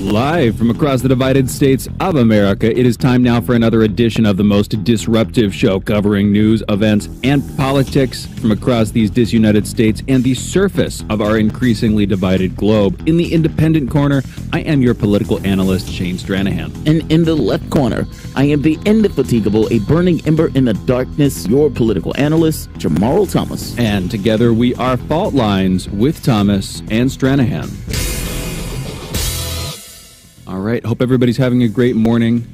Live from across the divided states of America, it is time now for another edition of the most disruptive show covering news, events, and politics from across these disunited states and the surface of our increasingly divided globe. In the independent corner, I am your political analyst, Shane Stranahan. And in the left corner, I am the indefatigable, a burning ember in the darkness, your political analyst, Jamarl Thomas. And together we are Fault Lines with Thomas and Stranahan. All right, hope everybody's having a great morning.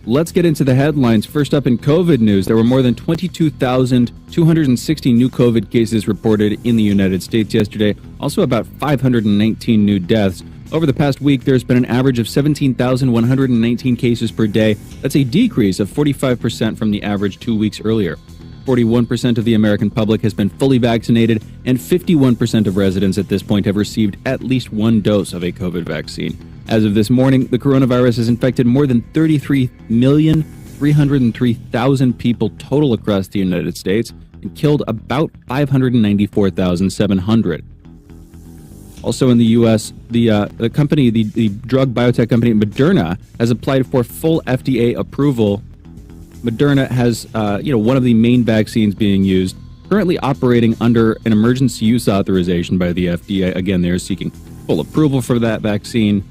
Let's get into the headlines. First up in COVID news, there were more than 22,260 new COVID cases reported in the United States yesterday. Also about 519 new deaths. Over the past week, there's been an average of 17,119 cases per day. That's a decrease of 45% from the average 2 weeks earlier. 41% of the American public has been fully vaccinated, and 51% of residents at this point have received at least one dose of a COVID vaccine. As of this morning, the coronavirus has infected more than 33,303,000 people total across the United States and killed about 594,700. Also in the U.S., the drug biotech company Moderna has applied for full FDA approval. Moderna has, one of the main vaccines being used, currently operating under an emergency use authorization by the FDA. Again, they're seeking full approval for that vaccine.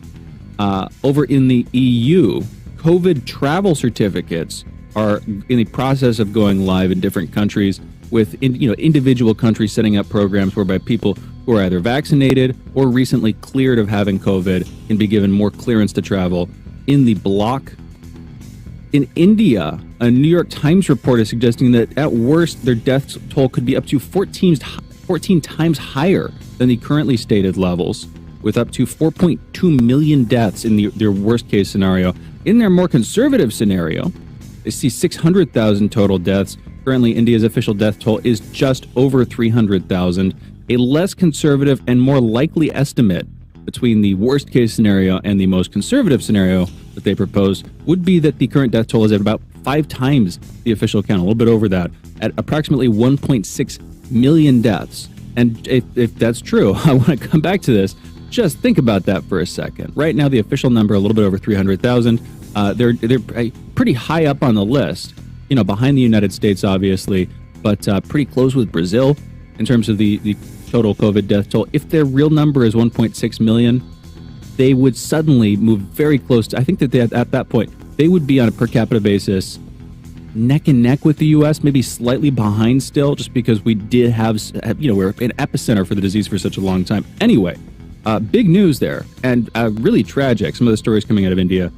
Over in the EU, COVID travel certificates are in the process of going live in different countries, with individual countries setting up programs whereby people who are either vaccinated or recently cleared of having COVID can be given more clearance to travel in the bloc. In India, a New York Times report is suggesting that at worst, their death toll could be up to 14 times higher than the currently stated levels, with up to 4.2 million deaths in their worst case scenario. In their more conservative scenario, they see 600,000 total deaths. Currently, India's official death toll is just over 300,000. A less conservative and more likely estimate between the worst case scenario and the most conservative scenario that they propose would be that the current death toll is at about 5 times the official count, a little bit over that, at approximately 1.6 million deaths. And if that's true, I want to come back to this. Just think about that for a second. Right now, the official number, a little bit over 300,000. They're pretty high up on the list, behind the United States, obviously, but pretty close with Brazil in terms of the total COVID death toll. If their real number is 1.6 million, they would suddenly move very close to, I think that at that point, they would be on a per capita basis neck and neck with the U.S., maybe slightly behind still, just because we did have, we're an epicenter for the disease for such a long time. Anyway, big news there, and really tragic. Some of the stories coming out of India,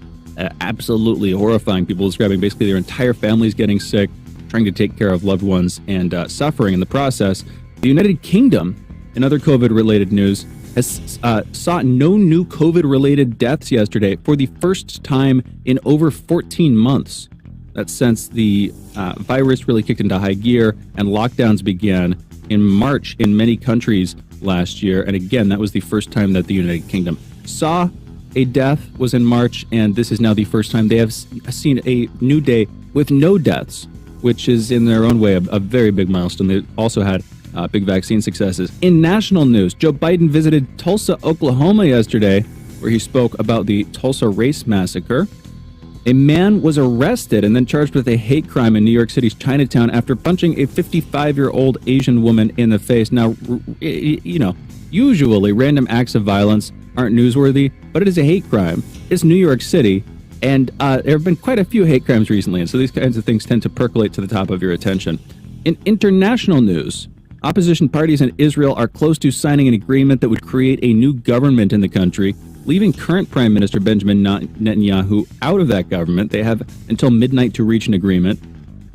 absolutely horrifying. People describing basically their entire families getting sick, trying to take care of loved ones, and suffering in the process. The United Kingdom, in other COVID-related news, has saw no new COVID-related deaths yesterday for the first time in over 14 months. That's since the virus really kicked into high gear and lockdowns began in March in many countries last year. And again, that was the first time that the United Kingdom saw a death, was in March, and this is now the first time they have seen a new day with no deaths, which is in their own way a very big milestone. They also had big vaccine successes. In national news, Joe Biden visited Tulsa, Oklahoma yesterday, where he spoke about the Tulsa race massacre. A man was arrested and then charged with a hate crime in New York City's Chinatown after punching a 55-year-old Asian woman in the face. Now, usually random acts of violence aren't newsworthy, but it is a hate crime. It's New York City, and there have been quite a few hate crimes recently, and so these kinds of things tend to percolate to the top of your attention. In international news, opposition parties in Israel are close to signing an agreement that would create a new government in the country, leaving current Prime Minister Benjamin Netanyahu out of that government. They have until midnight to reach an agreement.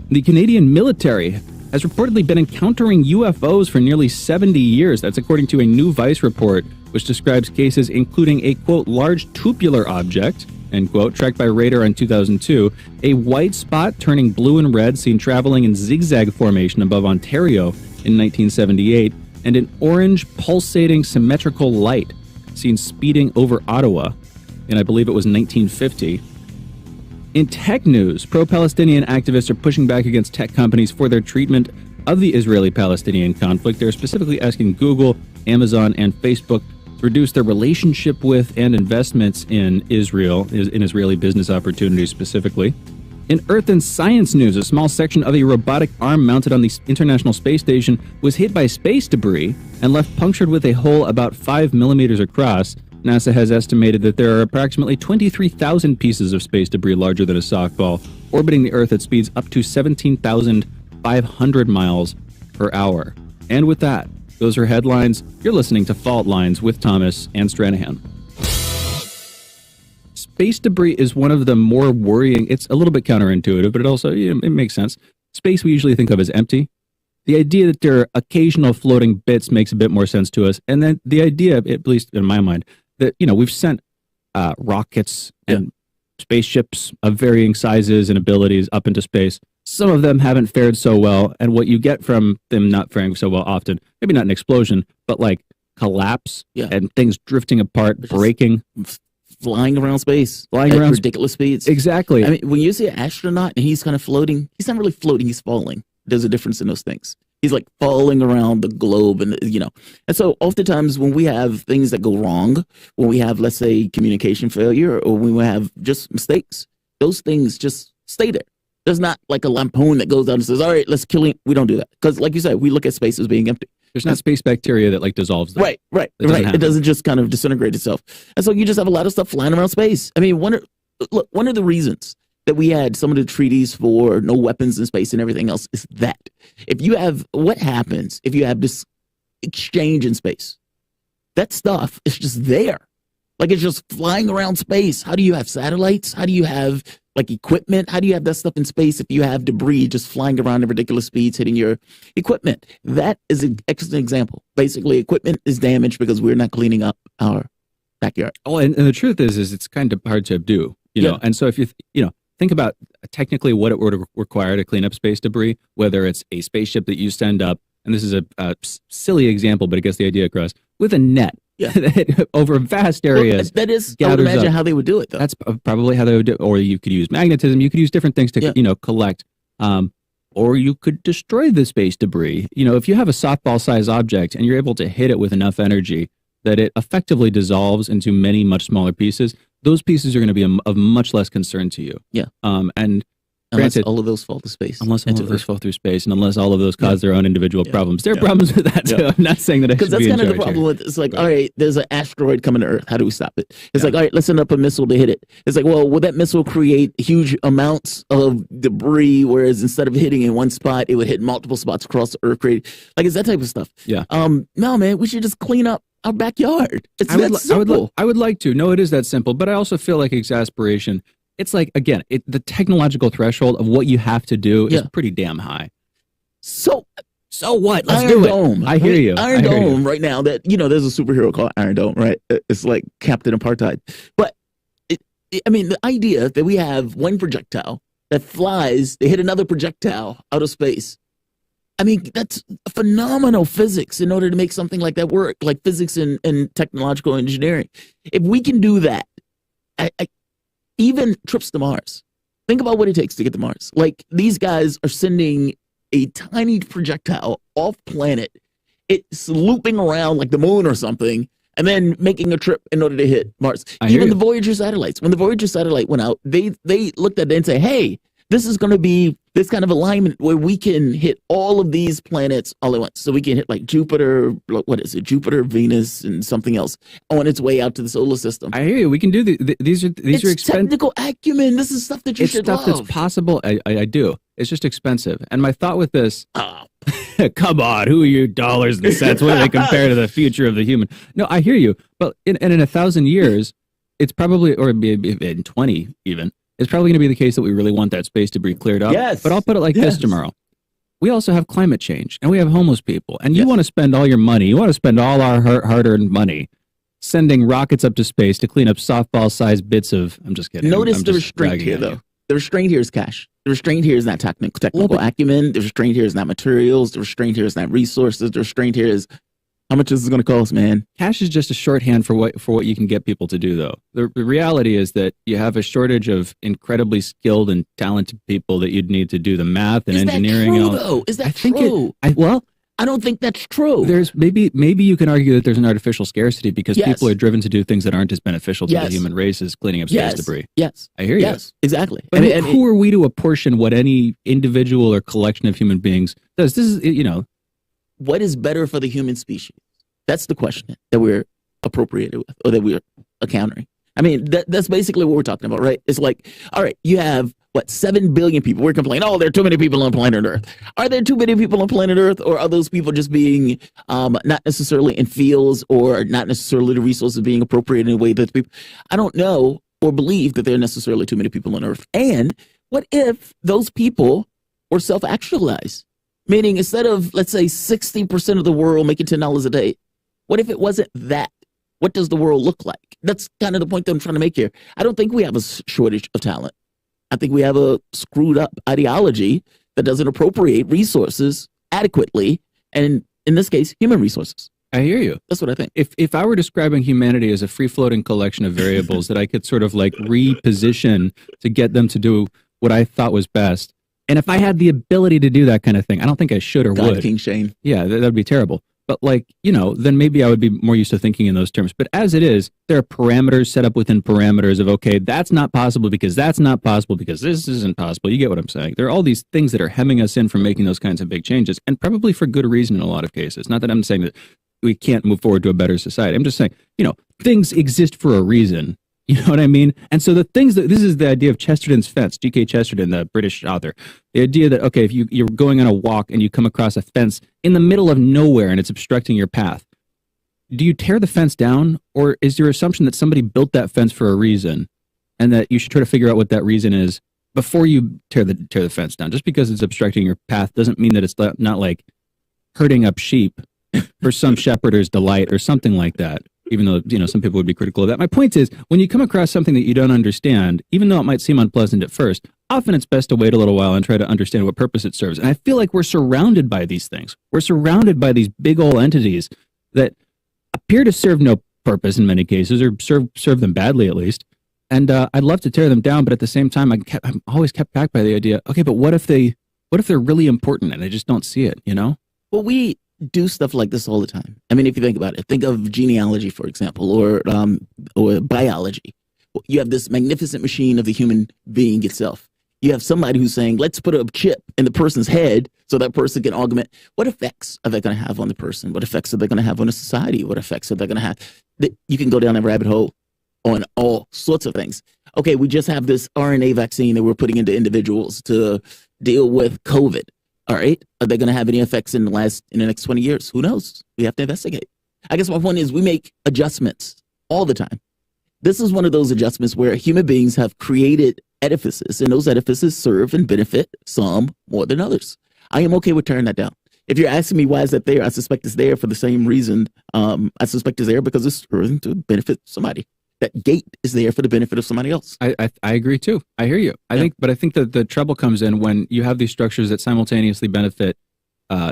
The Canadian military has reportedly been encountering UFOs for nearly 70 years. That's according to a new Vice report, which describes cases including a, quote, large tubular object, end quote, tracked by radar in 2002, a white spot turning blue and red seen traveling in zigzag formation above Ontario in 1978, and an orange pulsating symmetrical light seen speeding over Ottawa in, I believe it was 1950. In tech news, pro-Palestinian activists are pushing back against tech companies for their treatment of the Israeli-Palestinian conflict. They're specifically asking Google, Amazon, and Facebook reduce their relationship with and investments in Israel, in Israeli business opportunities specifically. In Earth and Science news, a small section of a robotic arm mounted on the International Space Station was hit by space debris and left punctured with a hole about 5 millimeters across. NASA has estimated that there are approximately 23,000 pieces of space debris larger than a softball orbiting the Earth at speeds up to 17,500 miles per hour. And with that, those are headlines. You're listening to Fault Lines with Thomas and Stranahan. Space debris is one of the more worrying. It's a little bit counterintuitive, but it also it makes sense. Space we usually think of as empty. The idea that there are occasional floating bits makes a bit more sense to us. And then the idea, at least in my mind, that we've sent rockets and spaceships of varying sizes and abilities up into space. Some of them haven't fared so well, and what you get from them not faring so well often, maybe not an explosion, but like collapse and things drifting apart, breaking. Flying around space, at ridiculous speeds. Exactly. I mean, when you see an astronaut and he's kind of floating, he's not really floating, he's falling. There's a difference in those things. He's like falling around the globe and, And so oftentimes when we have things that go wrong, when we have, let's say, communication failure, or when we have just mistakes, those things just stay there. There's not like a lampoon that goes down and says, all right, let's kill him. We don't do that. Because like you said, we look at space as being empty. There's not space bacteria that like dissolves them. Right. It doesn't just kind of disintegrate itself. And so you just have a lot of stuff flying around space. I mean, one of the reasons that we had some of the treaties for no weapons in space and everything else is that what happens if you have this exchange in space? That stuff is just there. Like it's just flying around space. How do you have satellites? How do you have like equipment? How do you have that stuff in space if you have debris just flying around at ridiculous speeds hitting your equipment? That is an excellent example. Basically, equipment is damaged because we're not cleaning up our backyard. Oh, and the truth is it's kind of hard to do, know. And so if you think about technically what it would require to clean up space debris, whether it's a spaceship that you send up, and this is a silly example, but it gets the idea across, with a net. Over vast areas. That is, I would imagine how they would do it, though. That's probably how they would do it. Or you could use magnetism. You could use different things to, collect. Or you could destroy the space debris. If you have a softball-sized object and you're able to hit it with enough energy that it effectively dissolves into many much smaller pieces, those pieces are going to be of much less concern to you. Yeah. And unless granted, all of those fall to space. Unless all of those fall through space, and unless all of those cause their own individual problems. There are problems with that, too. I'm not saying that I should be in charge. Because that's kind of the problem with it's like, all right, there's an asteroid coming to Earth. How do we stop it? It's like, all right, let's send up a missile to hit it. It's like, well, will that missile create huge amounts of debris, whereas instead of hitting in one spot, it would hit multiple spots across the Earth? Like, it's that type of stuff. Yeah. No, man, we should just clean up our backyard. It's that simple. I would like to. No, it is that simple, but I also feel like exasperation. It's like, again, the technological threshold of what you have to do is pretty damn high. So what? Let's Iron do it. Dome. I hear you. Iron Dome right now that, there's a superhero called Iron Dome, right? It's like Captain Apartheid. But, the idea that we have one projectile that flies, they hit another projectile out of space. That's phenomenal physics in order to make something like that work, like physics and technological engineering. If we can do that, even trips to Mars. Think about what it takes to get to Mars. Like, these guys are sending a tiny projectile off planet. It's looping around like the moon or something, and then making a trip in order to hit Mars. Even the Voyager satellites. When the Voyager satellite went out, they looked at it and said, hey, this is going to be this kind of alignment where we can hit all of these planets all at once. So we can hit like Jupiter, Jupiter, Venus, and something else on its way out to the solar system. I hear you. We can do these are technical acumen. This is stuff that you should love. It's stuff that's possible. I do. It's just expensive. And my thought with this, come on, who are you, dollars and cents? What do they compare to the future of the human? No, I hear you. But in 1,000 years, it's probably, or maybe in 20 even, it's probably going to be the case that we really want that space debris cleared up. Yes. But I'll put it like this, Jamarl. We also have climate change, and we have homeless people. And you want to spend all your money, you want to spend all our hard-earned money sending rockets up to space to clean up softball-sized bits of, I'm just kidding. Notice the restraint here, though. The restraint here is cash. The restraint here is not technical acumen. The restraint here is not materials. The restraint here is not resources. The restraint here is how much is this going to cost, man? Cash is just a shorthand for what you can get people to do, though. The reality is that you have a shortage of incredibly skilled and talented people that you'd need to do the math and engineering. Is that true, though? Is that true? Well, I don't think that's true. There's maybe you can argue that there's an artificial scarcity because Yes. people are driven to do things that aren't as beneficial to Yes. the human race as cleaning up space Yes. debris. Yes. I hear you. Yes, exactly. But who are we to apportion what any individual or collection of human beings does? This is, what is better for the human species? That's the question that we're appropriated with, or that we're encountering. I mean, that's basically what we're talking about, right? It's like, all right, you have, 7 billion people. We're complaining, oh, there are too many people on planet Earth. Are there too many people on planet Earth, or are those people just being not necessarily in fields, or not necessarily the resources being appropriated in a way that people, I don't know or believe that there are necessarily too many people on Earth. And what if those people were self-actualized? Meaning, instead of, let's say, 60% of the world making $10 a day, what if it wasn't that? What does the world look like? That's kind of the point that I'm trying to make here. I don't think we have a shortage of talent. I think we have a screwed up ideology that doesn't appropriate resources adequately, and in this case, human resources. I hear you. That's what I think. If I were describing humanity as a free-floating collection of variables that I could sort of like reposition to get them to do what I thought was best, and if I had the ability to do that kind of thing, I don't think I should or God, would. King Shane. Yeah, that'd be terrible. But then maybe I would be more used to thinking in those terms. But as it is, there are parameters set up within parameters of, okay, that's not possible because that's not possible because this isn't possible. You get what I'm saying? There are all these things that are hemming us in from making those kinds of big changes, and probably for good reason in a lot of cases. Not that I'm saying that we can't move forward to a better society. I'm just saying, things exist for a reason. You know what I mean? And so this is the idea of Chesterton's fence, G.K. Chesterton, the British author. The idea that, okay, if you're going on a walk and you come across a fence in the middle of nowhere and it's obstructing your path, do you tear the fence down, or is your assumption that somebody built that fence for a reason and that you should try to figure out what that reason is before you tear the fence down? Just because it's obstructing your path doesn't mean that it's not like herding up sheep for some shepherd's delight or something like that. Even though, some people would be critical of that. My point is, when you come across something that you don't understand, even though it might seem unpleasant at first, often it's best to wait a little while and try to understand what purpose it serves. And I feel like we're surrounded by these things. We're surrounded by these big old entities that appear to serve no purpose in many cases, or serve them badly at least. And I'd love to tear them down, but at the same time, I'm always kept back by the idea, okay, but what if they're really important and they just don't see it, Well, we do stuff like this all the time. I mean, if you think about it, think of genealogy, for example, or biology. You have this magnificent machine of the human being itself. You have somebody who's saying, let's put a chip in the person's head so that person can augment. What effects are they going to have on the person? What effects are they going to have on a society? What effects are they going to have? You can go down a rabbit hole on all sorts of things. Okay, we just have this RNA vaccine that we're putting into individuals to deal with COVID. All right. Are they going to have any effects in the next 20 years? Who knows? We have to investigate. I guess my point is we make adjustments all the time. This is one of those adjustments where human beings have created edifices, and those edifices serve and benefit some more than others. I am okay with tearing that down. If you're asking me why is that there, I suspect it's there for the same reason. I suspect it's there because it's serving to benefit somebody. That gate is there for the benefit of somebody else. I agree too. I hear you. I think that the trouble comes in when you have these structures that simultaneously benefit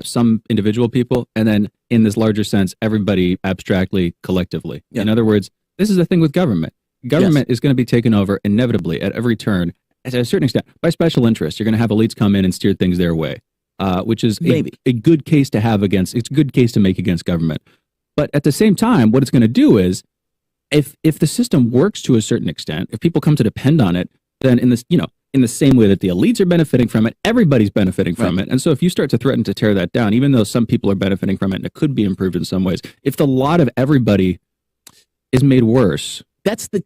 some individual people, and then in this larger sense, everybody abstractly, collectively. Yeah. In other words, this is the thing with government. Government is going to be taken over inevitably at every turn, to a certain extent, by special interests. You're going to have elites come in and steer things their way, which is a good case to have against. It's a good case to make against government. But at the same time, what it's going to do is, if the system works to a certain extent, if people come to depend on it, then in the same way that the elites are benefiting from it, everybody's benefiting from it. And so if you start to threaten to tear that down, even though some people are benefiting from it and it could be improved in some ways, if the lot of everybody is made worse, that's the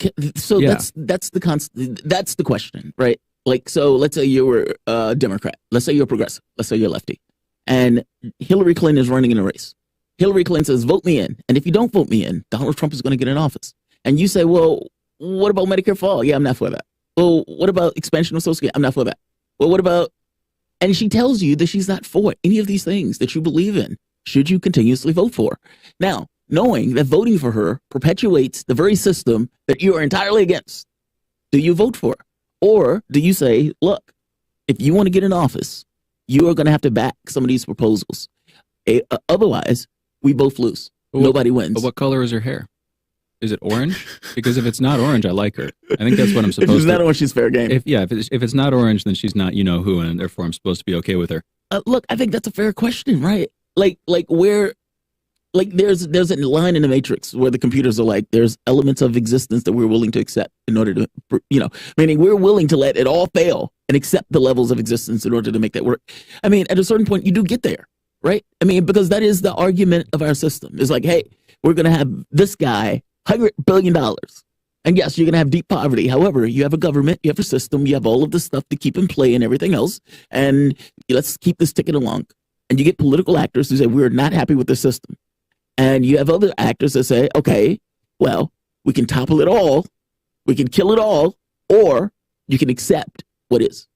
question, right? Like, so let's say you were a Democrat, let's say you're a progressive, let's say you're lefty, and Hillary Clinton is running in a race. Hillary Clinton says, vote me in. And if you don't vote me in, Donald Trump is going to get in office. And you say, well, what about Medicare for all? Yeah, I'm not for that. Well, what about expansion of Social Security? I'm not for that. Well, what about... And she tells you that she's not for any of these things that you believe in. Should you continuously vote for? Now, knowing that voting for her perpetuates the very system that you are entirely against, do you vote for her? Or do you say, look, if you want to get in office, you are going to have to back some of these proposals. Otherwise, we both lose. Nobody wins. But what color is her hair? Is it orange? Because if it's not orange, I like her. I think that's what I'm supposed to. If it's not orange, she's fair game. If it's not orange, then she's not you know who, and therefore I'm supposed to be okay with her. Look, I think that's a fair question, right? where, like there's a line in the Matrix where the computers are like, there's elements of existence that we're willing to accept in order to, meaning we're willing to let it all fail and accept the levels of existence in order to make that work. I mean, at a certain point, you do get there, right? I mean, because that is the argument of our system. It's like, hey, we're going to have this guy, $100 billion. And yes, you're going to have deep poverty. However, you have a government, you have a system, you have all of the stuff to keep in play and everything else. And let's keep this ticking along. And you get political actors who say, we're not happy with the system. And you have other actors that say, okay, well, we can topple it all, we can kill it all, or you can accept what is.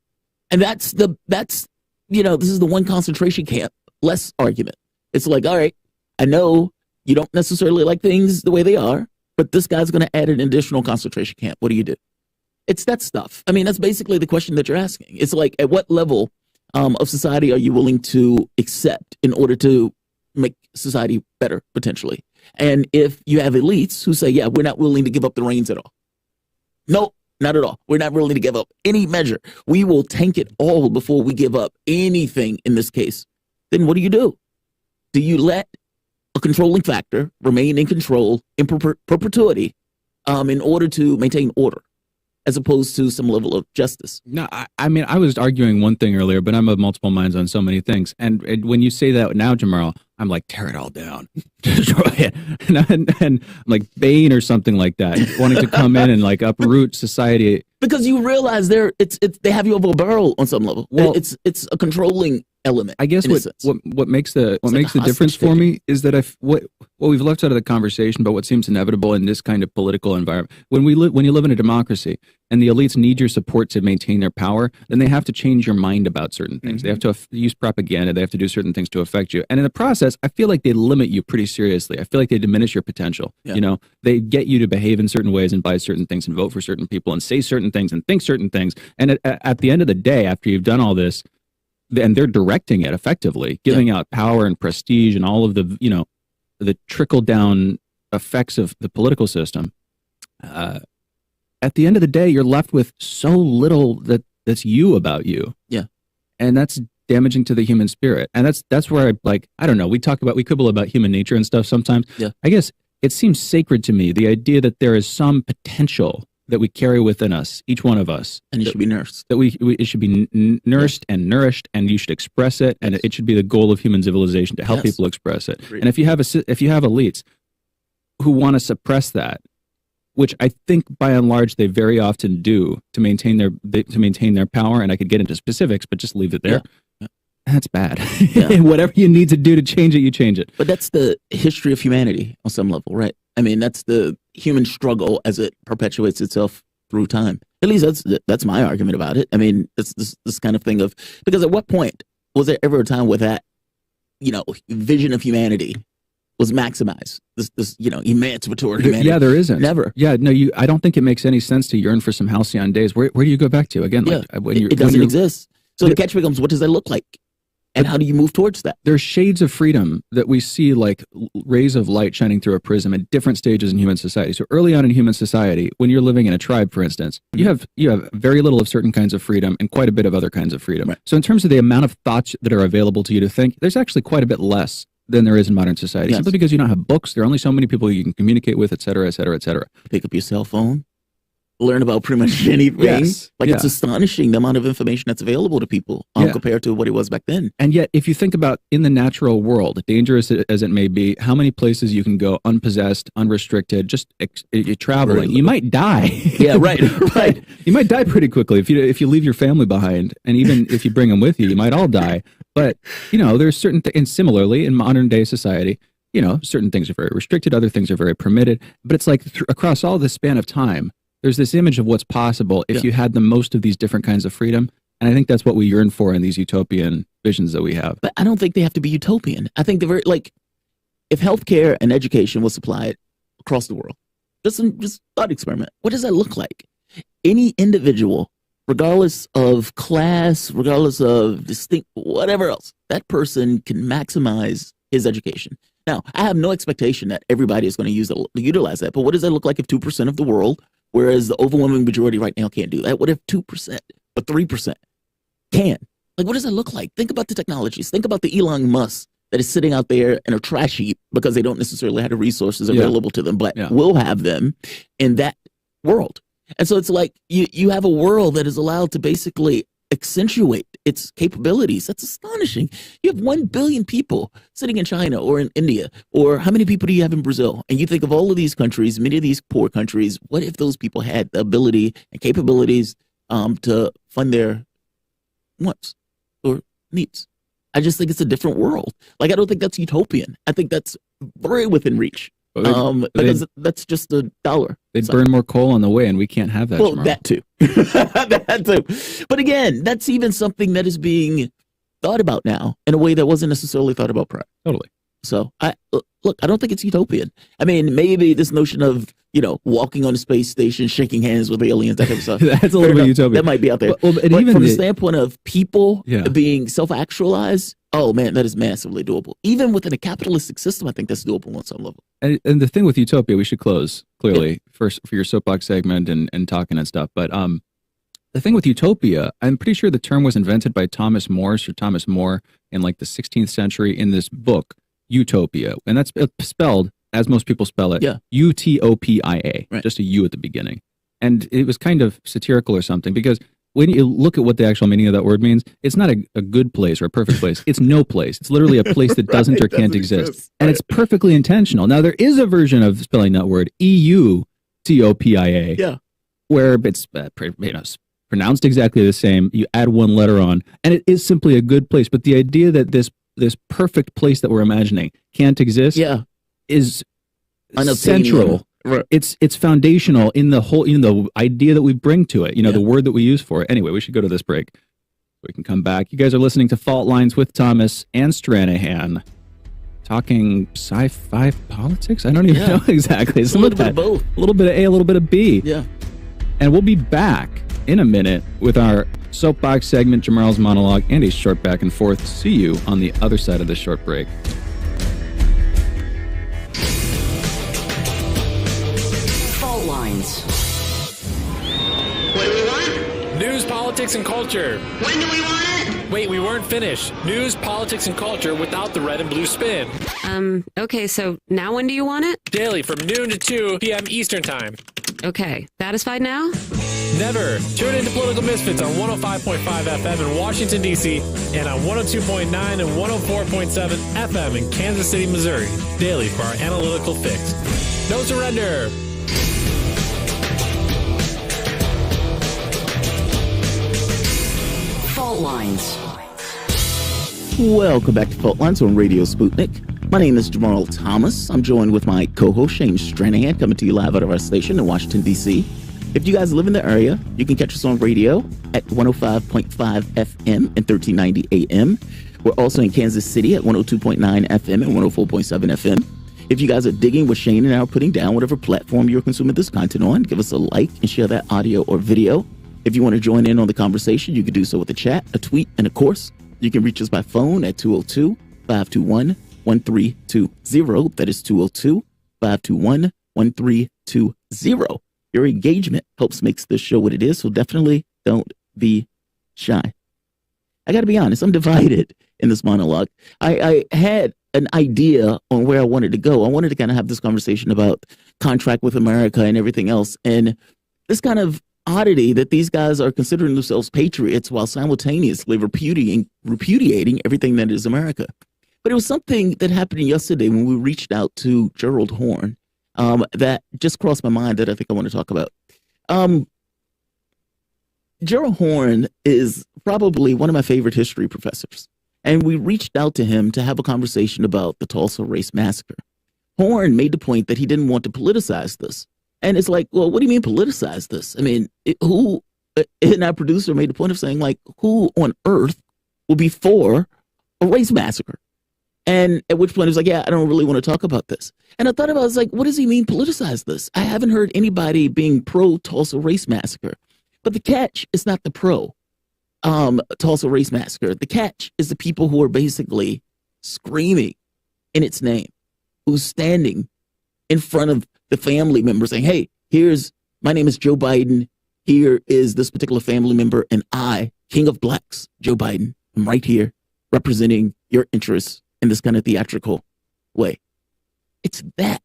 And that's this is the one concentration camp less argument. It's like, all right, I know you don't necessarily like things the way they are, but this guy's going to add an additional concentration camp. What do you do? It's that stuff. I mean, that's basically the question that you're asking. It's like, at what level of society are you willing to accept in order to make society better, potentially? And if you have elites who say, yeah, we're not willing to give up the reins at all. No, not at all. We're not willing to give up any measure. We will tank it all before we give up anything in this case. Then what do? Do you let a controlling factor remain in control in perpetuity in order to maintain order, as opposed to some level of justice? No, I mean, I was arguing one thing earlier, but I'm of multiple minds on so many things. And when you say that now, Jamarl, I'm like, tear it all down, destroy it. And I'm like Bane or something like that, wanting to come in and like uproot society. Because you realize they have you over a barrel on some level. Well, it's a controlling element. I guess what makes the difference for me is that what we've left out of the conversation, but what seems inevitable in this kind of political environment, when you live in a democracy and the elites need your support to maintain their power, then they have to change your mind about certain things. Mm-hmm. They have to use propaganda. They have to do certain things to affect you. And in the process, I feel like they limit you pretty seriously. I feel like they diminish your potential. Yeah. They get you to behave in certain ways and buy certain things and vote for certain people and say certain things and think certain things. And at the end of the day, after you've done all this, and they're directing it effectively, giving out power and prestige and all of the trickle down effects of the political system. At the end of the day, you're left with so little that's you about you. Yeah. And that's damaging to the human spirit. And that's where I don't know, we quibble about human nature and stuff sometimes. Yeah. I guess it seems sacred to me, the idea that there is some potential that we carry within us, each one of us. And it should be nursed. That it should be nursed and nourished, and you should express it, and it should be the goal of human civilization to help people express it. Great. And if you have elites who want to suppress that, which I think by and large they very often do to maintain their power, and I could get into specifics, but just leave it there. Yeah. That's bad. Yeah. Whatever you need to do to change it, you change it. But that's the history of humanity on some level, right? I mean, that's the human struggle as it perpetuates itself through time. At least that's my argument about it. I mean, it's this kind of thing of, because at what point was there ever a time where that, vision of humanity was maximized? This emancipatory humanity. Yeah, there isn't. Never. Yeah, no, I don't think it makes any sense to yearn for some halcyon days. Where do you go back to again? Yeah, it doesn't exist. So the catch becomes, what does that look like? And how do you move towards that? There's shades of freedom that we see, like rays of light shining through a prism at different stages in human society. So early on in human society, when you're living in a tribe, for instance, you have very little of certain kinds of freedom and quite a bit of other kinds of freedom. Right. So in terms of the amount of thoughts that are available to you to think, there's actually quite a bit less than there is in modern society. Yes. Simply because you don't have books, there are only so many people you can communicate with, et cetera, et cetera, et cetera. Pick up your cell phone. Learn about pretty much anything. Yes. It's astonishing the amount of information that's available to people compared to what it was back then. And yet, if you think about in the natural world, dangerous as it may be, how many places you can go unpossessed, unrestricted, just traveling, you might die. Yeah, right. Right. You might die pretty quickly if you leave your family behind, and even if you bring them with you, you might all die. But there's certain and similarly in modern day society, certain things are very restricted, other things are very permitted. But it's like across all this span of time, there's this image of what's possible if you had the most of these different kinds of freedom. And I think that's what we yearn for in these utopian visions that we have. But I don't think they have to be utopian. I think they're if healthcare and education was supplied across the world, just thought experiment, what does that look like? Any individual, regardless of class, regardless of distinct, whatever else, that person can maximize his education. Now, I have no expectation that everybody is going to utilize that. But what does that look like if 2% of the world, whereas the overwhelming majority right now can't do that? What if 2% or 3% can? What does that look like? Think about the technologies. Think about the Elon Musk that is sitting out there in a trash heap because they don't necessarily have the resources available to them, but will have them in that world. And so it's like you have a world that is allowed to basically accentuate its capabilities. That's astonishing. You have 1 billion people sitting in China or in India, or how many people do you have in Brazil? And you think of all of these countries, many of these poor countries, what if those people had the ability and capabilities to fund their wants or needs? I just think it's a different world. Like, I don't think that's utopian. I think that's very within reach. Because that's just a dollar. They'd burn more coal on the way, and we can't have that. Well, Jamarl. that too. That too. But again, that's even something that is being thought about now in a way that wasn't necessarily thought about prior. Totally. So, I don't think it's utopian. I mean, maybe this notion of, walking on a space station, shaking hands with aliens, that kind of stuff. That's a little bit utopian. That might be out there. But even from the the standpoint of people being self-actualized, oh man, that is massively doable. Even within a capitalistic system, I think that's doable on some level. And the thing with utopia, we should close clearly first for your soapbox segment and talking and stuff. But the thing with utopia, I'm pretty sure the term was invented by Thomas More in like the 16th century in this book, Utopia. And that's spelled, as most people spell it, Utopia, just a U at the beginning. And it was kind of satirical or something, because when you look at what the actual meaning of that word means, it's not a good place or a perfect place. It's no place. It's literally a place that doesn't or can't exist. And it's perfectly intentional. Now, there is a version of spelling that word, Eutopia, where it's pronounced exactly the same. You add one letter on, and it is simply a good place. But the idea that this perfect place that we're imagining can't exist is central. Right. It's foundational in the whole, the idea that we bring to it, the word that we use for it. Anyway, we should go to this break. We can come back. You guys are listening to Fault Lines with Thomas and Stranahan, talking sci-fi politics. I don't even know exactly. It's a little bit of both. A little bit of A, a little bit of B. Yeah. And we'll be back in a minute with our soapbox segment, Jamarl's monologue, and a short back and forth. See you on the other side of this short break. What do we want? News, politics, and culture. When do we want it? Wait, we weren't finished. News, politics, and culture without the red and blue spin. Okay, so now when do you want it? Daily from noon to 2 p.m. Eastern Time. Okay, satisfied now? Never. Tune in to Political Misfits on 105.5 FM in Washington, D.C. and on 102.9 and 104.7 FM in Kansas City, Missouri. Daily for our analytical fix. No surrender. Fault Lines. Welcome back to Fault Lines on Radio Sputnik. My name is Jamarl Thomas. I'm joined with my co-host Shane Stranahan, coming to you live out of our station in Washington, D.C. If you guys live in the area, you can catch us on radio at 105.5 FM and 1390 AM. We're also in Kansas City at 102.9 FM and 104.7 FM. If you guys are digging what Shane and I are putting down, whatever platform you're consuming this content on, give us a like and share that audio or video. If you want to join in on the conversation, you can do so with a chat, a tweet, and of course, you can reach us by phone at 202-521-1320. That is 202-521-1320. Your engagement helps makes this show what it is, so definitely don't be shy. I got to be honest, I'm divided in this monologue. I had an idea on where I wanted to go. I wanted to kind of have this conversation about contract with America and everything else, and this kind of oddity that these guys are considering themselves patriots while simultaneously repudiating everything that is America. But it was something that happened yesterday when we reached out to Gerald Horne that just crossed my mind that I think I want to talk about. Gerald Horne is probably one of my favorite history professors, and we reached out to him to have a conversation about the Tulsa Race Massacre. Horne made the point that he didn't want to politicize this. And it's like, well, what do you mean politicize this? I mean, and our producer made the point of saying, like, who on earth will be for a race massacre? And at which point he was like, yeah, I don't really want to talk about this. And I thought about it, I was like, what does he mean politicize this? I haven't heard anybody being pro Tulsa Race Massacre. But the catch is not the pro Tulsa Race Massacre. The catch is the people who are basically screaming in its name, who's standing in front of the family member saying, hey, my name is Joe Biden. Here is this particular family member. And I, King of Blacks, Joe Biden, I'm right here representing your interests in this kind of theatrical way. It's that.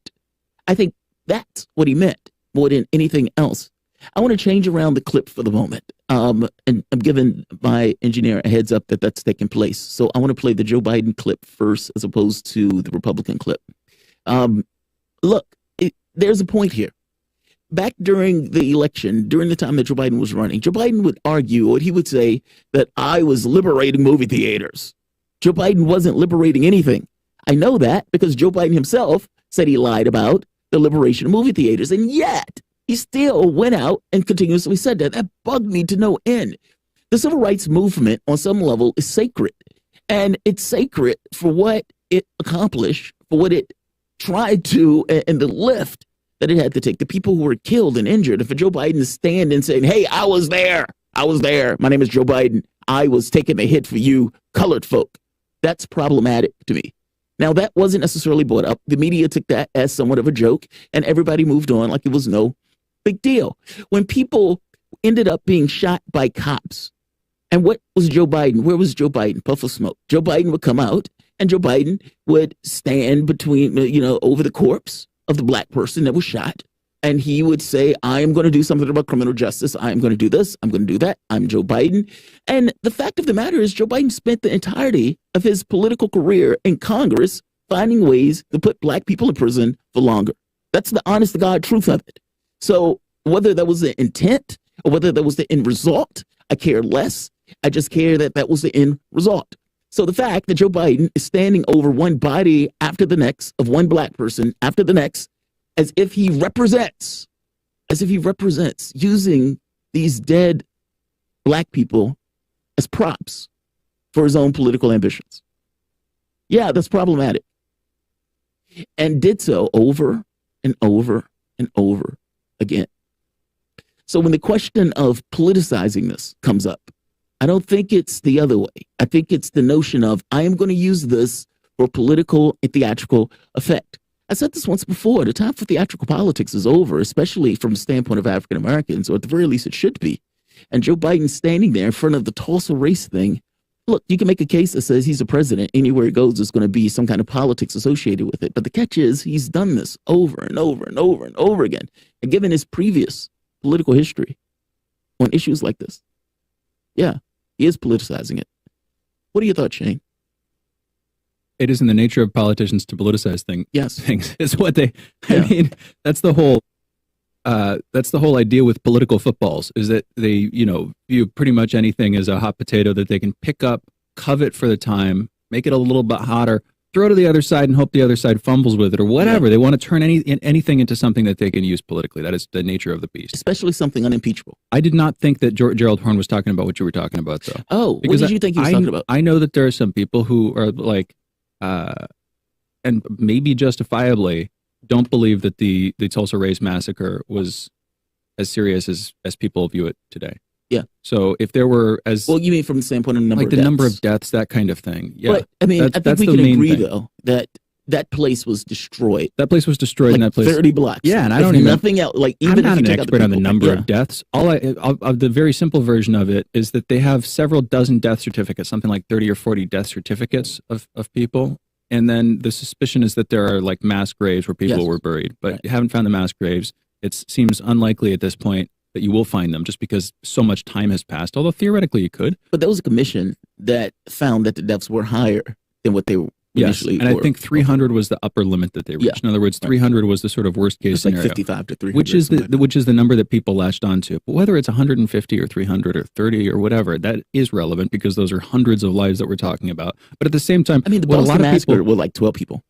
I think that's what he meant more than anything else. I want to change around the clip for the moment. And I'm giving my engineer a heads up that that's taking place. So I want to play the Joe Biden clip first as opposed to the Republican clip. Look, there's a point here. Back during the election, during the time that Joe Biden was running, Joe Biden would argue, or he would say that I was liberating movie theaters. Joe Biden wasn't liberating anything. I know that because Joe Biden himself said he lied about the liberation of movie theaters. And yet, he still went out and continuously said that. That bugged me to no end. The civil rights movement, on some level, is sacred. And it's sacred for what it accomplished, for what it tried to, and the lift that it had to take. The people who were killed and injured. And for Joe Biden to stand and say, hey, I was there. I was there. My name is Joe Biden. I was taking the hit for you colored folk. That's problematic to me. Now, that wasn't necessarily brought up. The media took that as somewhat of a joke, and everybody moved on like it was no big deal. When people ended up being shot by cops, and what was Joe Biden? Where was Joe Biden? Puff of smoke. Joe Biden would come out, and Joe Biden would stand between, over the corpse of the black person that was shot, and he would say, I am going to do something about criminal justice. I am going to do this. I'm going to do that. I'm Joe Biden. And the fact of the matter is Joe Biden spent the entirety of his political career in Congress finding ways to put black people in prison for longer. That's the honest to God truth of it. So whether that was the intent or whether that was the end result, I care less. I just care that that was the end result. So the fact that Joe Biden is standing over one body after the next of one black person after the next, as if he represents using these dead black people as props for his own political ambitions. Yeah, that's problematic. And did so over and over and over again. So when the question of politicizing this comes up, I don't think it's the other way. I think it's the notion of, I am going to use this for political and theatrical effect. I said this once before, the time for theatrical politics is over, especially from the standpoint of African Americans, or at the very least it should be. And Joe Biden standing there in front of the Tulsa race thing, look, you can make a case that says he's a president. Anywhere he goes, there's going to be some kind of politics associated with it. But the catch is he's done this over and over and over and over again. And given his previous political history on issues like this, yeah, he is politicizing it. What are your thoughts, Shane? It is in the nature of politicians to politicize Yes. things. Is what they. I mean, that's the whole idea with political footballs. Is that they, view pretty much anything as a hot potato that they can pick up, covet for the time, make it a little bit hotter, throw to the other side, and hope the other side fumbles with it or whatever. Yeah. They want to turn anything into something that they can use politically. That is the nature of the beast. Especially something unimpeachable. I did not think that Gerald Horne was talking about what you were talking about, though. Oh, because what did you think he was talking about? I know that there are some people who are like, and maybe justifiably, don't believe that the Tulsa race massacre was as serious as people view it today. Yeah. So if there were you mean from the standpoint of the number of deaths? Like the number of deaths, that kind of thing. Yeah. But I mean, I think we can agree though that place was destroyed. That place was destroyed. Like and that place 30 blocks. Yeah, and I don't even nothing else. Like even I'm not if you an expert on the number of deaths. Of the very simple version of it is that they have several dozen death certificates, something like 30 or 40 death certificates of people. And then the suspicion is that there are like mass graves where people were buried, but you haven't found the mass graves. It seems unlikely at this point that you will find them just because so much time has passed, although theoretically you could. But there was a commission that found that the deaths were higher than what they were initially and I think 300 was the upper limit that they reached. Yeah. In other words, 300 was the sort of worst case scenario. Like 55 to 300. Which is the number that people latched onto. But whether it's 150 or 300 or 30 or whatever, that is relevant because those are hundreds of lives that we're talking about. But at the same time, I mean, the Boston Massacre were like 12 people.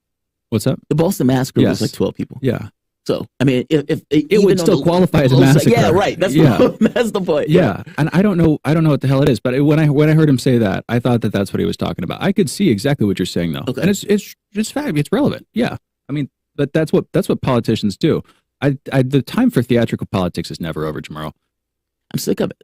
What's up? The Boston Massacre was like 12 people. Yeah. So, I mean, if it would still qualify as a massacre. Yeah, right. That's that's the point. Yeah. And I don't know what the hell it is, but when I heard him say that, I thought that that's what he was talking about. I could see exactly what you're saying though. Okay. And it's fact, it's relevant. Yeah. I mean, but that's what politicians do. The time for theatrical politics is never over, Jamarl. I'm sick of it.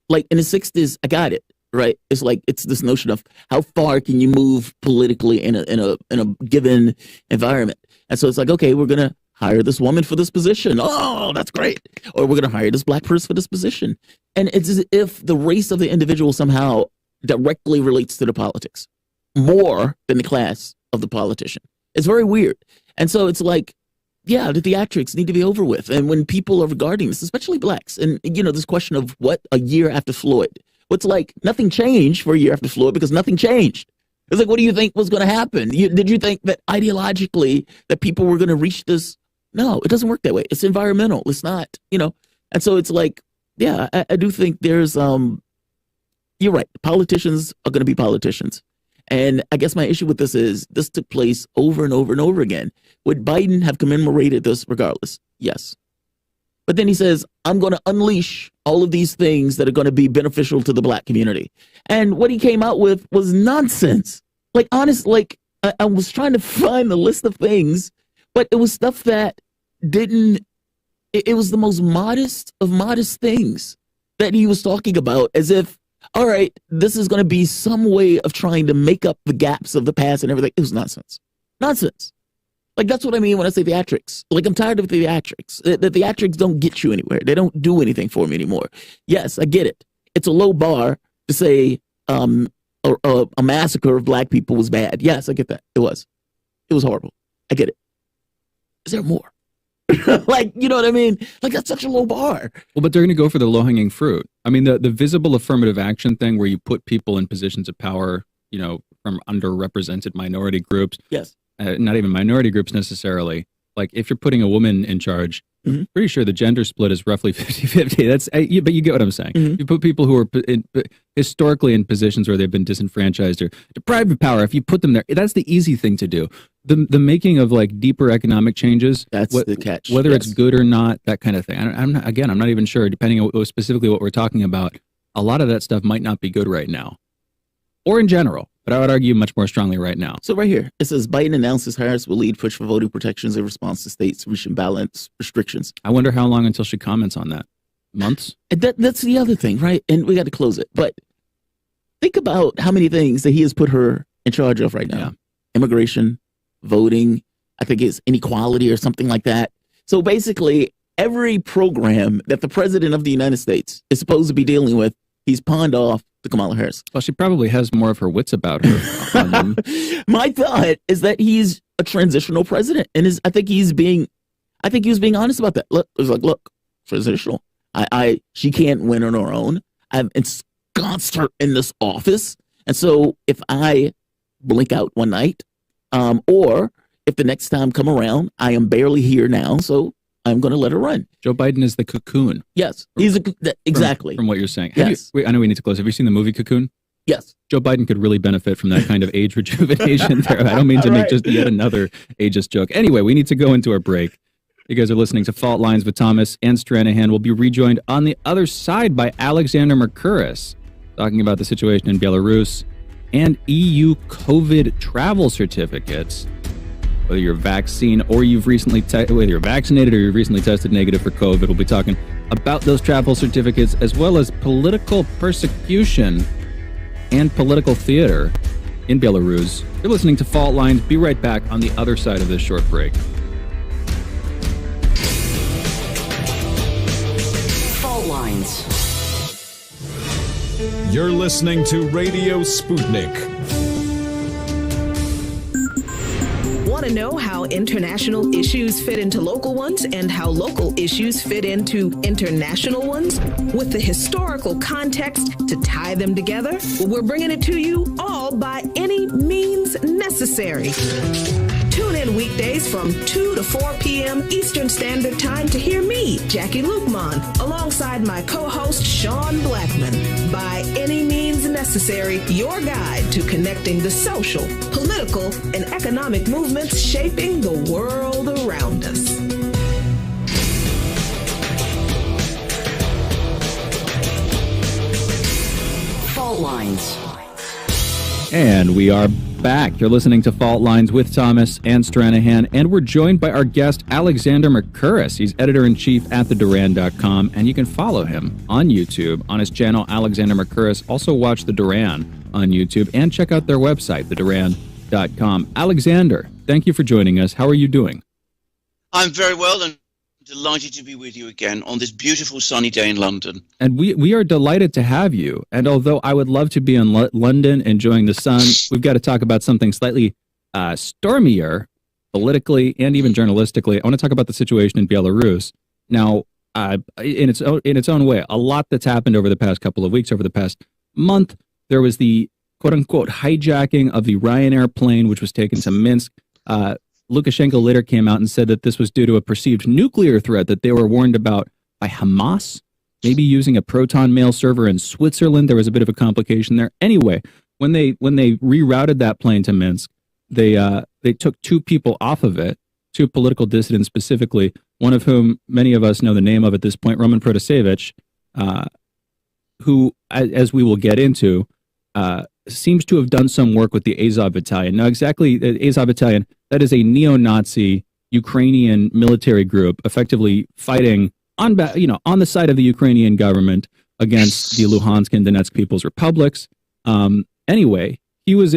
Like in the 60s, I got it. Right. It's like it's this notion of how far can you move politically in a given environment. And so it's like, okay, we're gonna hire this woman for this position. Oh, that's great. Or we're going to hire this black person for this position. And it's as if the race of the individual somehow directly relates to the politics more than the class of the politician. It's very weird. And so it's like, yeah, the theatrics need to be over with. And when people are regarding this, especially blacks, and, this question of what a year after Floyd, what's like nothing changed for a year after Floyd because nothing changed. It's like, what do you think was going to happen? Did you think that ideologically that people were going to reach this? No, it doesn't work that way. It's environmental. It's not, And so it's like, yeah, I do think there's, you're right. Politicians are going to be politicians. And I guess my issue with this is this took place over and over and over again. Would Biden have commemorated this regardless? Yes. But then he says, I'm going to unleash all of these things that are going to be beneficial to the black community. And what he came out with was nonsense. Like, honest, like I was trying to find the list of things, but it was stuff that it was the most modest of modest things that he was talking about, as if, all right, this is going to be some way of trying to make up the gaps of the past and everything. It was nonsense. Nonsense. Like, that's what I mean when I say theatrics. Like, I'm tired of theatrics. The theatrics don't get you anywhere. They don't do anything for me anymore. Yes, I get it. It's a low bar to say a massacre of black people was bad. Yes, I get that. It was. It was horrible. I get it. Is there more? Like, you know what I mean? Like, that's such a low bar. Well, but they're going to go for the low-hanging fruit. I mean, the visible affirmative action thing where you put people in positions of power, from underrepresented minority groups. Yes. Not even minority groups necessarily. Like, if you're putting a woman in charge, pretty sure the gender split is roughly 50-50. But you get what I'm saying. Mm-hmm. You put people who are historically in positions where they've been disenfranchised or deprived of power. If you put them there, that's the easy thing to do. The making of like deeper economic changes, that's the catch. Whether it's good or not, that kind of thing. I'm not even sure. Depending on specifically what we're talking about, a lot of that stuff might not be good right now, or in general. But I would argue much more strongly right now. So right here, it says Biden announces Harris will lead push for voting protections in response to states reaching balance restrictions. I wonder how long until she comments on that. Months? And that's the other thing, right? And we got to close it. But think about how many things that he has put her in charge of right now. Yeah. Immigration, voting, I think it's inequality or something like that. So basically, every program that the president of the United States is supposed to be dealing with, he's pawned off to Kamala Harris. Well, she probably has more of her wits about her. My thought is that he's a transitional president, and I think he was being honest about that. Look, it was like, look, transitional. She can't win on her own. I've ensconced her in this office, and so if I blink out one night, or if the next time come around, I am barely here now, so I'm going to let her run. Joe Biden is the cocoon. Yes, he's exactly from what you're saying. Yes. I know we need to close. Have you seen the movie Cocoon? Yes. Joe Biden could really benefit from that kind of age rejuvenation there. I don't mean to make just yet another ageist joke. Anyway, we need to go into our break. You guys are listening to Fault Lines with Thomas and Stranahan. We'll be rejoined on the other side by Alexander Mercouris, talking about the situation in Belarus and EU COVID travel certificates. Whether you're vaccinated or you've recently tested negative for COVID, we'll be talking about those travel certificates as well as political persecution and political theater in Belarus. You're listening to Fault Lines. Be right back on the other side of this short break. Fault Lines. You're listening to Radio Sputnik. Want to know how international issues fit into local ones and how local issues fit into international ones? With the historical context to tie them together, we're bringing it to you all by any means necessary. Tune in weekdays from 2 to 4 p.m. Eastern Standard Time to hear me, Jackie Lukman, alongside my co-host, Sean Blackman. By any means necessary, your guide to connecting the social, political, and economic movements shaping the world around us. Fault Lines. And we are back. You're listening to Fault Lines with Thomas and Stranahan, and we're joined by our guest, Alexander Mercouris. He's editor-in-chief at theduran.com, and you can follow him on YouTube on his channel, Alexander Mercouris. Also watch The Duran on YouTube and check out their website, theduran.com. Alexander, thank you for joining us. How are you doing? I'm very well and delighted to be with you again on this beautiful sunny day in London. And we are delighted to have you. And although I would love to be in London enjoying the sun, we've got to talk about something slightly stormier politically and even journalistically. I want to talk about the situation in Belarus. Now, in its own way, a lot that's happened over the past couple of weeks, over the past month. There was the quote-unquote hijacking of the Ryanair plane, which was taken to Minsk. Lukashenko later came out and said that this was due to a perceived nuclear threat that they were warned about by Hamas, maybe using a Proton mail server in Switzerland. There was a bit of a complication there. Anyway, when they rerouted that plane to Minsk, they took two people off of it, two political dissidents specifically, one of whom many of us know the name of at this point, Roman Protasevich, who, as we will get into, seems to have done some work with the Azov Battalion. Now, exactly, the Azov Battalion, that is a neo-Nazi Ukrainian military group, effectively fighting on the side of the Ukrainian government against the Luhansk and Donetsk People's Republics. Anyway, he was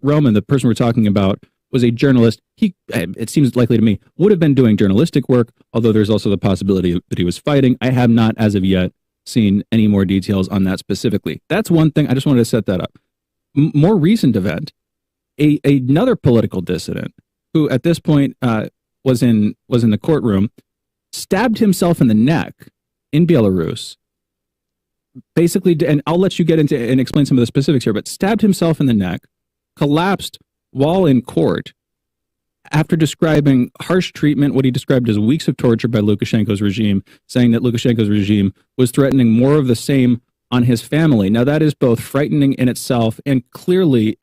Roman, the person we're talking about, was a journalist. He, it seems likely to me, would have been doing journalistic work, although there's also the possibility that he was fighting. I have not, as of yet, seen any more details on that specifically. That's one thing. I just wanted to set that up. More recent event, another political dissident who at this point was in the courtroom, stabbed himself in the neck in Belarus. Basically, and I'll let you get into and explain some of the specifics here, but stabbed himself in the neck, collapsed while in court after describing harsh treatment, what he described as weeks of torture by Lukashenko's regime, saying that Lukashenko's regime was threatening more of the same on his family. Now, that is both frightening in itself and clearly,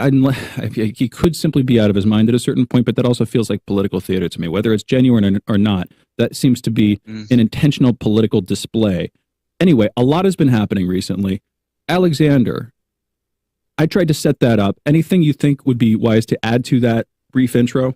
he could simply be out of his mind at a certain point, but that also feels like political theater to me, whether it's genuine or not. That seems to be an intentional political display. Anyway, a lot has been happening recently. Alexander, I tried to set that up. Anything you think would be wise to add to that brief intro?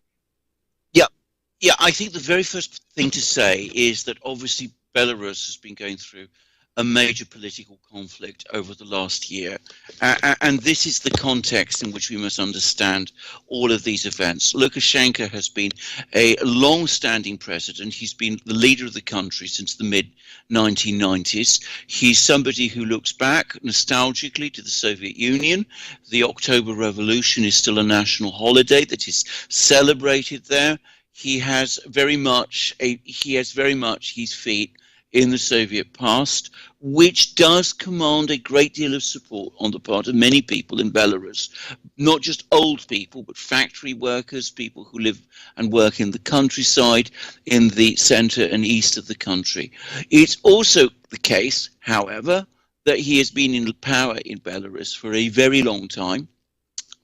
Yeah, I think the very first thing to say is that obviously Belarus has been going through a major political conflict over the last year. And this is the context in which we must understand all of these events. Lukashenko has been a long-standing president. He's been the leader of the country since the mid-1990s. He's somebody who looks back nostalgically to the Soviet Union. The October Revolution is still a national holiday that is celebrated there. He has very much his feet in the Soviet past, which does command a great deal of support on the part of many people in Belarus, not just old people, but factory workers, people who live and work in the countryside, in the center and east of the country. It's also the case, however, that he has been in power in Belarus for a very long time.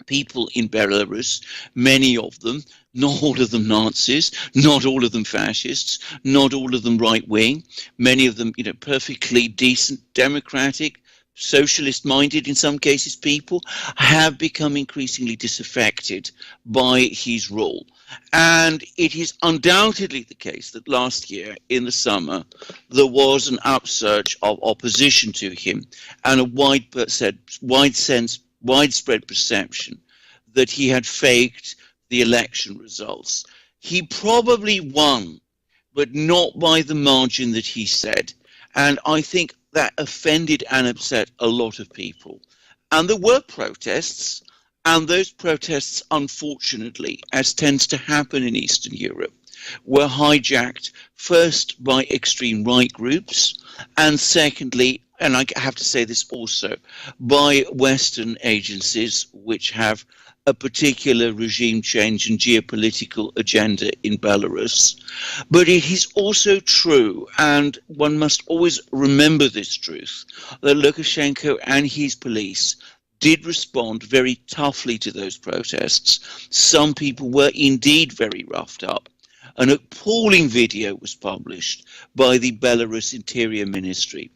People in Belarus, many of them, not all of them Nazis, not all of them fascists, not all of them right-wing, many of them, perfectly decent, democratic, socialist-minded in some cases people, have become increasingly disaffected by his rule. And it is undoubtedly the case that last year, in the summer, there was an upsurge of opposition to him and a widespread perception that he had faked the election results. He probably won, but not by the margin that he said. And I think that offended and upset a lot of people. And there were protests, and those protests, unfortunately, as tends to happen in Eastern Europe, were hijacked first by extreme right groups, and secondly, and I have to say this also, by Western agencies which have a particular regime change and geopolitical agenda in Belarus. But it is also true, and one must always remember this truth, that Lukashenko and his police did respond very toughly to those protests. Some people were indeed very roughed up. An appalling video was published by the Belarus Interior Ministry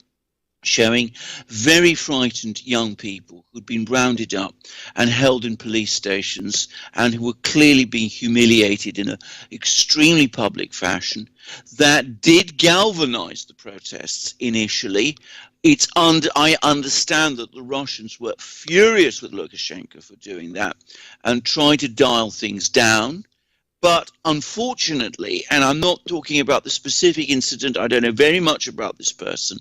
showing very frightened young people who'd been rounded up and held in police stations and who were clearly being humiliated in an extremely public fashion. That did galvanize the protests initially. I understand that the Russians were furious with Lukashenko for doing that and tried to dial things down. But unfortunately, and I'm not talking about the specific incident, I don't know very much about this person,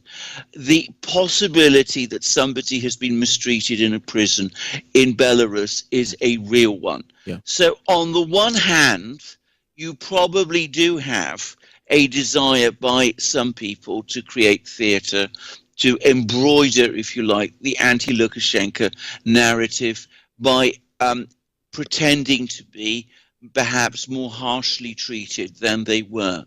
the possibility that somebody has been mistreated in a prison in Belarus is a real one. Yeah. So on the one hand, you probably do have a desire by some people to create theater, to embroider, if you like, the anti-Lukashenko narrative by pretending to be perhaps more harshly treated than they were.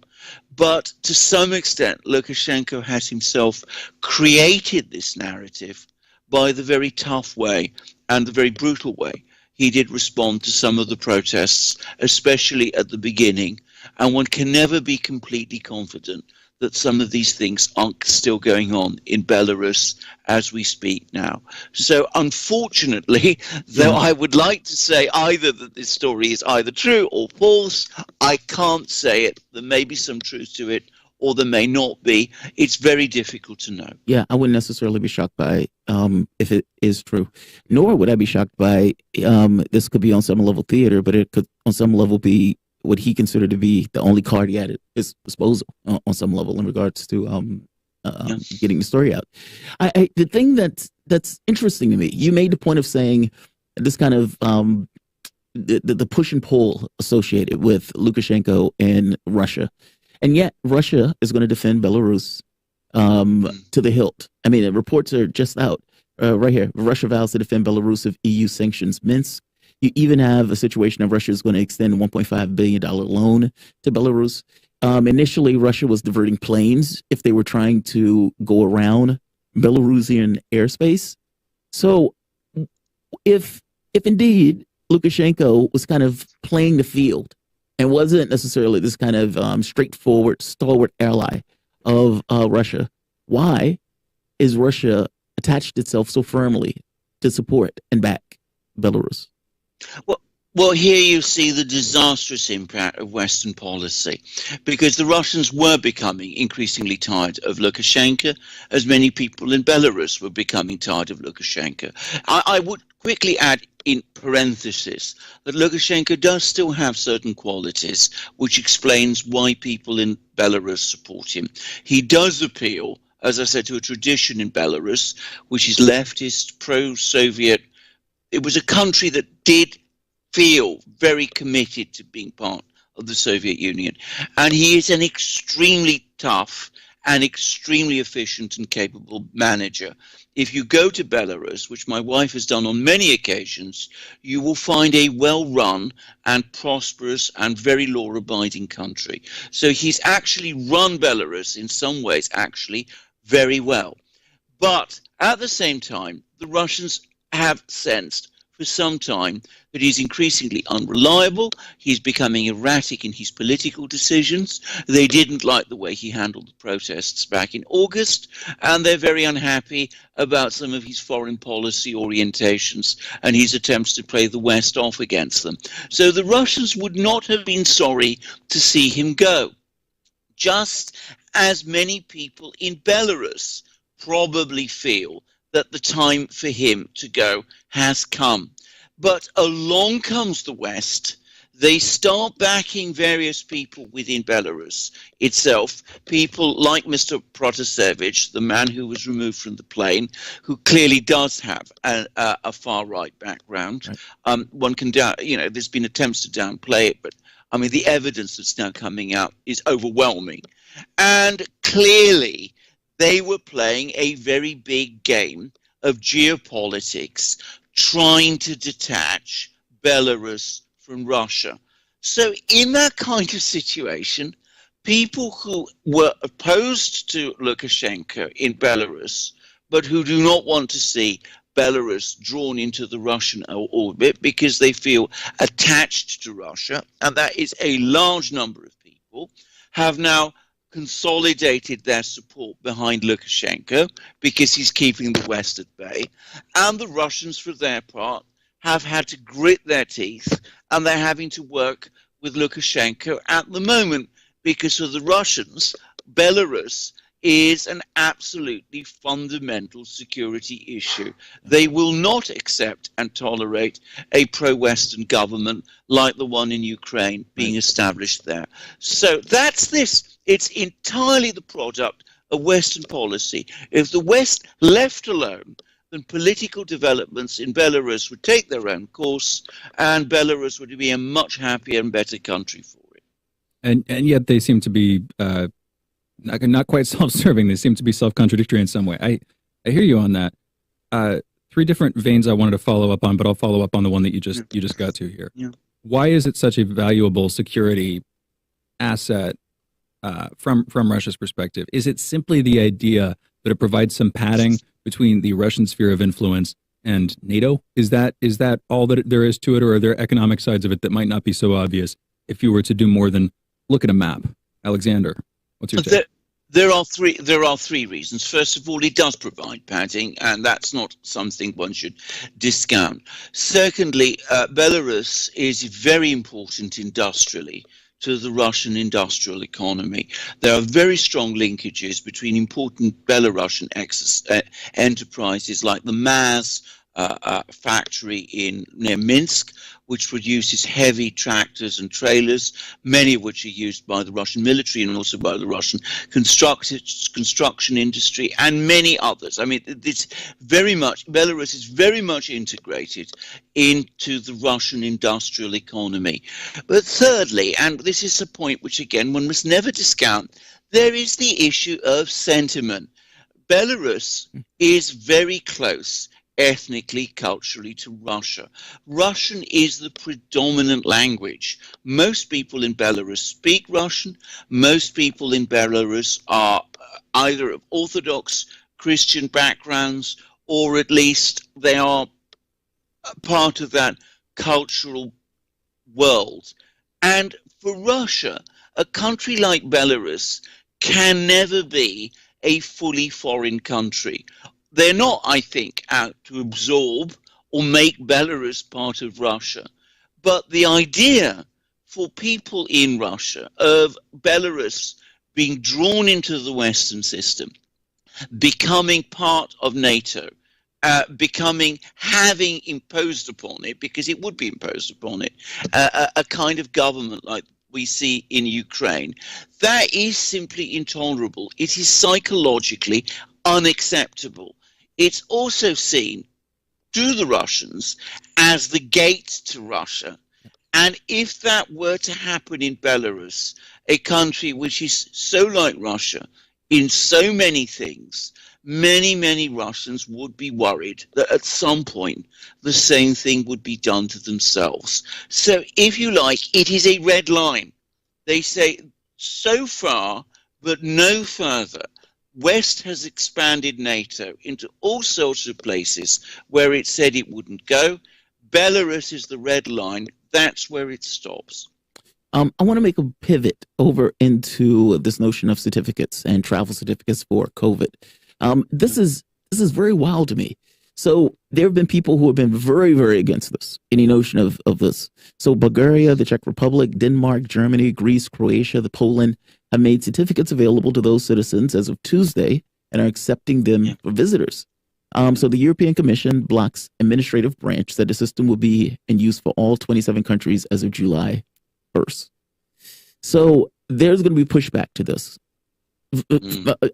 But to some extent, Lukashenko has himself created this narrative by the very tough way and the very brutal way he did respond to some of the protests, especially at the beginning. And one can never be completely confident that some of these things aren't still going on in Belarus as we speak now. So unfortunately, though I would like to say either that this story is either true or false, I can't say it. There may be some truth to it, or there may not be. It's very difficult to know. Yeah, I wouldn't necessarily be shocked by if it is true, nor would I be shocked by this could be on some level theater, but it could on some level be what he considered to be the only card he had at his disposal on some level in regards to getting the story out. The thing that's interesting to me, you made the point of saying this kind of the push and pull associated with Lukashenko and Russia, and yet Russia is going to defend Belarus to the hilt. I mean, the reports are just out right here. Russia vows to defend Belarus if EU sanctions Minsk. You even have a situation of Russia is going to extend a $1.5 billion loan to Belarus. Initially, Russia was diverting planes if they were trying to go around Belarusian airspace. So if indeed Lukashenko was kind of playing the field and wasn't necessarily this kind of straightforward, stalwart ally of Russia, why is Russia attached itself so firmly to support and back Belarus? Well, here you see the disastrous impact of Western policy, because the Russians were becoming increasingly tired of Lukashenko, as many people in Belarus were becoming tired of Lukashenko. I would quickly add in parenthesis that Lukashenko does still have certain qualities which explains why people in Belarus support him. He does appeal, as I said, to a tradition in Belarus, which is leftist, pro-Soviet. It was a country that did feel very committed to being part of the Soviet Union. And he is an extremely tough and extremely efficient and capable manager. If you go to Belarus, which my wife has done on many occasions, you will find a well-run and prosperous and very law-abiding country. So he's actually run Belarus in some ways actually very well. But at the same time, the Russians have sensed for some time that he's increasingly unreliable. He's becoming erratic in his political decisions. They didn't like the way he handled the protests back in August, and they're very unhappy about some of his foreign policy orientations and his attempts to play the West off against them. So the Russians would not have been sorry to see him go, just as many people in Belarus probably feel that the time for him to go has come. But along comes the West. They start backing various people within Belarus itself, people like Mr. Protasevich, the man who was removed from the plane, who clearly does have a far-right background. Right. One can, there's been attempts to downplay it, but I mean, the evidence that's now coming out is overwhelming. And clearly, they were playing a very big game of geopolitics, trying to detach Belarus from Russia. So in that kind of situation, people who were opposed to Lukashenko in Belarus, but who do not want to see Belarus drawn into the Russian orbit because they feel attached to Russia, and that is a large number of people, have now consolidated their support behind Lukashenko because he's keeping the West at bay. And the Russians, for their part, have had to grit their teeth, and they're having to work with Lukashenko at the moment because for the Russians, Belarus is an absolutely fundamental security issue. They will not accept and tolerate a pro-Western government like the one in Ukraine being established there. So that's this. It's entirely the product of Western policy. If the West left alone, then political developments in Belarus would take their own course, and Belarus would be a much happier and better country for it. And yet they seem to be not quite self-serving. They seem to be self-contradictory in some way. I hear you on that. Three different veins I wanted to follow up on, but I'll follow up on the one that you just got to here. Yeah. Why is it such a valuable security asset from Russia's perspective? Is it simply the idea that it provides some padding between the Russian sphere of influence and NATO? Is that all that there is to it, or are there economic sides of it that might not be so obvious if you were to do more than look at a map? Alexander, what's your take? There are three reasons. First of all, it does provide padding, and that's not something one should discount. Secondly, Belarus is very important industrially to the Russian industrial economy. There are very strong linkages between important Belarusian enterprises like the MAZ factory near Minsk, which produces heavy tractors and trailers, many of which are used by the Russian military and also by the Russian construction industry, and many others. I mean, Belarus is very much integrated into the Russian industrial economy. But thirdly, and this is a point which again one must never discount, there is the issue of sentiment. Belarus is very close ethnically, culturally to Russia. Russian is the predominant language. Most people in Belarus speak Russian. Most people in Belarus are either of Orthodox Christian backgrounds, or at least they are part of that cultural world. And for Russia, a country like Belarus can never be a fully foreign country. They're not, I think, out to absorb or make Belarus part of Russia. But the idea for people in Russia of Belarus being drawn into the Western system, becoming part of NATO, having imposed upon it, because it would be imposed upon it, a kind of government like we see in Ukraine, that is simply intolerable. It is psychologically unacceptable. It's also seen to the Russians as the gate to Russia. And if that were to happen in Belarus, a country which is so like Russia in so many things, many, many Russians would be worried that at some point the same thing would be done to themselves. So if you like, it is a red line. They say so far, but no further. West has expanded NATO into all sorts of places where it said it wouldn't go. Belarus is the red line. That's where it stops. I want to make a pivot over into this notion of certificates and travel certificates for COVID. This is very wild to me. So there have been people who have been very, very against this, any notion of this. So Bulgaria, the Czech Republic, Denmark, Germany, Greece, Croatia, Poland have made certificates available to those citizens as of Tuesday and are accepting them for visitors. So the European Commission bloc's administrative branch said the system will be in use for all 27 countries as of July 1st. So there's going to be pushback to this.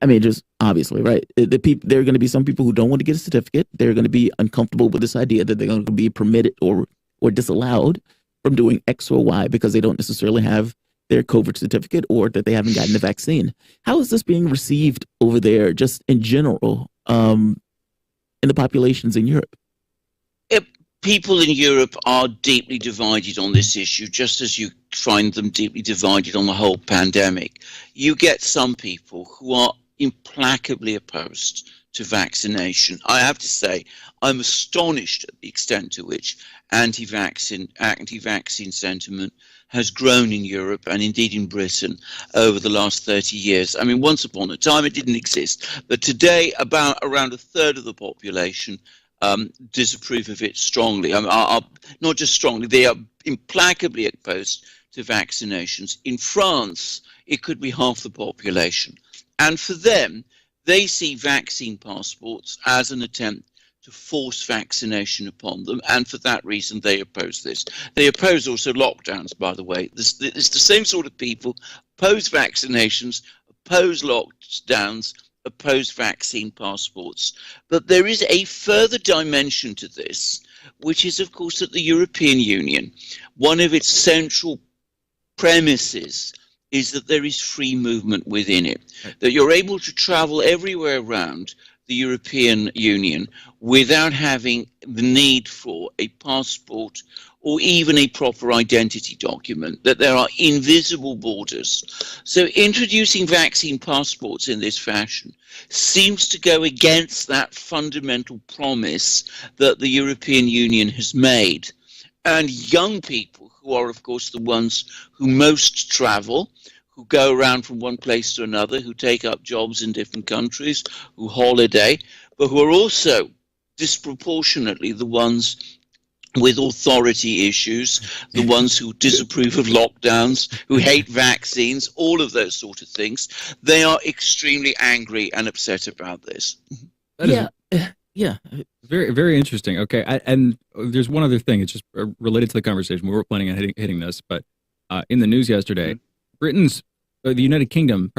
I mean, just obviously, right? There are going to be some people who don't want to get a certificate. They're going to be uncomfortable with this idea that they're going to be permitted or disallowed from doing X or Y because they don't necessarily have their COVID certificate or that they haven't gotten the vaccine. How is this being received over there, just in general, in the populations in Europe? People in Europe are deeply divided on this issue, just as you find them deeply divided on the whole pandemic. You get some people who are implacably opposed to vaccination. I have to say, I'm astonished at the extent to which anti-vaccine sentiment has grown in Europe and indeed in Britain over the last 30 years. I mean, once upon a time it didn't exist, but today around a third of the population disapprove of it strongly. Not just strongly, they are implacably opposed to vaccinations. In France, it could be half the population. And for them, they see vaccine passports as an attempt to force vaccination upon them, and for that reason they oppose this. They oppose also lockdowns, by the way. It's the same sort of people, oppose vaccinations, oppose lockdowns, oppose vaccine passports. But there is a further dimension to this, which is, of course, that the European Union, one of its central premises is that there is free movement within it, that you're able to travel everywhere around the European Union without having the need for a passport or even a proper identity document, that there are invisible borders. So introducing vaccine passports in this fashion seems to go against that fundamental promise that the European Union has made. And young people, who are of course the ones who most travel, who go around from one place to another, who take up jobs in different countries, who holiday, but who are also disproportionately the ones with authority issues, the ones who disapprove of lockdowns, who hate vaccines, all of those sort of things. They are extremely angry and upset about this. Yeah. Very, very interesting. Okay, and there's one other thing. It's just related to the conversation. We were planning on hitting this, but in the news yesterday, the United Kingdom,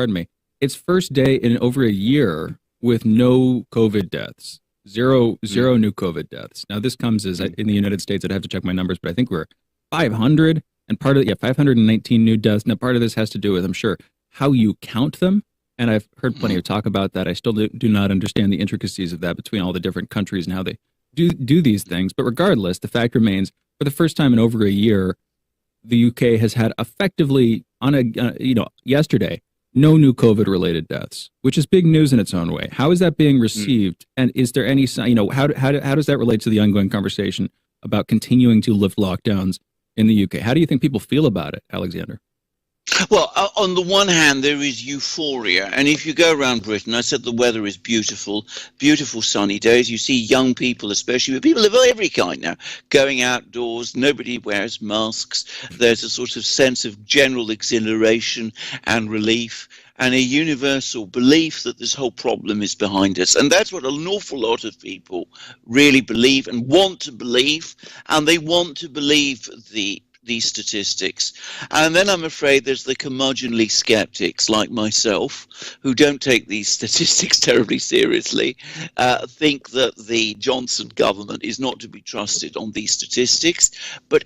its first day in over a year with no COVID deaths. Zero new COVID deaths. Now this comes as in the United States, I'd have to check my numbers, but I think we're 500 and 519 new deaths. Now part of this has to do with, I'm sure, how you count them. And I've heard plenty of talk about that. I still do not understand the intricacies of that between all the different countries and how they do these things. But regardless, the fact remains, for the first time in over a year, the UK has had effectively yesterday, no new COVID-related deaths, which is big news in its own way. How is that being received? And is there any, how does that relate to the ongoing conversation about continuing to lift lockdowns in the UK? How do you think people feel about it, Alexander? Well, on the one hand, there is euphoria. And if you go around Britain, I said the weather is beautiful, beautiful sunny days. You see young people, especially, but people of every kind now, going outdoors. Nobody wears masks. There's a sort of sense of general exhilaration and relief, and a universal belief that this whole problem is behind us. And that's what an awful lot of people really believe and want to believe. And they want to believe these statistics. And then I'm afraid there's the curmudgeonly skeptics like myself who don't take these statistics terribly seriously, think that the Johnson government is not to be trusted on these statistics, but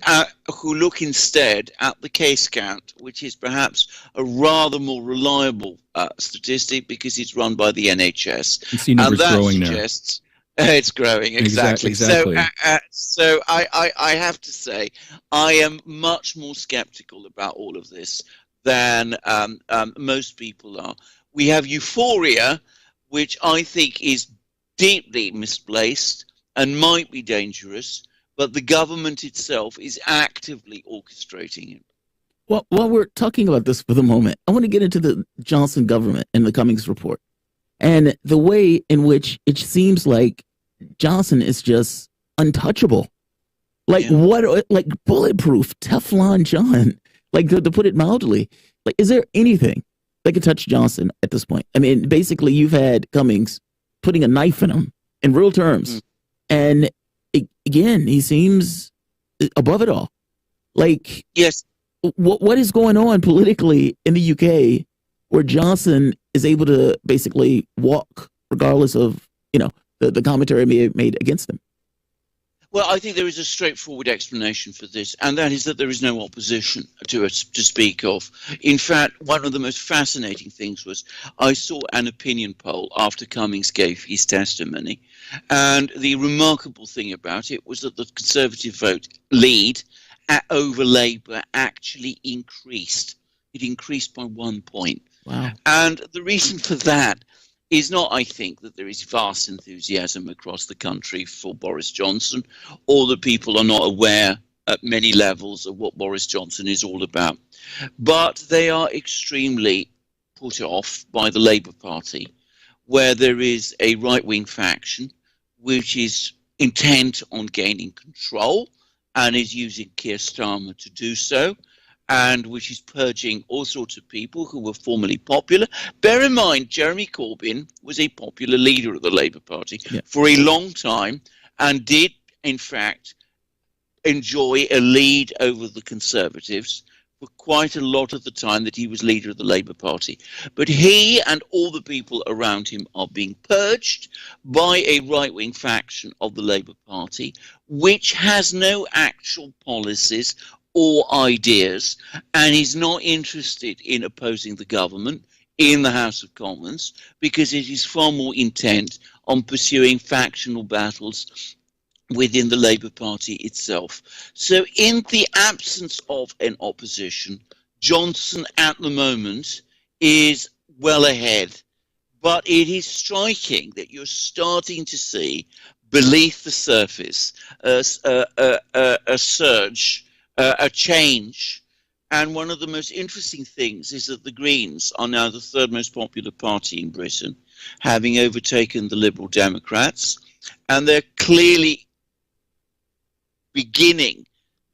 who look instead at the case count, which is perhaps a rather more reliable statistic because it's run by the NHS. You see numbers and that growing suggests it's growing, exactly. Exactly. So I have to say, I am much more skeptical about all of this than most people are. We have euphoria, which I think is deeply misplaced and might be dangerous, but the government itself is actively orchestrating it. Well, while we're talking about this for the moment, I want to get into the Johnson government and the Cummings report and the way in which it seems like Johnson is just untouchable. Like like bulletproof Teflon John, like to put it mildly. Like, is there anything that could touch Johnson at this point? I mean, basically you've had Cummings putting a knife in him in real terms. And again, he seems above it all. Like, yes, what is going on politically in the UK where Johnson is able to basically walk regardless of, the commentary made against him? Well, I think there is a straightforward explanation for this, and that is that there is no opposition to it to speak of. In fact, one of the most fascinating things was I saw an opinion poll after Cummings gave his testimony, and the remarkable thing about it was that the Conservative vote lead over Labour actually increased. It increased by 1 point. Wow. And the reason for that is not, I think, that there is vast enthusiasm across the country for Boris Johnson, or that people are not aware at many levels of what Boris Johnson is all about. But they are extremely put off by the Labour Party, where there is a right-wing faction which is intent on gaining control and is using Keir Starmer to do so. and which is purging all sorts of people who were formerly popular. Bear in mind, Jeremy Corbyn was a popular leader of the Labour Party for a long time and did, in fact, enjoy a lead over the Conservatives for quite a lot of the time that he was leader of the Labour Party. But he and all the people around him are being purged by a right-wing faction of the Labour Party, which has no actual policies or ideas, and is not interested in opposing the government in the House of Commons, because it is far more intent on pursuing factional battles within the Labour Party itself. So in the absence of an opposition, Johnson at the moment is well ahead. But it is striking that you're starting to see beneath the surface a surge, a change. And one of the most interesting things is that the Greens are now the third most popular party in Britain, having overtaken the Liberal Democrats. And they're clearly beginning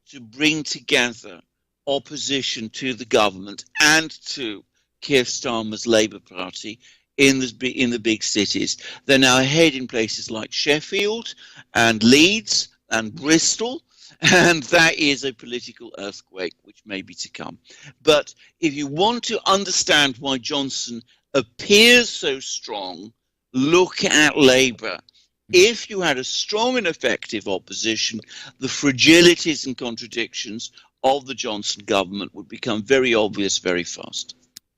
to bring together opposition to the government and to Keir Starmer's Labour Party in the big cities. They're now ahead in places like Sheffield and Leeds and Bristol, and that is a political earthquake which may be to come. But if you want to understand why Johnson appears so strong, look at Labour. If you had a strong and effective opposition, the fragilities and contradictions of the Johnson government would become very obvious very fast.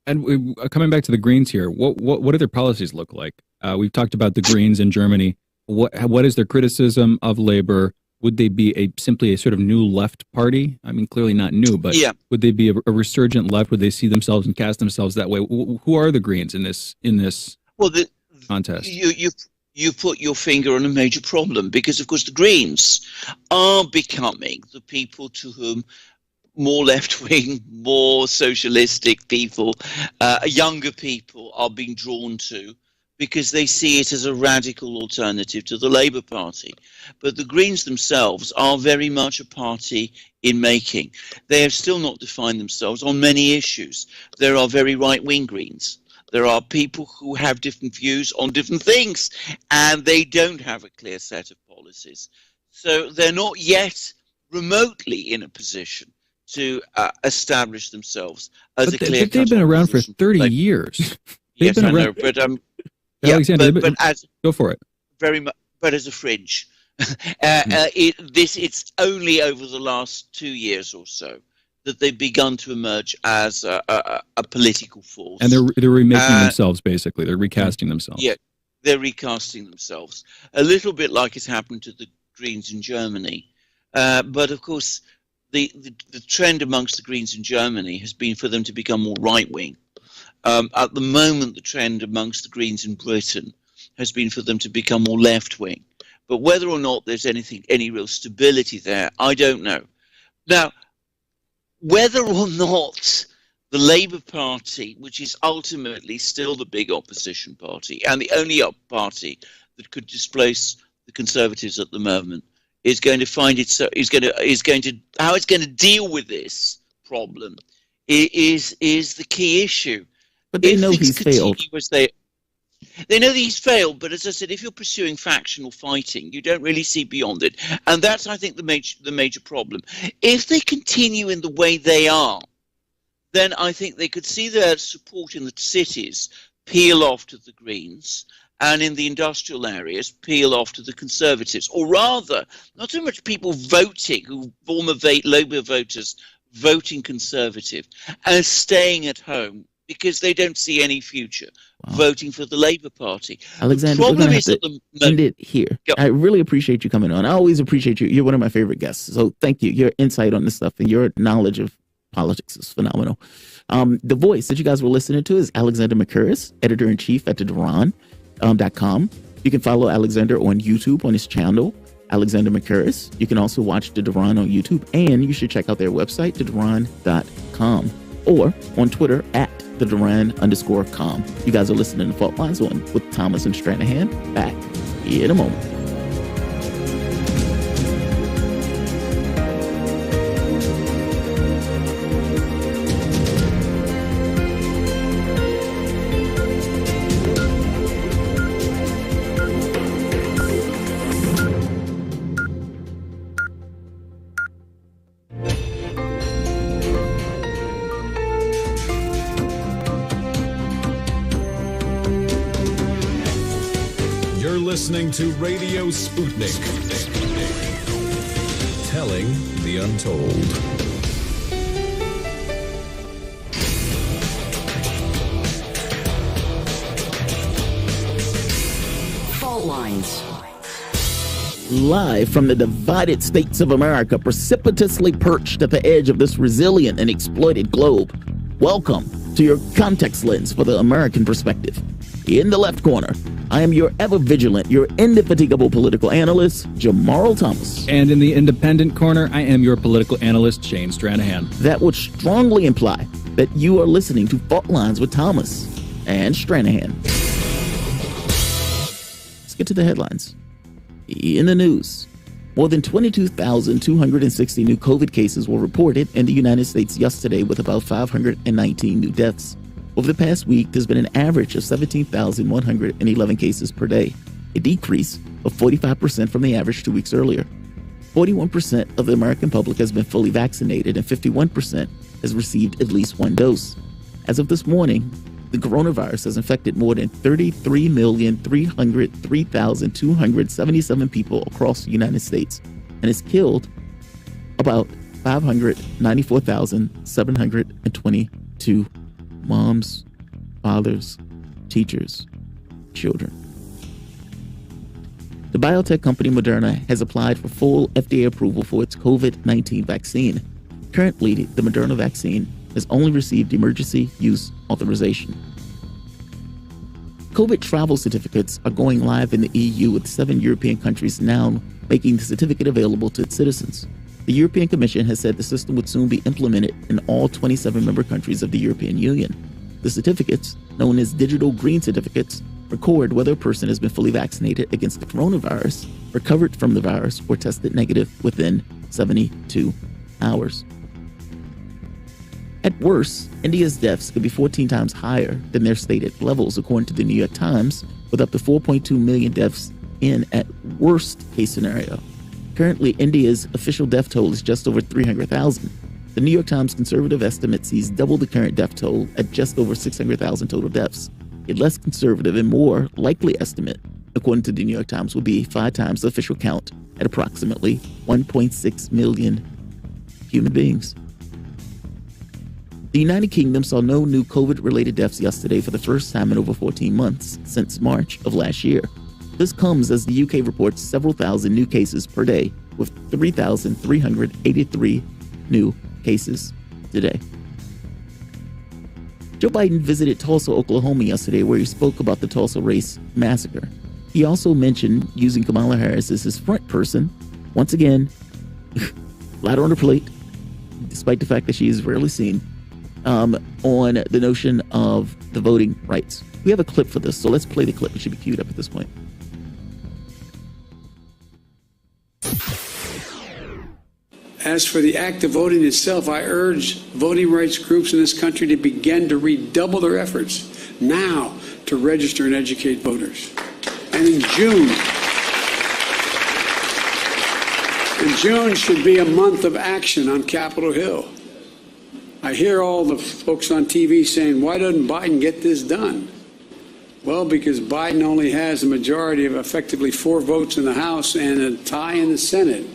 And coming back to the Greens here, what do their policies look like? We've talked about the Greens in Germany. What is their criticism of Labour? Would they be simply a sort of new left party? I mean, clearly not new, but would they be a resurgent left? Would they see themselves and cast themselves that way? Who are the Greens in this contest? You put your finger on a major problem, because, of course, the Greens are becoming the people to whom more left-wing, more socialistic people, younger people are being drawn to, because they see it as a radical alternative to the Labour Party. But the Greens themselves are very much a party in making. They have still not defined themselves on many issues. There are very right-wing Greens. There are people who have different views on different things, and they don't have a clear set of policies. So they're not yet remotely in a position to establish themselves as a clear-cut. But they've been around for 30 years. Yes, I know, but Alexander, go for it. Very much, but as a fringe. It's only over the last 2 years or so that they've begun to emerge as a political force. And they're remaking themselves, basically. They're recasting themselves. Yeah, they're recasting themselves. A little bit like has happened to the Greens in Germany. But, of course, the trend amongst the Greens in Germany has been for them to become more right-wing. At the moment, the trend amongst the Greens in Britain has been for them to become more left-wing. But whether or not there's any real stability there, I don't know. Now, whether or not the Labour Party, which is ultimately still the big opposition party and the only party that could displace the Conservatives at the moment, is going to find it so how it's going to deal with this problem is the key issue. But they know he's failed. They know that he's failed, but as I said, if you're pursuing factional fighting, you don't really see beyond it. And that's, I think, the major problem. If they continue in the way they are, then I think they could see their support in the cities peel off to the Greens, and in the industrial areas peel off to the Conservatives. Or rather, not so much people voting, who former Labour voters voting Conservative, as staying at home because they don't see any future voting for the Labour Party. Alexander, we're going to have to end it here. I really appreciate you coming on. I always appreciate you. You're one of my favorite guests. So thank you. Your insight on this stuff and your knowledge of politics is phenomenal. The voice that you guys were listening to is Alexander McCurris, editor-in-chief at theduran.com. You can follow Alexander on YouTube on his channel, Alexander McCurris. You can also watch The Duran on YouTube, and you should check out their website, theduran.com, or on Twitter at @theduran_com. You guys are listening to Fault Lines On with Thomas and Stranahan. Back in a moment. listening to Radio Sputnik. Telling the untold. Fault lines. Live from the divided states of America, precipitously perched at the edge of this resilient and exploited globe. Welcome to your context lens for the American perspective. In the left corner, I am your ever-vigilant, your indefatigable political analyst, Jamarl Thomas. And in the independent corner, I am your political analyst, Shane Stranahan. That would strongly imply that you are listening to Fault Lines with Thomas and Stranahan. Let's get to the headlines. In the news, more than 22,260 new COVID cases were reported in the United States yesterday, with about 519 new deaths. Over the past week, there's been an average of 17,111 cases per day, a decrease of 45% from the average 2 weeks earlier. 41% of the American public has been fully vaccinated, and 51% has received at least one dose. As of this morning, the coronavirus has infected more than 33,303,277 people across the United States and has killed about 594,722 moms, fathers, teachers, children. The biotech company Moderna has applied for full FDA approval for its COVID-19 vaccine. Currently, the Moderna vaccine has only received emergency use authorization. COVID travel certificates are going live in the EU, with 7 European countries now making the certificate available to its citizens. The European Commission has said the system would soon be implemented in all 27 member countries of the European Union. The certificates, known as digital green certificates, record whether a person has been fully vaccinated against the coronavirus, recovered from the virus, or tested negative within 72 hours. At worst, India's deaths could be 14 times higher than their stated levels, according to the New York Times, with up to 4.2 million deaths in at worst case scenario. Currently, India's official death toll is just over 300,000. The New York Times conservative estimate sees double the current death toll at just over 600,000 total deaths. A less conservative and more likely estimate, according to the New York Times, would be 5 times the official count at approximately 1.6 million human beings. The United Kingdom saw no new COVID-related deaths yesterday for the first time in over 14 months since March of last year. This comes as the UK reports several thousand new cases per day, with 3,383 new cases today. Joe Biden visited Tulsa, Oklahoma yesterday, where he spoke about the Tulsa race massacre. He also mentioned using Kamala Harris as his front person. Once again, light on her plate, despite the fact that she is rarely seen, on the notion of the voting rights. We have a clip for this, so let's play the clip. It should be queued up at this point. As for the act of voting itself, I urge voting rights groups in this country to begin to redouble their efforts now to register and educate voters. And in June should be a month of action on Capitol Hill. I hear all the folks on TV saying, why doesn't Biden get this done? Well, because Biden only has a majority of effectively 4 votes in the House and a tie in the Senate,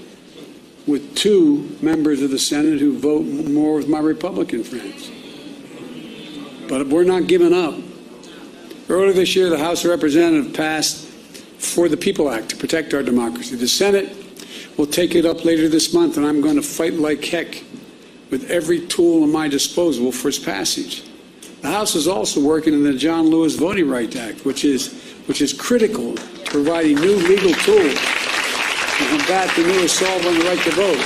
with 2 members of the Senate who vote more with my Republican friends. But we're not giving up. Earlier this year, the House of Representatives passed For the People Act to protect our democracy. The Senate will take it up later this month, and I'm going to fight like heck with every tool at my disposal for its passage. The House is also working on the John Lewis Voting Rights Act, which is critical to providing new legal tools to combat the new assault on the right to vote.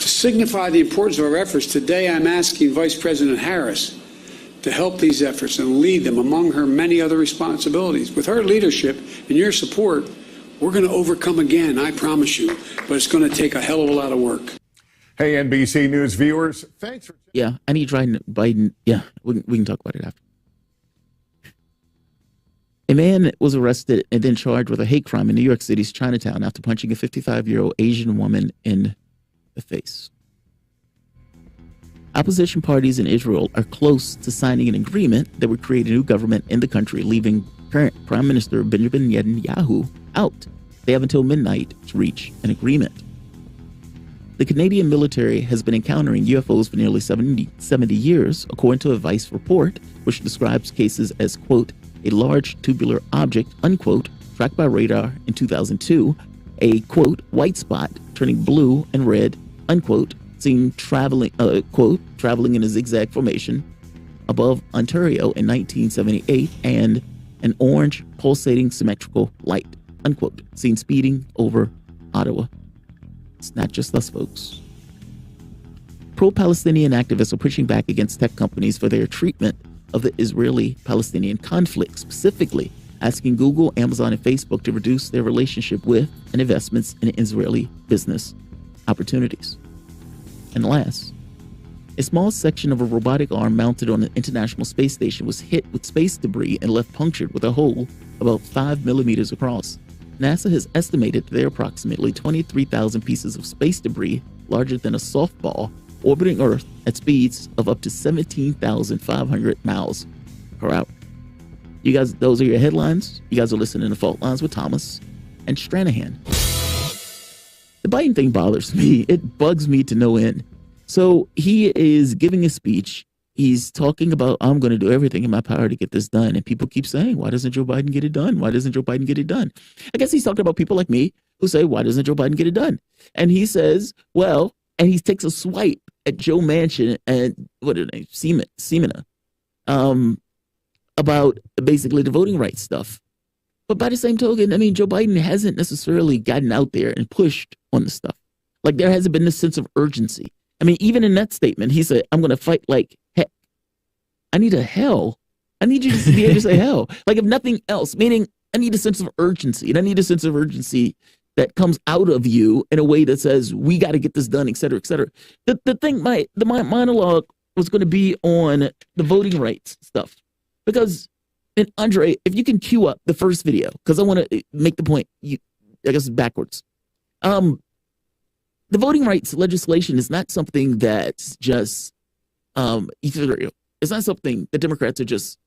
To signify the importance of our efforts, today I'm asking Vice President Harris to help these efforts and lead them among her many other responsibilities. With her leadership and your support, we're going to overcome again, I promise you, but it's going to take a hell of a lot of work. Hey, NBC News viewers, thanks for... Yeah, I need Biden. Yeah, we can talk about it after. A man was arrested and then charged with a hate crime in New York City's Chinatown after punching a 55-year-old Asian woman in the face. Opposition parties in Israel are close to signing an agreement that would create a new government in the country, leaving current Prime Minister Benjamin Netanyahu out. They have until midnight to reach an agreement. The Canadian military has been encountering UFOs for nearly 70 years, according to a Vice report, which describes cases as, quote, a large tubular object, unquote, tracked by radar in 2002, a, quote, white spot turning blue and red, unquote, seen traveling, quote, traveling in a zigzag formation above Ontario in 1978, and an orange pulsating symmetrical light, unquote, seen speeding over Ottawa. It's not just us, folks. Pro-Palestinian activists are pushing back against tech companies for their treatment of the Israeli-Palestinian conflict, specifically asking Google, Amazon, and Facebook to reduce their relationship with and investments in Israeli business opportunities. And last, a small section of a robotic arm mounted on an International Space Station was hit with space debris and left punctured with a hole about 5 millimeters across. NASA has estimated that there are approximately 23,000 pieces of space debris larger than a softball orbiting Earth at speeds of up to 17,500 miles per hour. You guys, those are your headlines. You guys are listening to Fault Lines with Thomas and Stranahan. The Biden thing bothers me. It bugs me to no end. So he is giving a speech. He's talking about, I'm going to do everything in my power to get this done. And people keep saying, why doesn't Joe Biden get it done? Why doesn't Joe Biden get it done? I guess he's talking about people like me who say, why doesn't Joe Biden get it done? And he says, well, and he takes a swipe at Joe Manchin and what are they, Semina, about basically the voting rights stuff. But by the same token, I mean, Joe Biden hasn't necessarily gotten out there and pushed on the stuff. Like there hasn't been this sense of urgency. I mean, even in that statement, he said, I'm going to fight like heck. I need a hell. I need you to be able to say hell. Like if nothing else, meaning I need a sense of urgency. And I need a sense of urgency that comes out of you in a way that says, we got to get this done, et cetera, et cetera. The thing, my monologue was going to be on the voting rights stuff. Because, and Andre, if you can cue up the first video, because I want to make the point, I guess it's backwards. The voting rights legislation is not something that's just ethereal. It's not something the Democrats are just,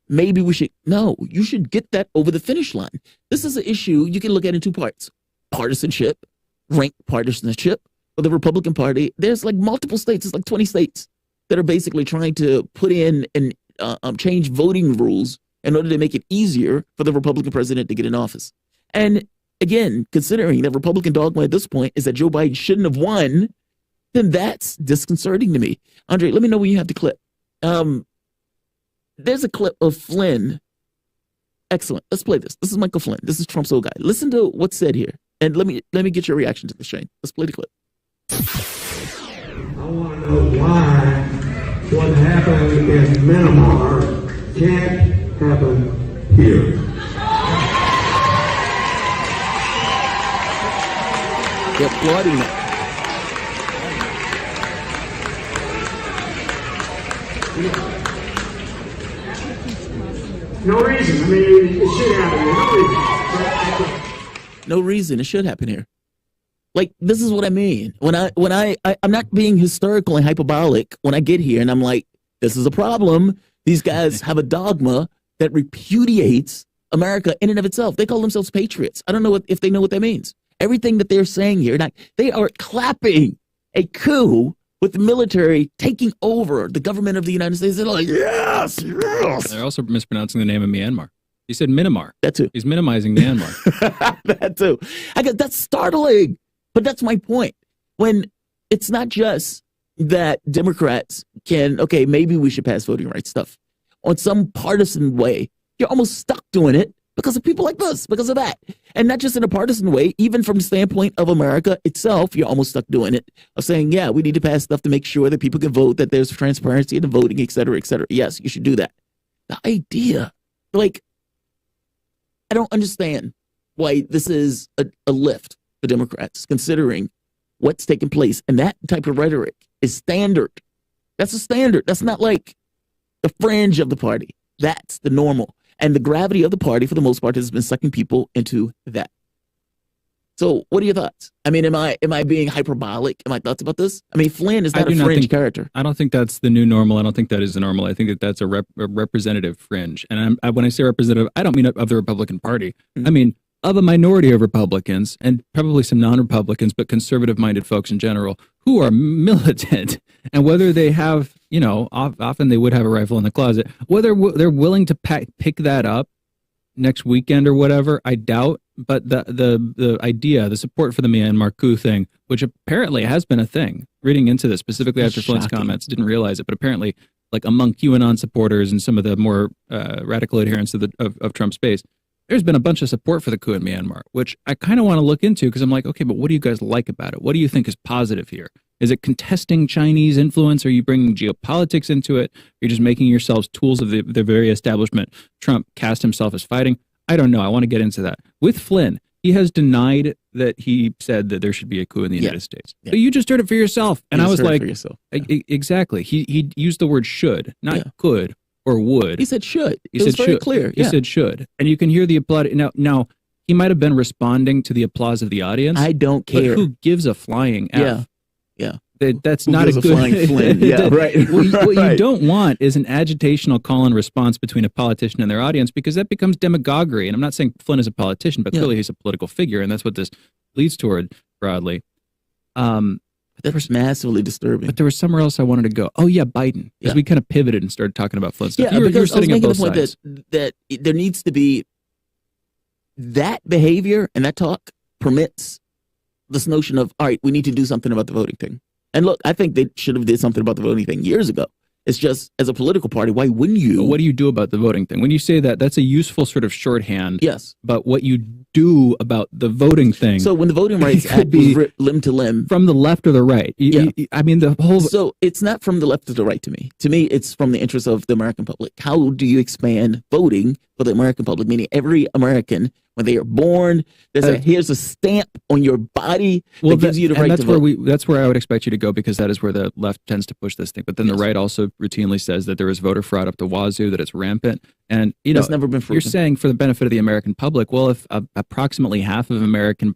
maybe we should. No, you should get that over the finish line. This is an issue you can look at in two parts. Partisanship, rank partisanship of the Republican Party. There's like multiple states, it's like 20 states that are basically trying to put in and change voting rules in order to make it easier for the Republican president to get in office. And again, considering that Republican dogma at this point is that Joe Biden shouldn't have won, then that's disconcerting to me. Andre, let me know when you have the clip. There's a clip of Flynn. Excellent. Let's play this. This is Michael Flynn. This is Trump's old guy. Listen to what's said here. And let me get your reaction to this, Shane. Let's play the clip. I want to know why what happened in Myanmar can't happen here. They're applauding that. No reason. I mean, it should happen here. No reason. It should happen here. Like, this is what I mean. I'm not being hysterical and hyperbolic when I get here and I'm like, this is a problem. These guys have a dogma that repudiates America in and of itself. They call themselves patriots. I don't know if they know what that means. Everything that they're saying here, they are clapping a coup with the military taking over the government of the United States. They're like, yes, yes. They're also mispronouncing the name of Myanmar. He said Myanmar. That too. He's minimizing Myanmar. That too. I guess that's startling. But that's my point. When it's not just that Democrats can, okay, maybe we should pass voting rights stuff on some partisan way. You're almost stuck doing it because of people like this, because of that. And not just in a partisan way, even from the standpoint of America itself, you're almost stuck doing it, of saying, yeah, we need to pass stuff to make sure that people can vote, that there's transparency in the voting, et cetera, et cetera. Yes, you should do that. The idea, like, I don't understand why this is a lift for Democrats, considering what's taking place. And that type of rhetoric is standard. That's a standard. That's not like the fringe of the party. That's the normal. And the gravity of the party, for the most part, has been sucking people into that. So what are your thoughts? I mean, am I being hyperbolic in my thoughts about this? I mean, Flynn is not a fringe character. I don't think that's the new normal. I don't think that is the normal. I think that that's a representative fringe. And when I say representative, I don't mean of the Republican Party. I mean of a minority of Republicans and probably some non-Republicans, but conservative-minded folks in general who are militant. And whether they have, often they would have a rifle in the closet, whether they're willing to pick that up next weekend or whatever, I doubt. But the idea, the support for the Myanmar coup thing, which apparently has been a thing, reading into this specifically after Flynn's comments, didn't realize it, but apparently, like among QAnon supporters and some of the more radical adherents of Trump's base, there's been a bunch of support for the coup in Myanmar, which I kind of want to look into because I'm like, okay, but what do you guys like about it? What do you think is positive here? Is it contesting Chinese influence? Are you bringing geopolitics into it? Are you just making yourselves tools of the very establishment Trump cast himself as fighting? I don't know. I want to get into that. With Flynn, he has denied that he said that there should be a coup in the United States. Yeah. But you just heard it for yourself. And I was like, exactly. He used the word should, not could or would. He said should. It was very clear. He said should. And you can hear the applaud. Now, he might have been responding to the applause of the audience. I don't care. But who gives a flying F? Yeah. That's not a good flying Flynn. Yeah, right. What you don't want is an agitational call and response between a politician and their audience, because that becomes demagoguery. And I'm not saying Flynn is a politician, but clearly he's a political figure, and that's what this leads toward broadly. That was massively disturbing. But there was somewhere else I wanted to go. Oh yeah, Biden. Because we kind of pivoted and started talking about Flynn stuff. Yeah, because I was making the point that there needs to be that behavior, and that talk permits this notion of, all right, we need to do something about the voting thing. And look, I think they should have did something about the voting thing years ago. It's just, as a political party, why wouldn't you? But what do you do about the voting thing? When you say that, that's a useful sort of shorthand. Yes. But what you do about the voting thing. So when the Voting Rights Act was ripped limb to limb. From the left or the right. I mean, the whole. So it's not from the left to the right to me. To me, it's from the interest of the American public. How do you expand voting for the American public? Meaning every American, when they are born, here's a stamp on your body that gives you the right to vote. That's where I would expect you to go, because that is where the left tends to push this thing. But then the right also routinely says that there is voter fraud up the wazoo, that it's rampant. And that's never been proven. You're saying for the benefit of the American public, well, if approximately half of the American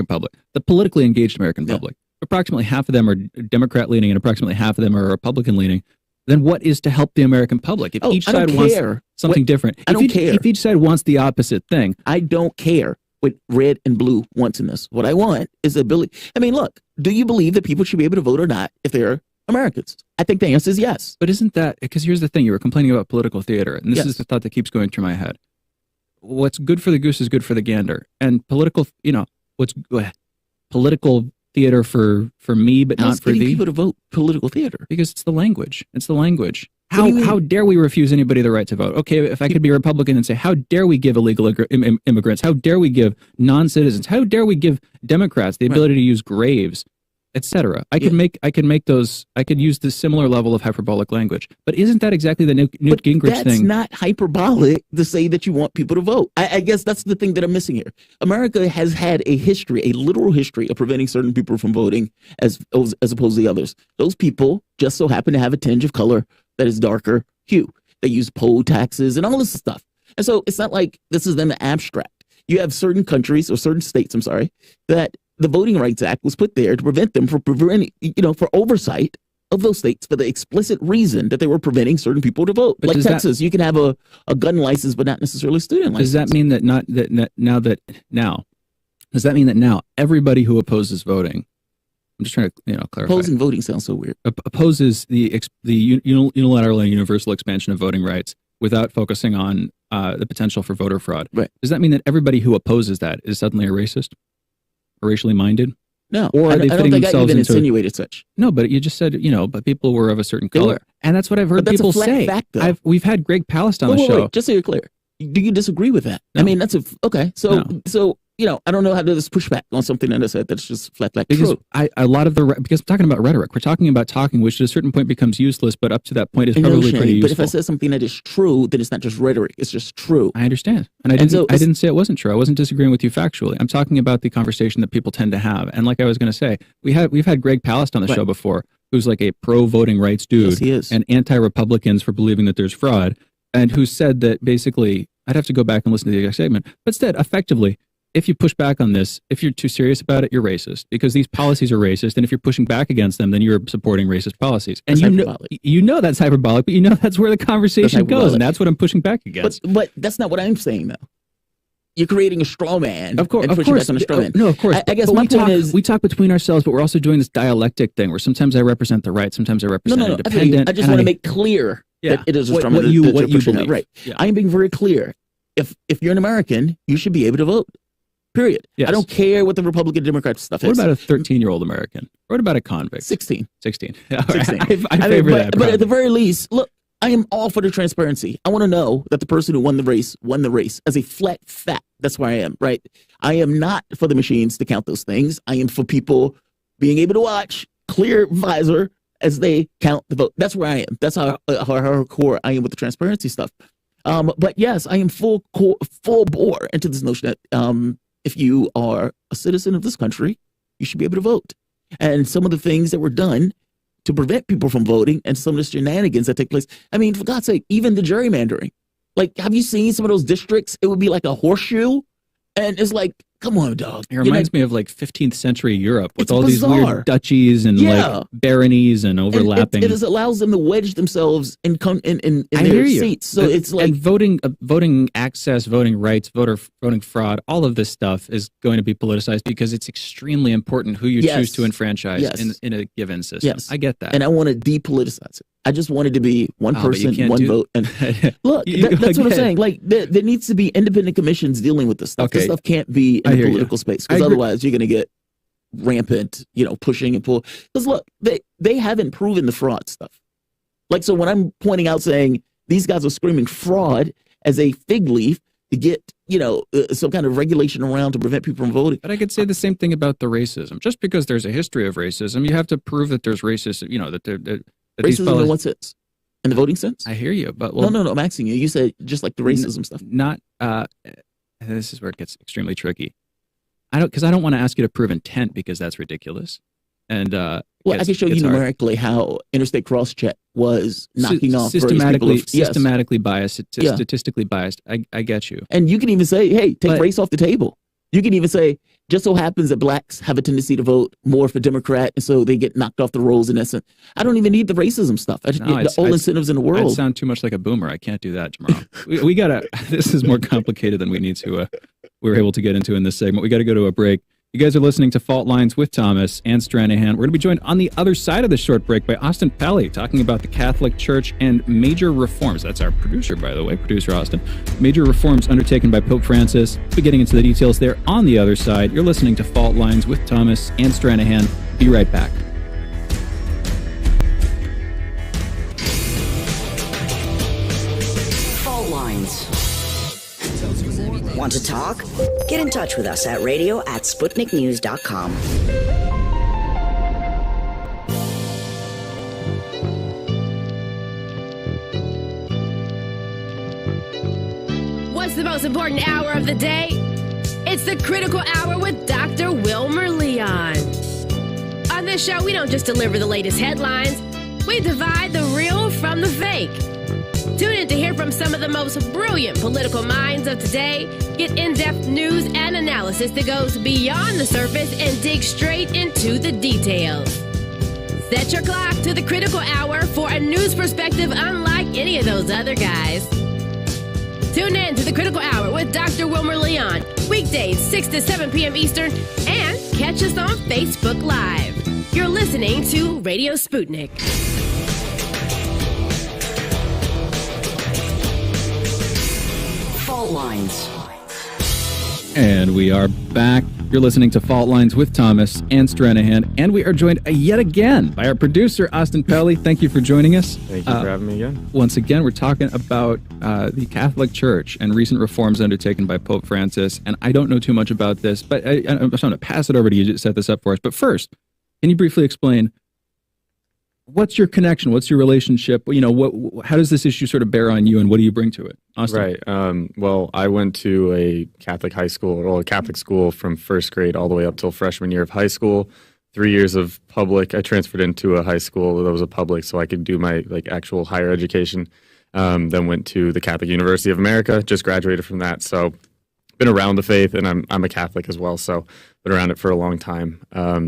public, the politically engaged American public, approximately half of them are Democrat leaning and approximately half of them are Republican leaning, then what is to help the American public? If each side wants something different, I don't care. If each side wants the opposite thing, I don't care what red and blue wants in this. What I want is the ability. I mean, look, do you believe that people should be able to vote or not if they're Americans? I think the answer is yes. But isn't that, because here's the thing, you were complaining about political theater, and this is the thought that keeps going through my head. What's good for the goose is good for the gander. And political, what's political theater for me, but not for thee. People to vote political theater? Because it's the language. It's the language. How dare we refuse anybody the right to vote? Okay, if I could be a Republican and say, how dare we give illegal immigrants? How dare we give non-citizens? How dare we give Democrats the ability to use graves, etc.? I could use this similar level of hyperbolic language. But isn't that exactly the Newt Gingrich thing? That's not hyperbolic to say that you want people to vote. I guess that's the thing that I'm missing here. America has had a literal history of preventing certain people from voting as opposed to the others. Those people just so happen to have a tinge of color that is darker hue. They use poll taxes and all this stuff. And so it's not like this is in the abstract. You have certain countries or certain states, that the Voting Rights Act was put there to prevent them from for oversight of those states for the explicit reason that they were preventing certain people to vote. But like Texas, you can have a gun license, but not necessarily a student license. Does that mean that does that mean that now everybody who opposes voting, I'm just trying to clarify. Opposing voting sounds so weird. Opposes the unilateral and universal expansion of voting rights without focusing on the potential for voter fraud. Right. Does that mean that everybody who opposes that is suddenly a racist? Racially minded? No, or are they I don't think I even insinuated such. No, but you just said, but people were of a certain color. And that's what I've heard people say. Fact, we've had Greg Palast on the show. Wait, just so you're clear. Do you disagree with that? No. I mean, okay. So, I don't know how to just push back on something that I said that's just flat because true. Because I'm talking about rhetoric. We're talking about talking, which at a certain point becomes useless, but up to that point is probably pretty useful. But if I said something that is true, then it's not just rhetoric. It's just true. I understand. And I didn't say it wasn't true. I wasn't disagreeing with you factually. I'm talking about the conversation that people tend to have. And like I was going to say, we've had Greg Palast on the show before, who's like a pro-voting rights dude. Yes, he is. And anti-Republicans for believing that there's fraud, and who said that basically, I'd have to go back and listen to the exact statement, but said effectively, if you push back on this, if you're too serious about it, you're racist because these policies are racist. And if you're pushing back against them, then you're supporting racist policies. And you know that's hyperbolic, but you know that's where the conversation goes. And that's what I'm pushing back against. But that's not what I'm saying, though. You're creating a straw man. Of course. And pushing back on a straw man. No, of course. I guess my point is... We talk between ourselves, but we're also doing this dialectic thing where sometimes I represent the right, sometimes I represent independent. I just want to make clear that it is a straw man. What you believe. Right. Yeah. I am being very clear. If you're an American, you should be able to vote. Period. Yes. I don't care what the Republican Democrat stuff is. What about a 13-year-old American? What about a convict? 16. 16. 16. I favor that. But at the very least, look, I am all for the transparency. I want to know that the person who won the race as a flat fact. That's where I am, right? I am not for the machines to count those things. I am for people being able to watch clear visor as they count the vote. That's where I am. That's how hardcore I am with the transparency stuff. But yes, I am full bore into this notion that if you are a citizen of this country, you should be able to vote. And some of the things that were done to prevent people from voting and some of the shenanigans that take place. I mean, for God's sake, even the gerrymandering. Like, have you seen some of those districts? It would be like a horseshoe. And it's like, come on, dog. It reminds me of like 15th century Europe with all these weird duchies and like baronies and overlapping. It allows them to wedge themselves in their seats. So it's like voting access, voting rights, voting fraud, all of this stuff is going to be politicized because it's extremely important who you choose to enfranchise in a given system. Yes. I get that. And I want to depoliticize it. I just want it to be one person, one vote. And look, that's what I'm saying. Like there needs to be independent commissions dealing with this stuff. Okay. This stuff can't be in the political space because otherwise you're going to get rampant, pushing and pull. Because look, they haven't proven the fraud stuff. Like, so when I'm pointing out saying these guys are screaming fraud as a fig leaf to get, some kind of regulation around to prevent people from voting. But I could say the same thing about the racism. Just because there's a history of racism, you have to prove that there's racism, that racism in what sense? In the voting sense? I hear you, but no, I'm asking you. You said just like the racism stuff. Not. This is where it gets extremely tricky. I don't want to ask you to prove intent because that's ridiculous. And I can show you numerically how interstate cross-check was knocking off systematically biased, statistically biased. I get you. And you can even say, hey, take race off the table. You can even say, just so happens that blacks have a tendency to vote more for Democrat, and so they get knocked off the rolls in essence. I don't even need the racism stuff. I just need all incentives in the world. I'd sound too much like a boomer. I can't do that, Jamarl. we gotta. This is more complicated than we need to. We were able to get into in this segment. We got to go to a break. You guys are listening to Fault Lines with Thomas and Stranahan. We're going to be joined on the other side of the short break by Austin Pelley, talking about the Catholic Church and major reforms. That's our producer, by the way, producer Austin. Major reforms undertaken by Pope Francis. We'll be getting into the details there on the other side. You're listening to Fault Lines with Thomas and Stranahan. Be right back. Fault Lines. Want to talk? Get in touch with us at radio@sputniknews.com. What's the most important hour of the day? It's the Critical Hour with Dr. Wilmer Leon. On this show, we don't just deliver the latest headlines. We divide the real from the fake. Tune in to hear from some of the most brilliant political minds of today. Get in-depth news and analysis that goes beyond the surface and digs straight into the details. Set your clock to the Critical Hour for a news perspective unlike any of those other guys. Tune in to the Critical Hour with Dr. Wilmer Leon, weekdays 6 to 7 p.m. Eastern, and catch us on Facebook Live. You're listening to Radio Sputnik. Fault Lines. And we are back. You're listening to Fault Lines with Thomas and Stranahan, and we are joined yet again by our producer, Austin Pelley. Thank you for joining us. Thank you for having me again. Once again, we're talking about the Catholic Church and recent reforms undertaken by Pope Francis, and I don't know too much about this, but I'm just going to pass it over to you to set this up for us. But first, can you briefly explain what's your connection? What's your relationship? How does this issue sort of bear on you, and what do you bring to it, Austin? Right. Well, I went to a Catholic high school, or a Catholic school from first grade all the way up till freshman year of high school. 3 years of public. I transferred into a high school that was a public, so I could do my actual higher education. Then went to the Catholic University of America. Just graduated from that. So been around the faith, and I'm a Catholic as well, so been around it for a long time. I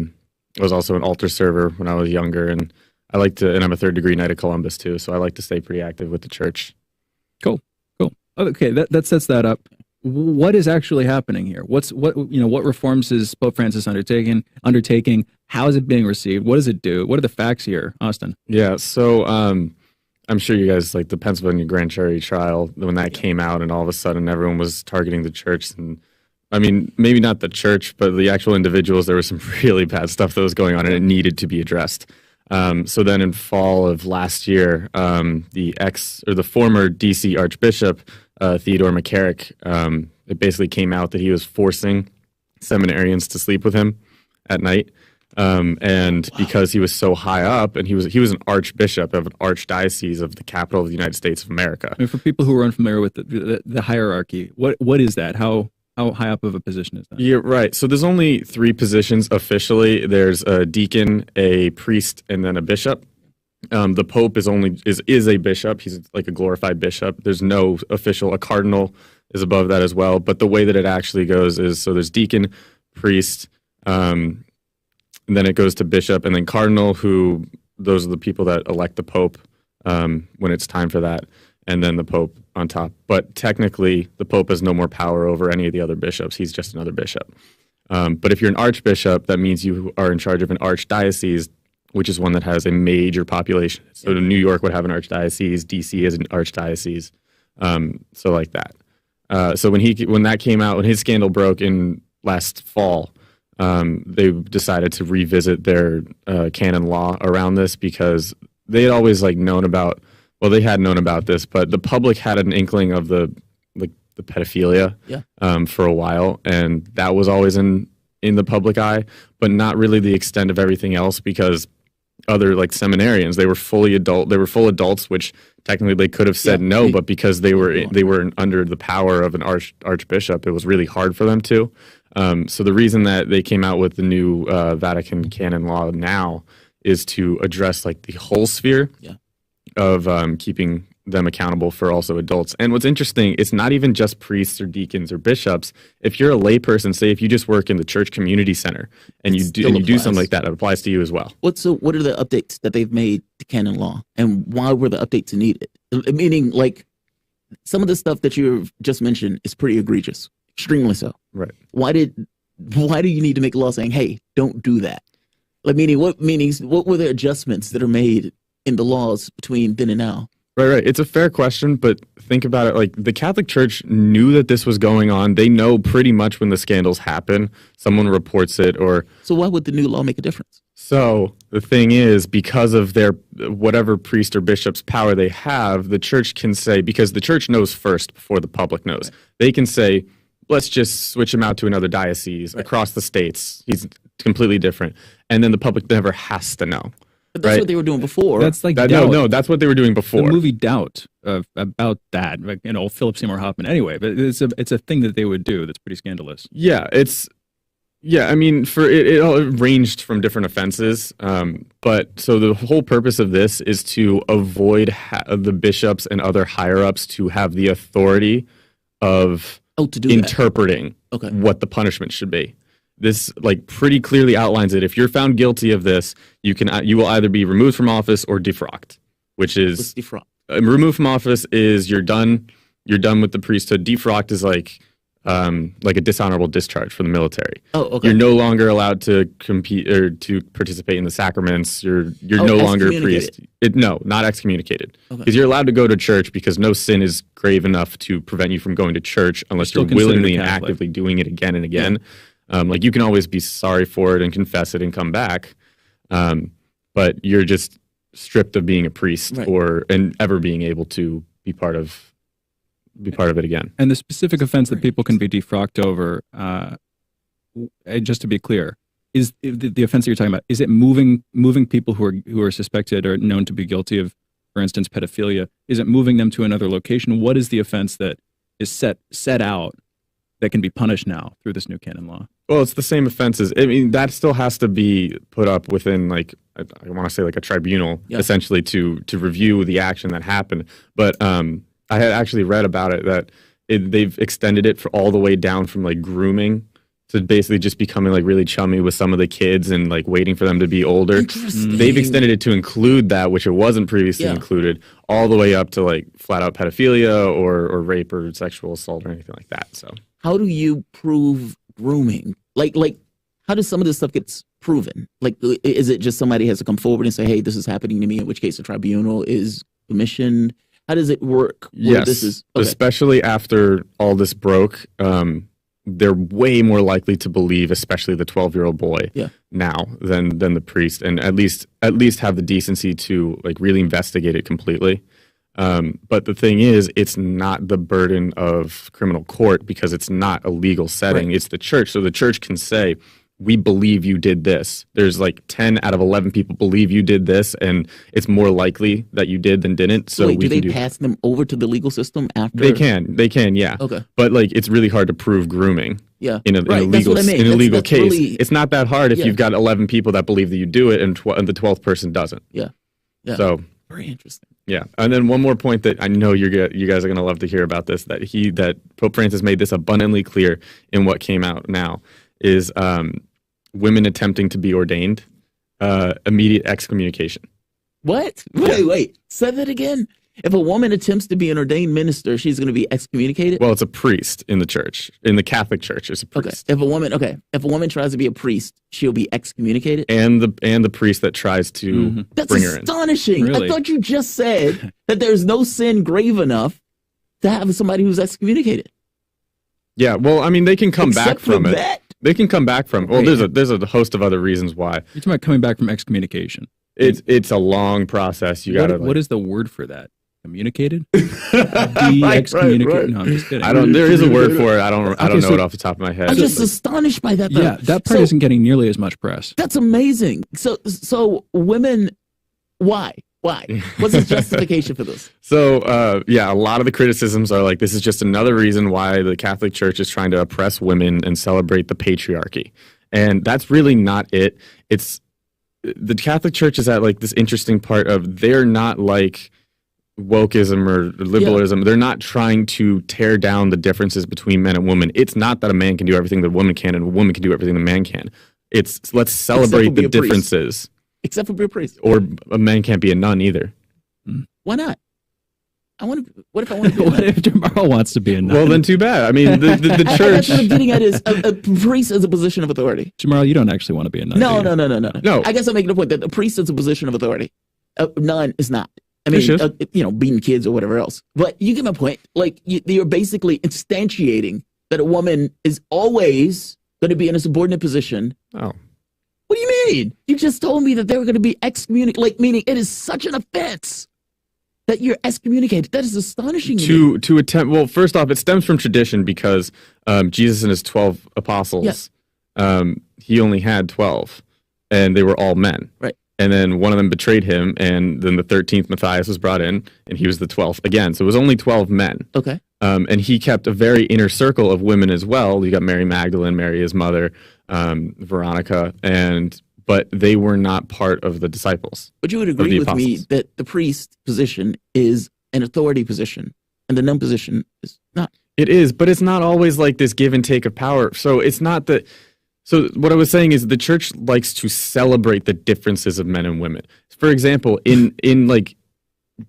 was also an altar server when I was younger, and I like to, and I'm a third degree Knight of Columbus too, so I like to stay pretty active with the church. Cool. Okay, that sets that up. What is actually happening here? What reforms is Pope Francis undertaking? How is it being received? What does it do? What are the facts here, Austin? Yeah, so I'm sure you guys like the Pennsylvania grand jury trial when that came out, and all of a sudden everyone was targeting the church. And I mean, maybe not the church, but the actual individuals. There was some really bad stuff that was going on, and it needed to be addressed. So then in fall of last year, the former DC Archbishop Theodore McCarrick, it basically came out that he was forcing seminarians to sleep with him at night. And because he was so high up, and he was an archbishop of an archdiocese of the capital of the United States of America. I mean, for people who are unfamiliar with the hierarchy, what is that? How high up of a position is that? Yeah, right. So there's only 3 positions officially. There's a deacon, a priest, and then a bishop. The Pope is a bishop. He's like a glorified bishop. There's no official. A cardinal is above that as well. But the way that it actually goes is, so there's deacon, priest, and then it goes to bishop, and then cardinal, who those are the people that elect the Pope when it's time for that, and then the Pope on top. But technically, the Pope has no more power over any of the other bishops. He's just another bishop. But if you're an archbishop, that means you are in charge of an archdiocese, which is one that has a major population. So New York would have an archdiocese, DC is an archdiocese, so like that. So when that came out, when his scandal broke in last fall, they decided to revisit their canon law around this, because they had always known about this, but the public had an inkling of the pedophilia for a while, and that was always in the public eye, but not really the extent of everything else, because other seminarians, they were full adults, which technically they could have said no, but because they were under the power of an archbishop, it was really hard for them to. So the reason that they came out with the new Vatican canon law now is to address the whole sphere of keeping them accountable for also adults. And what's interesting, it's not even just priests or deacons or bishops. If you're a layperson, say if you just work in the church community center and you do something like that, it applies to you as well. What are the updates that they've made to canon law, and why were the updates needed? Meaning, some of the stuff that you just mentioned is pretty egregious, extremely so. Right. Why do you need to make a law saying, hey, don't do that? What were the adjustments that are made in the laws between then and now? Right. It's a fair question, but think about it. The Catholic Church knew that this was going on. They know pretty much when the scandals happen, someone reports it, or... So why would the new law make a difference? So the thing is, because of their whatever priest or bishop's power they have, the church can say, because the church knows first before the public knows, they can say, let's just switch him out to another diocese across the states. He's completely different. And then the public never has to know. But that's what they were doing before. That's no, that's what they were doing before. The movie Doubt about that, Philip Seymour Hoffman. Anyway, but it's a thing that they would do that's pretty scandalous. Yeah, I mean, for it all ranged from different offenses. But so the whole purpose of this is to avoid the bishops and other higher ups to have the authority of interpreting what the punishment should be. This pretty clearly outlines it. If you're found guilty of this, you will either be removed from office or defrocked, which is removed from office is you're done with the priesthood. Defrocked is like a dishonorable discharge from the military. Oh, okay. You're no longer allowed to compete or to participate in the sacraments. You're no longer a priest. No, not excommunicated. Because you're allowed to go to church, because no sin is grave enough to prevent you from going to church unless you're willingly and actively doing it again and again. Yeah. You can always be sorry for it and confess it and come back, but you're just stripped of being a priest and ever being able to be part of it again. And the specific offense that people can be defrocked over, just to be clear, is the offense that you're talking about, is it moving people who are suspected or known to be guilty of, for instance, pedophilia? Is it moving them to another location? What is the offense that is set out that can be punished now through this new canon law? Well, it's the same offenses. I mean, that still has to be put up within, I want to say, a tribunal, essentially, to review the action that happened. But I had actually read about it that they've extended it for all the way down from like grooming to basically just becoming like really chummy with some of the kids and like waiting for them to be older. They've extended it to include that, which it wasn't previously included, all the way up to like flat out pedophilia or rape or sexual assault or anything like that. So how do you prove grooming? Like how does some of this stuff get proven? Like, is it just somebody has to come forward and say, hey, this is happening to me, in which case a tribunal is commissioned? How does it work? Yes, especially after all this broke, they're way more likely to believe, especially the 12-year-old boy now than the priest, and at least have the decency to like really investigate it completely. But the thing is, it's not the burden of criminal court because it's not a legal setting. It's the church. So the church can say, we believe you did this. There's like 10 out of 11 people believe you did this, and it's more likely that you did than didn't. So wait, do they pass them over to the legal system after? They can, yeah. Okay. But like, it's really hard to prove grooming. Yeah. In a legal case, really, it's not that hard if you've got 11 people that believe that you do it, and the 12th person doesn't. Yeah. So very interesting. Yeah, and then one more point that I know you guys are going to love to hear about this, that Pope Francis made this abundantly clear in what came out now, is women attempting to be ordained, immediate excommunication. What? Wait. Say that again. If a woman attempts to be an ordained minister, she's going to be excommunicated? Well, it's a priest in the church. In the Catholic Church, it's a priest. If a woman tries to be a priest, she'll be excommunicated? And the priest that tries to bring her in. That's astonishing. Really? I thought you just said that there's no sin grave enough to have somebody who's excommunicated. Yeah, well, I mean, they can come back from it. That? They can come back from it. Well, there's a host of other reasons why. You're talking about coming back from excommunication. It's a long process. What is the word for that? Communicated? Excommunicated? Right. No, I'm just kidding. There is a word for it. I don't know it off the top of my head. I'm just astonished by that. Though. Yeah, that part isn't getting nearly as much press. That's amazing. So women, why? What's the justification for this? So, a lot of the criticisms are like, this is just another reason why the Catholic Church is trying to oppress women and celebrate the patriarchy. And that's really not it. It's the Catholic Church is at like this interesting part of, they're not like wokeism or liberalism. They're not trying to tear down the differences between men and women. It's not that a man can do everything that a woman can and a woman can do everything the man can. It's let's celebrate the differences. Except for be a priest. Or a man can't be a nun either. Why not? What if I want to be a nun? What if Jamarl wants to be a nun? Well, then too bad. I mean, the church... What I'm getting at is a priest is a position of authority. Jamarl, you don't actually want to be a nun. No. I guess I'm making the point that a priest is a position of authority. A nun is not. I mean, beating kids or whatever else. But you get my point. Like, you're basically instantiating that a woman is always going to be in a subordinate position. Oh. What do you mean? You just told me that they were going to be excommunicated. Like, meaning it is such an offense that you're excommunicated. That is astonishing. To attempt. Well, first off, it stems from tradition because Jesus and his 12 apostles, he only had 12, and they were all men. Right. And then one of them betrayed him, and then the 13th Matthias was brought in, and he was the 12th again. So it was only 12 men. Okay. And he kept a very inner circle of women as well. You got Mary Magdalene, Mary his mother, Veronica, but they were not part of the disciples. But you would agree with me that the priest position is an authority position, and the nun position is not. It is, but it's not always like this give and take of power. So it's not that. So what I was saying is the church likes to celebrate the differences of men and women. For example, in like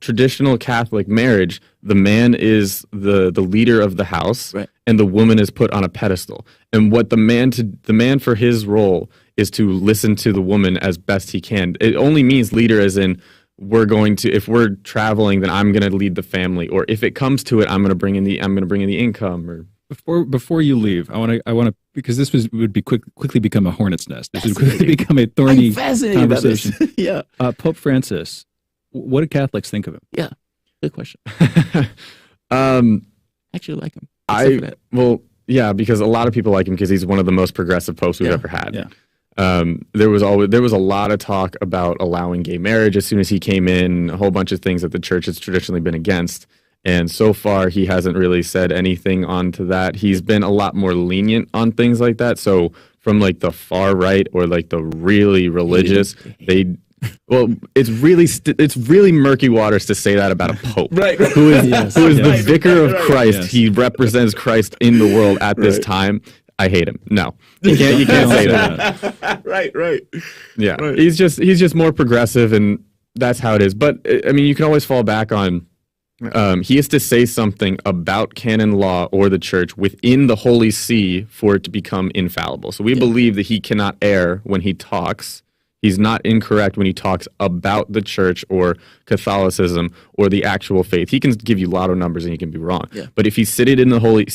traditional Catholic marriage, the man is the leader of the house, right, and the woman is put on a pedestal. And what the man for his role is to listen to the woman as best he can. It only means leader as in if we're traveling, then I'm going to lead the family, or if it comes to it, I'm going to bring in the income. Or before you leave, I want to because this would quickly become a hornet's nest. This would quickly become a thorny conversation. Yeah. Pope Francis, what do Catholics think of him? Yeah, good question. Actually like him. Because a lot of people like him because he's one of the most progressive popes we've ever had. Yeah. There was a lot of talk about allowing gay marriage as soon as he came in, a whole bunch of things that the church has traditionally been against. And so far, he hasn't really said anything onto that. He's been a lot more lenient on things like that. So from like the far right or like the really religious, they Well, it's really murky waters to say that about a pope, right? Who is the vicar of Christ? Yes. He represents Christ in the world at this time. I hate him. No, you can't say that. Right. Yeah, right. He's just more progressive, and that's how it is. But I mean, you can always fall back on. He has to say something about canon law or the church within the Holy See for it to become infallible. So we believe that he cannot err when he talks. He's not incorrect when he talks about the church or Catholicism or the actual faith. He can give you lotto numbers and he can be wrong. Yeah. But if he's seated in the holy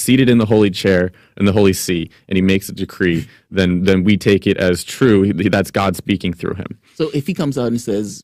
chair in the Holy See and he makes a decree, then we take it as true. That's God speaking through him. So if he comes out and says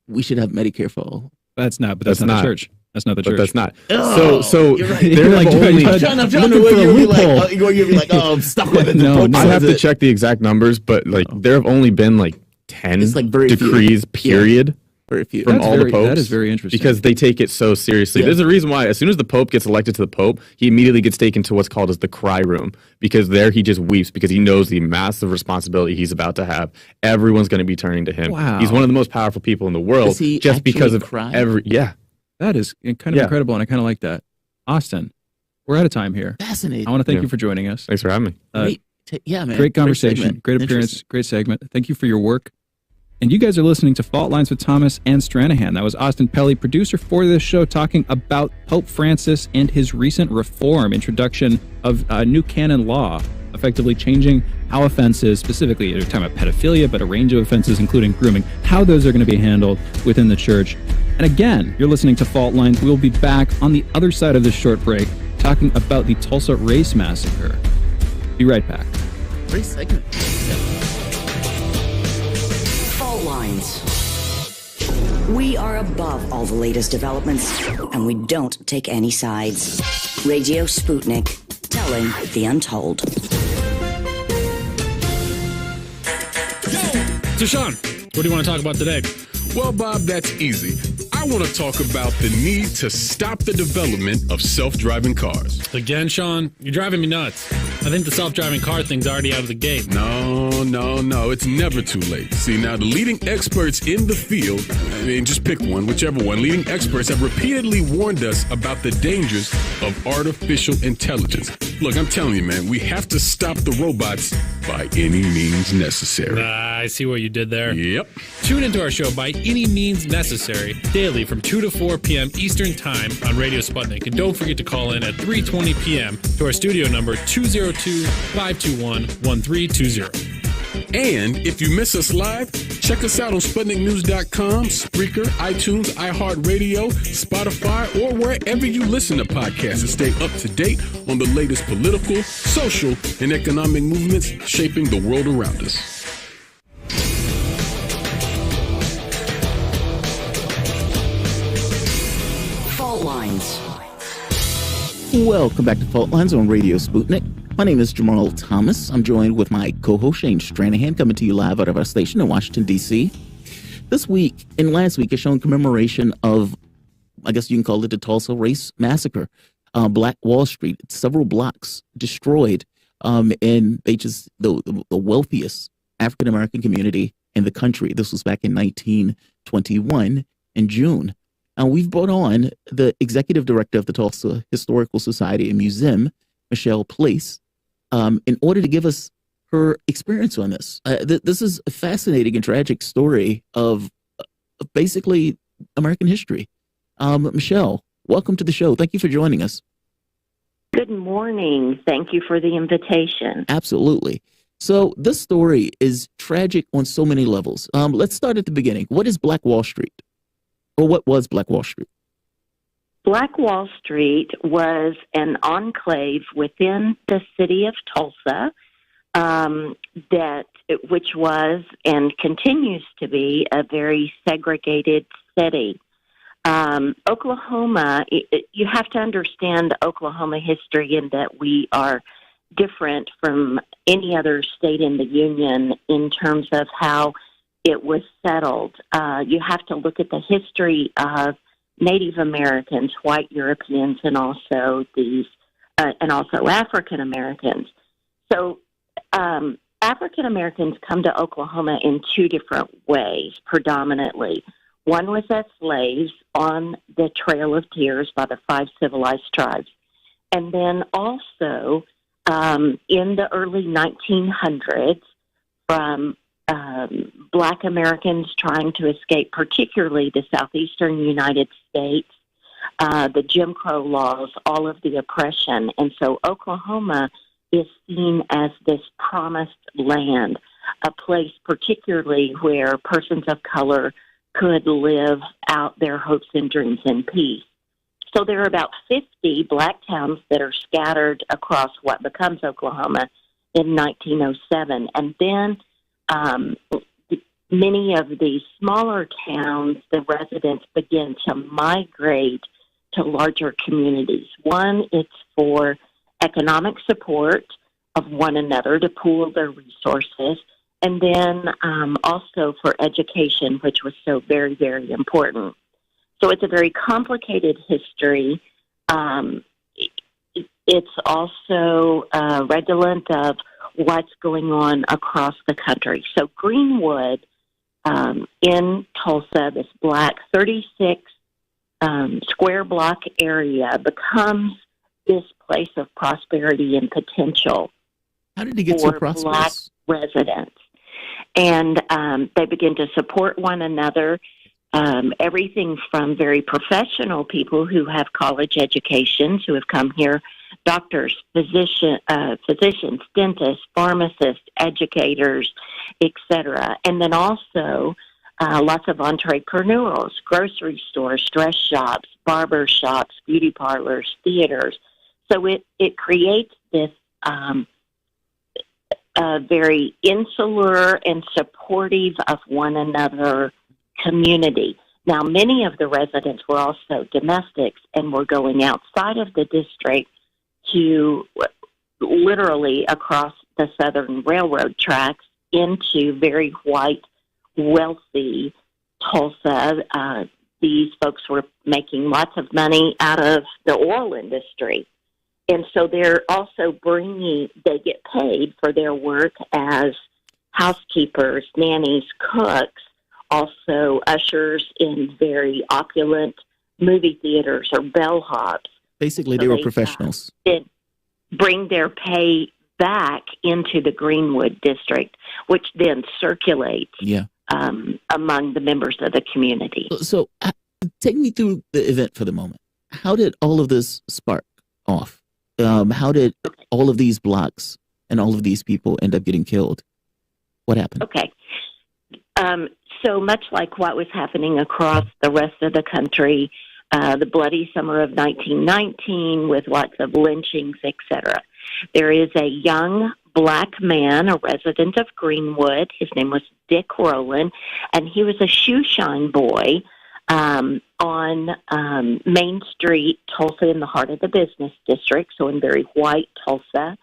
we should have Medicare for all, that's not the church. That's not the church. But that's not. Oh, so right. they're like only looking for a loophole. You're like, oh, I'm stuck with it. No, I have to check the exact numbers, but like there have only been like 10 decrees, period, from all the popes. That is very interesting. Because they take it so seriously. Yeah. There's a reason why as soon as the pope gets elected to the pope, he immediately gets taken to what's called as the cry room, because there he just weeps because he knows the massive responsibility he's about to have. Everyone's going to be turning to him. Wow. He's one of the most powerful people in the world just because of That is kind of incredible, and I kind of like that. Austin, we're out of time here. Fascinating. I want to thank you for joining us. Thanks for having me. Man. Great conversation, great appearance, great segment. Thank you for your work. And you guys are listening to Fault Lines with Thomas and Stranahan. That was Austin Pelly, producer for this show, talking about Pope Francis and his recent reform, introduction of new canon law, effectively changing how offenses, specifically, we're talking about pedophilia, but a range of offenses, including grooming, how those are going to be handled within the church. And again, you're listening to Fault Lines. We'll be back on the other side of this short break, talking about the Tulsa race massacre. Be right back. Great segment. Fault Lines. We are above all the latest developments, and we don't take any sides. Radio Sputnik, telling the untold. So, Sean, what do you want to talk about today? Well, Bob, that's easy. I want to talk about the need to stop the development of self-driving cars. Again, Sean, you're driving me nuts. I think the self-driving car thing's already out of the gate. No. It's never too late. See, now the leading experts in the field, I mean, just pick one, whichever one, leading experts have repeatedly warned us about the dangers of artificial intelligence. Look, I'm telling you, man, we have to stop the robots by any means necessary. I see what you did there. Yep. Tune into our show By Any Means Necessary daily from 2 to 4 p.m. Eastern Time on Radio Sputnik. And don't forget to call in at 3:20 p.m. to our studio number 202-521-1320. And if you miss us live, check us out on SputnikNews.com, Spreaker, iTunes, iHeartRadio, Spotify, or wherever you listen to podcasts to stay up to date on the latest political, social, and economic movements shaping the world around us. Fault Lines. Welcome back to Fault Lines on Radio Sputnik. My name is Jamarl Thomas. I'm joined with my co-host Shane Stranahan, coming to you live out of our station in Washington, D.C. This week and last week has shown commemoration of, I guess you can call it the Tulsa race massacre. Black Wall Street, several blocks destroyed, and they just, the wealthiest African-American community in the country. This was back in 1921 in June. We've brought on the executive director of the Tulsa Historical Society and Museum, Michelle Place, in order to give us her experience on this. This is a fascinating and tragic story of basically American history. Michelle, welcome to the show. Thank you for joining us. Good morning. Thank you for the invitation. Absolutely. So this story is tragic on so many levels. Let's start at the beginning. What is Black Wall Street? Or what was Black Wall Street? Black Wall Street was an enclave within the city of Tulsa which was and continues to be a very segregated city. Oklahoma, you have to understand Oklahoma history in that we are different from any other state in the Union in terms of how it was settled. You have to look at the history of Native Americans, white Europeans, and also African Americans. So African Americans come to Oklahoma in two different ways, predominantly. One was as slaves on the Trail of Tears by the 5 civilized tribes. And then also in the early 1900s from Black Americans trying to escape, particularly the southeastern United States, the Jim Crow laws, all of the oppression. And so Oklahoma is seen as this promised land, a place particularly where persons of color could live out their hopes and dreams in peace. So there are about 50 black towns that are scattered across what becomes Oklahoma in 1907. And then many of these smaller towns, the residents begin to migrate to larger communities. One, it's for economic support of one another to pool their resources, and then also for education, which was so very, very important. So it's a very complicated history. It's also redolent of what's going on across the country. So Greenwood in Tulsa, this black 36 square block area, becomes this place of prosperity and potential. How did it get so prosperous? Black residents. And they begin to support one another. Everything from very professional people who have college educations who have come here, doctors, physicians, dentists, pharmacists, educators, etc. And then also lots of entrepreneurs, grocery stores, dress shops, barber shops, beauty parlors, theaters. So it creates this very insular and supportive of one another community. Now, many of the residents were also domestics and were going outside of the district to literally across the Southern Railroad tracks into very white, wealthy Tulsa. These folks were making lots of money out of the oil industry. And so they're also they get paid for their work as housekeepers, nannies, cooks, also ushers in very opulent movie theaters or bellhops. Basically, so they were professionals. Bring their pay back into the Greenwood district, which then circulates among the members of the community. So take me through the event for the moment. How did all of this spark off? How did all of these blocks and all of these people end up getting killed? What happened? Okay. So much like what was happening across the rest of the country, the bloody summer of 1919 with lots of lynchings, etc. There is a young black man, a resident of Greenwood. His name was Dick Rowland, and he was a shoe shine boy on Main Street, Tulsa, in the heart of the business district, so in very white Tulsa.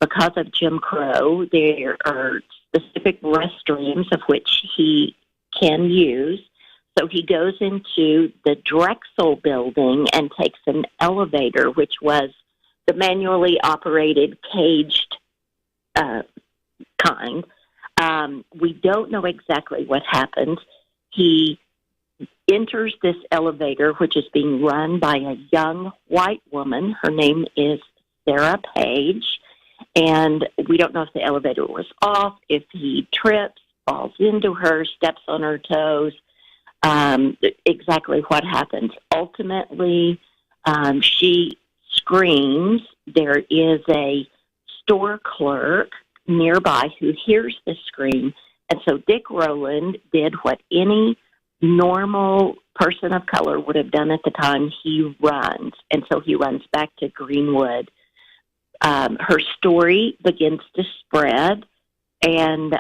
Because of Jim Crow, there are specific restrooms of which he can use. So he goes into the Drexel building and takes an elevator, which was the manually operated, caged kind. We don't know exactly what happened. He enters this elevator, which is being run by a young white woman. Her name is Sarah Page. And we don't know if the elevator was off, if he trips, falls into her, steps on her toes, exactly what happens. Ultimately, she screams. There is a store clerk nearby who hears the scream. And so Dick Rowland did what any normal person of color would have done at the time. He runs. And so he runs back to Greenwood. Her story begins to spread, and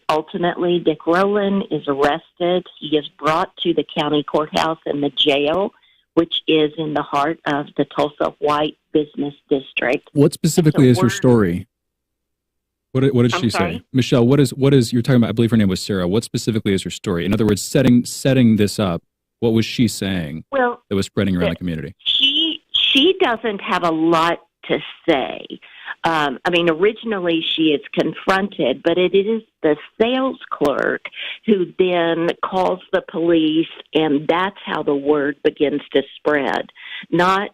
ultimately Dick Rowland is arrested. He is brought to the county courthouse and the jail, which is in the heart of the Tulsa White Business District. What specifically is her story? What did she say? Michelle, what is you're talking about? I believe her name was Sarah. What specifically is her story? In other words, setting this up, what was she saying that was spreading around the community? She doesn't have a lot to say. I mean, originally she is confronted, but it is the sales clerk who then calls the police, and that's how the word begins to spread. Not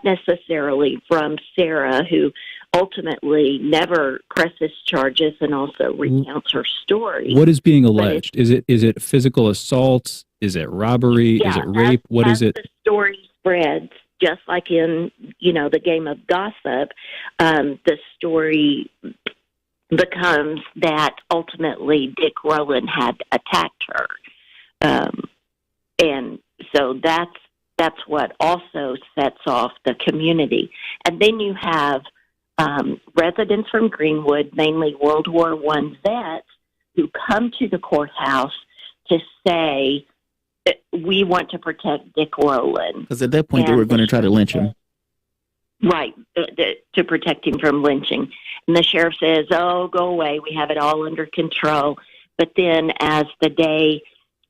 necessarily from Sarah, who ultimately never presses charges and also recounts her story. What is being alleged? Is it physical assault? Is it robbery? Yeah, is it rape? What is it? The story spreads, just like in, the game of gossip, the story becomes that ultimately Dick Rowland had attacked her. And so that's what also sets off the community. And then you have residents from Greenwood, mainly World War I vets, who come to the courthouse to say, we want to protect Dick Rowland. Because at that point, they were going to try to lynch him. Right, to protect him from lynching. And the sheriff says, oh, go away, we have it all under control. But then as the day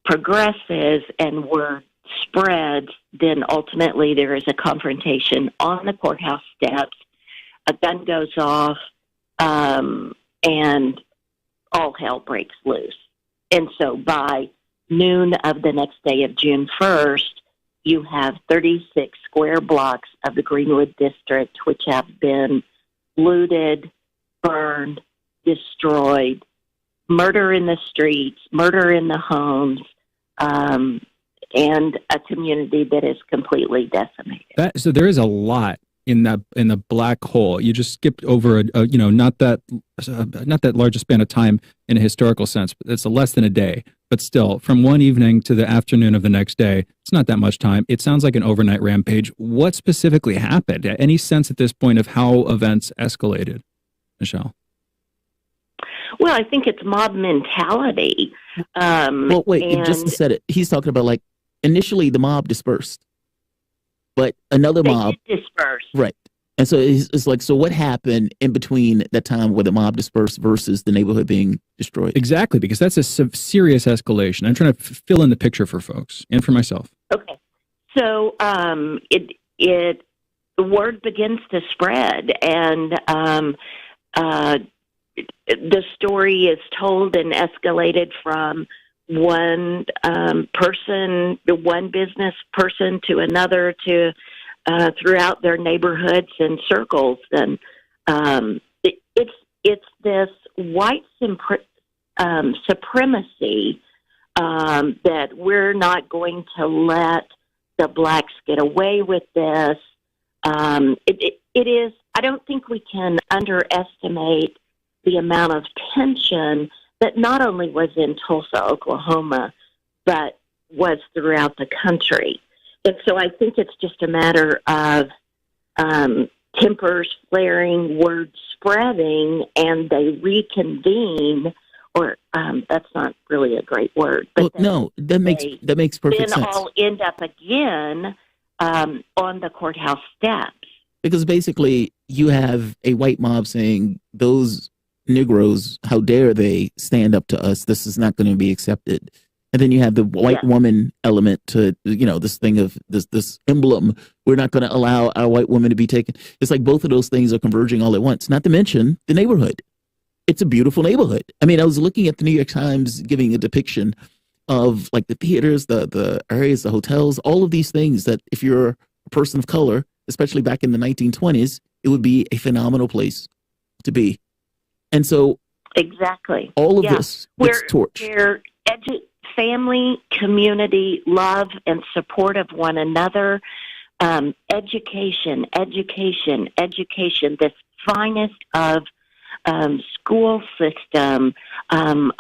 progresses and word spreads, then ultimately there is a confrontation on the courthouse steps. A gun goes off, and all hell breaks loose. And so by noon of the next day of June 1st, you have 36 square blocks of the Greenwood district, which have been looted, burned, destroyed, murder in the streets, murder in the homes, and a community that is completely decimated. So there is a lot in the black hole. You just skipped over not that large a span of time in a historical sense, but it's less than a day. But still, from one evening to the afternoon of the next day, it's not that much time. It sounds like an overnight rampage. What specifically happened? Any sense at this point of how events escalated, Michelle? Well, I think it's mob mentality. Well, wait, Justin said it. He's talking about initially the mob dispersed, but another mob dispersed. Right. And so it's so what happened in between that time where the mob dispersed versus the neighborhood being destroyed? Exactly, because that's a serious escalation. I'm trying to fill in the picture for folks and for myself. Okay. So the word begins to spread, and the story is told and escalated from one person, one business person to another, to throughout their neighborhoods and circles, and it's this white supremacy that we're not going to let the blacks get away with this. It is. I don't think we can underestimate the amount of tension that not only was in Tulsa, Oklahoma, but was throughout the country. And so I think it's just a matter of tempers flaring, word spreading, and they reconvene, or that's not really a great word. But that makes perfect sense. Then all end up again on the courthouse steps. Because basically you have a white mob saying, those Negroes, how dare they stand up to us? This is not going to be accepted. And then you have the white woman element to, this thing of this emblem. We're not going to allow our white woman to be taken. It's like both of those things are converging all at once, not to mention the neighborhood. It's a beautiful neighborhood. I mean, I was looking at the New York Times giving a depiction of the theaters, the areas, the hotels, all of these things that if you're a person of color, especially back in the 1920s, it would be a phenomenal place to be. And so exactly all of this gets torched. Family, community, love, and support of one another, education, this finest of school system,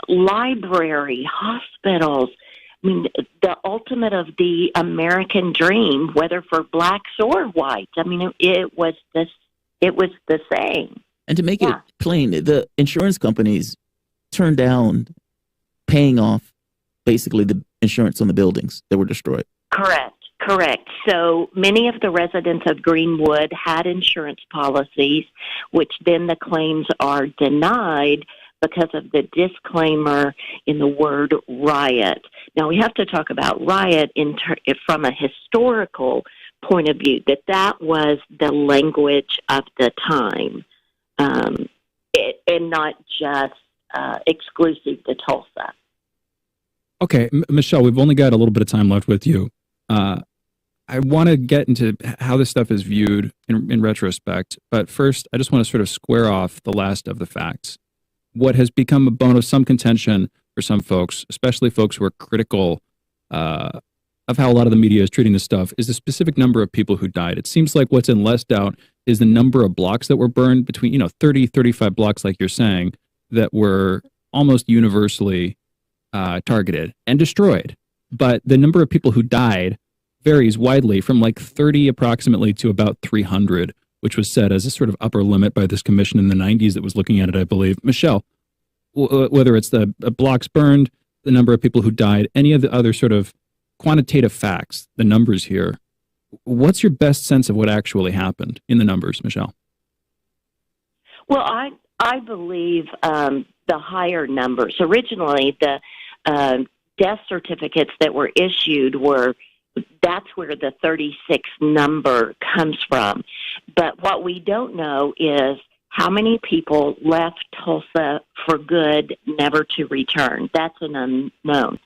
library, hospitals. I mean, the ultimate of the American dream, whether for blacks or whites. I mean, it was the same. And to make it plain, the insurance companies turned down paying off basically the insurance on the buildings that were destroyed. Correct. So many of the residents of Greenwood had insurance policies, which then the claims are denied because of the disclaimer in the word riot. Now, we have to talk about riot from a historical point of view, that was the language of the time. and not just exclusive to Tulsa. Okay, Michelle, we've only got a little bit of time left with you. I want to get into how this stuff is viewed in retrospect, but first, I just want to sort of square off the last of the facts. What has become a bone of some contention for some folks, especially folks who are critical of how a lot of the media is treating this stuff, is the specific number of people who died. It seems like what's in less doubt is the number of blocks that were burned between, 30, 35 blocks, like you're saying, that were almost universally targeted and destroyed. But the number of people who died varies widely from like 30 approximately to about 300, which was set as a sort of upper limit by this commission in the 90s that was looking at it, I believe. Michelle, whether it's the blocks burned, the number of people who died, any of the other sort of quantitative facts, the numbers here, what's your best sense of what actually happened in the numbers, Michelle? Well, I believe the higher numbers. Originally, the death certificates that were issued that's where the 36 number comes from. But what we don't know is how many people left Tulsa for good, never to return. That's an unknown.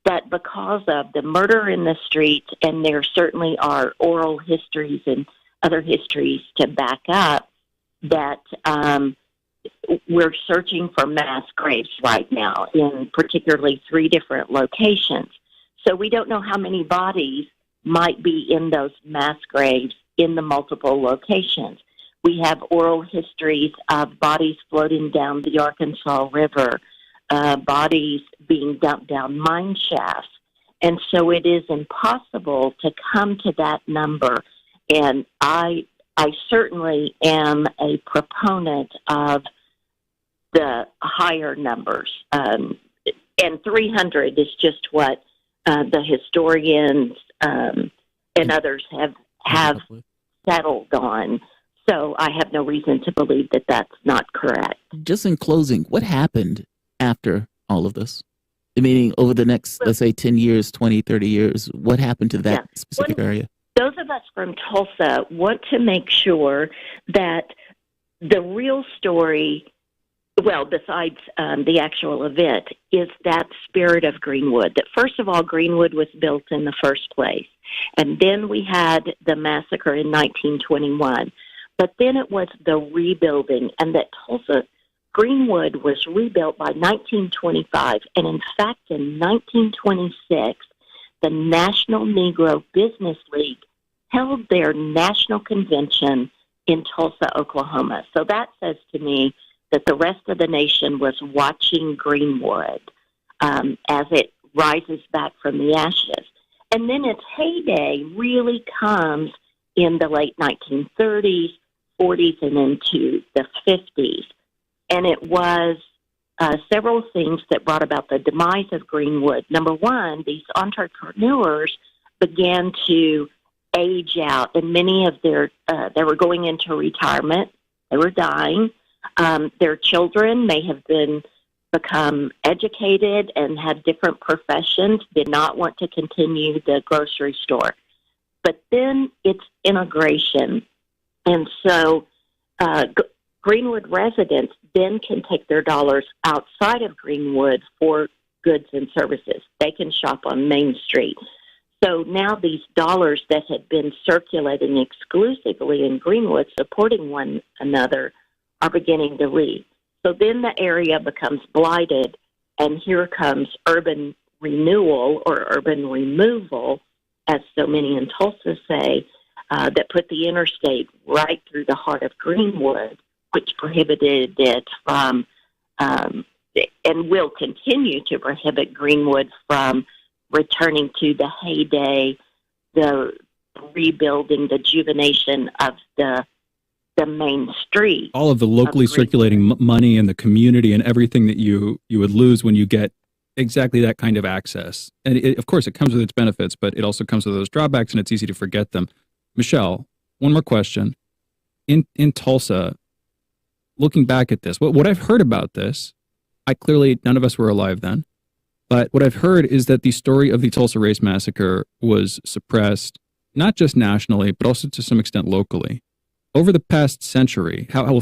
But because of the murder in the streets, and there certainly are oral histories and other histories to back up, that we're searching for mass graves right now in particularly 3 different locations. So we don't know how many bodies might be in those mass graves in the multiple locations. We have oral histories of bodies floating down the Arkansas River, bodies being dumped down mine shafts. And so it is impossible to come to that number. And I certainly am a proponent of the higher numbers. And 300 is just what the historians and others have settled on. So I have no reason to believe that that's not correct. Just in closing, what happened after all of this? Meaning over the next, let's say, 10 years, 20, 30 years, what happened to that specific area? Those of us from Tulsa want to make sure that the real story, well, besides the actual event, is that spirit of Greenwood. That first of all, Greenwood was built in the first place. And then we had the massacre in 1921. But then it was the rebuilding, and that Tulsa, Greenwood was rebuilt by 1925. And in fact, in 1926, the National Negro Business League held their national convention in Tulsa, Oklahoma. So that says to me that the rest of the nation was watching Greenwood as it rises back from the ashes. And then its heyday really comes in the late 1930s, 40s, and into the 50s. And it was several things that brought about the demise of Greenwood. Number one, these entrepreneurs began to age out, and many of they were going into retirement. They were dying. Their children may have become educated and had different professions, did not want to continue the grocery store. But then it's immigration. And so Greenwood residents then can take their dollars outside of Greenwood for goods and services. They can shop on Main Street. So now these dollars that had been circulating exclusively in Greenwood, supporting one another, are beginning to leave. So then the area becomes blighted, and here comes urban renewal or urban removal, as so many in Tulsa say, that put the interstate right through the heart of Greenwood, which prohibited it from, and will continue to prohibit Greenwood from returning to the heyday, the rebuilding, the juvenation of the main street. All of the locally circulating money and the community and everything that you would lose when you get exactly that kind of access. And of course, it comes with its benefits, but it also comes with those drawbacks, and it's easy to forget them. Michelle, one more question. In Tulsa, looking back at this, what I've heard about this, none of us were alive then, but what I've heard is that the story of the Tulsa Race Massacre was suppressed, not just nationally, but also to some extent locally. over the past century, how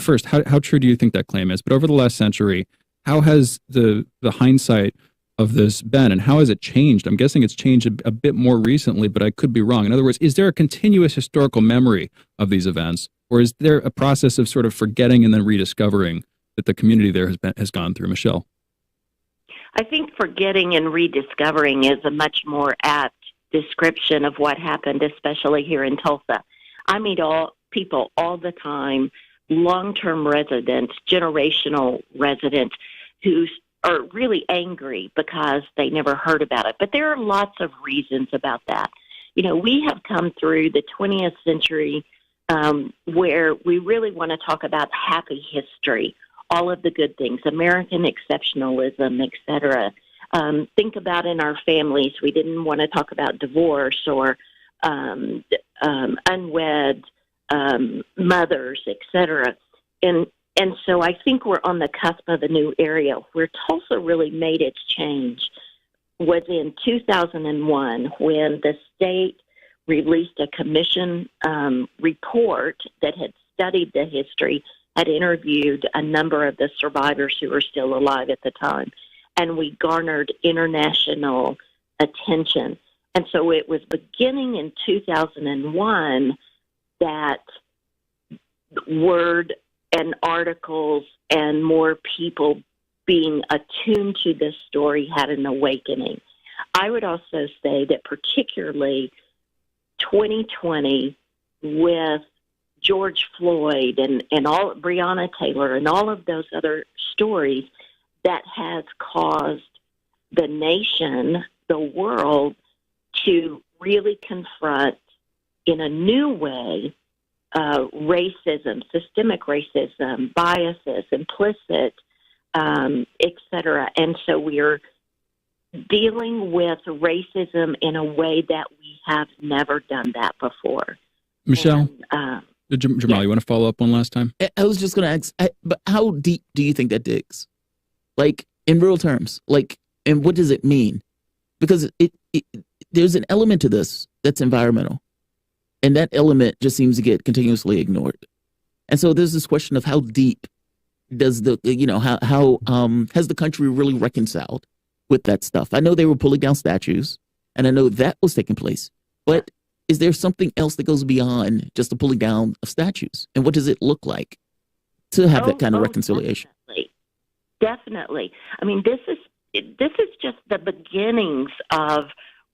true do you think that claim is? But over the last century, how has the hindsight of this been, and how has it changed? I'm guessing it's changed a bit more recently, but I could be wrong. In other words, is there a continuous historical memory of these events, or is there a process of sort of forgetting and then rediscovering that the community there has gone through? Michelle? I think forgetting and rediscovering is a much more apt description of what happened, especially here in Tulsa. I meet people all the time, long-term residents, generational residents, who are really angry because they never heard about it. But there are lots of reasons about that. You know, we have come through the 20th century where we really want to talk about happy history, all of the good things, American exceptionalism, etc. Think about in our families, we didn't want to talk about divorce or unwed mothers, etc. And so I think we're on the cusp of a new area. Where Tulsa really made its change was in 2001 when the state released a commission report that had studied the history, had interviewed a number of the survivors who were still alive at the time, and we garnered international attention. And so it was beginning in 2001 that word and articles and more people being attuned to this story had an awakening. I would also say that particularly 2020 with George Floyd and all Breonna Taylor and all of those other stories, that has caused the nation, the world, to really confront in a new way racism, systemic racism, biases, implicit, etc. And so we're dealing with racism in a way that we have never done that before. Michelle? Jamarl, you want to follow up one last time? I was just going to ask, but how deep do you think that digs? Like, in real terms, like, and what does it mean? Because there's an element to this that's environmental, and that element just seems to get continuously ignored. And so there's this question of how deep does how has the country really reconciled with that stuff? I know they were pulling down statues, and I know that was taking place, but is there something else that goes beyond just the pulling down of statues? And what does it look like to have that kind of reconciliation? Definitely. I mean, this is just the beginnings of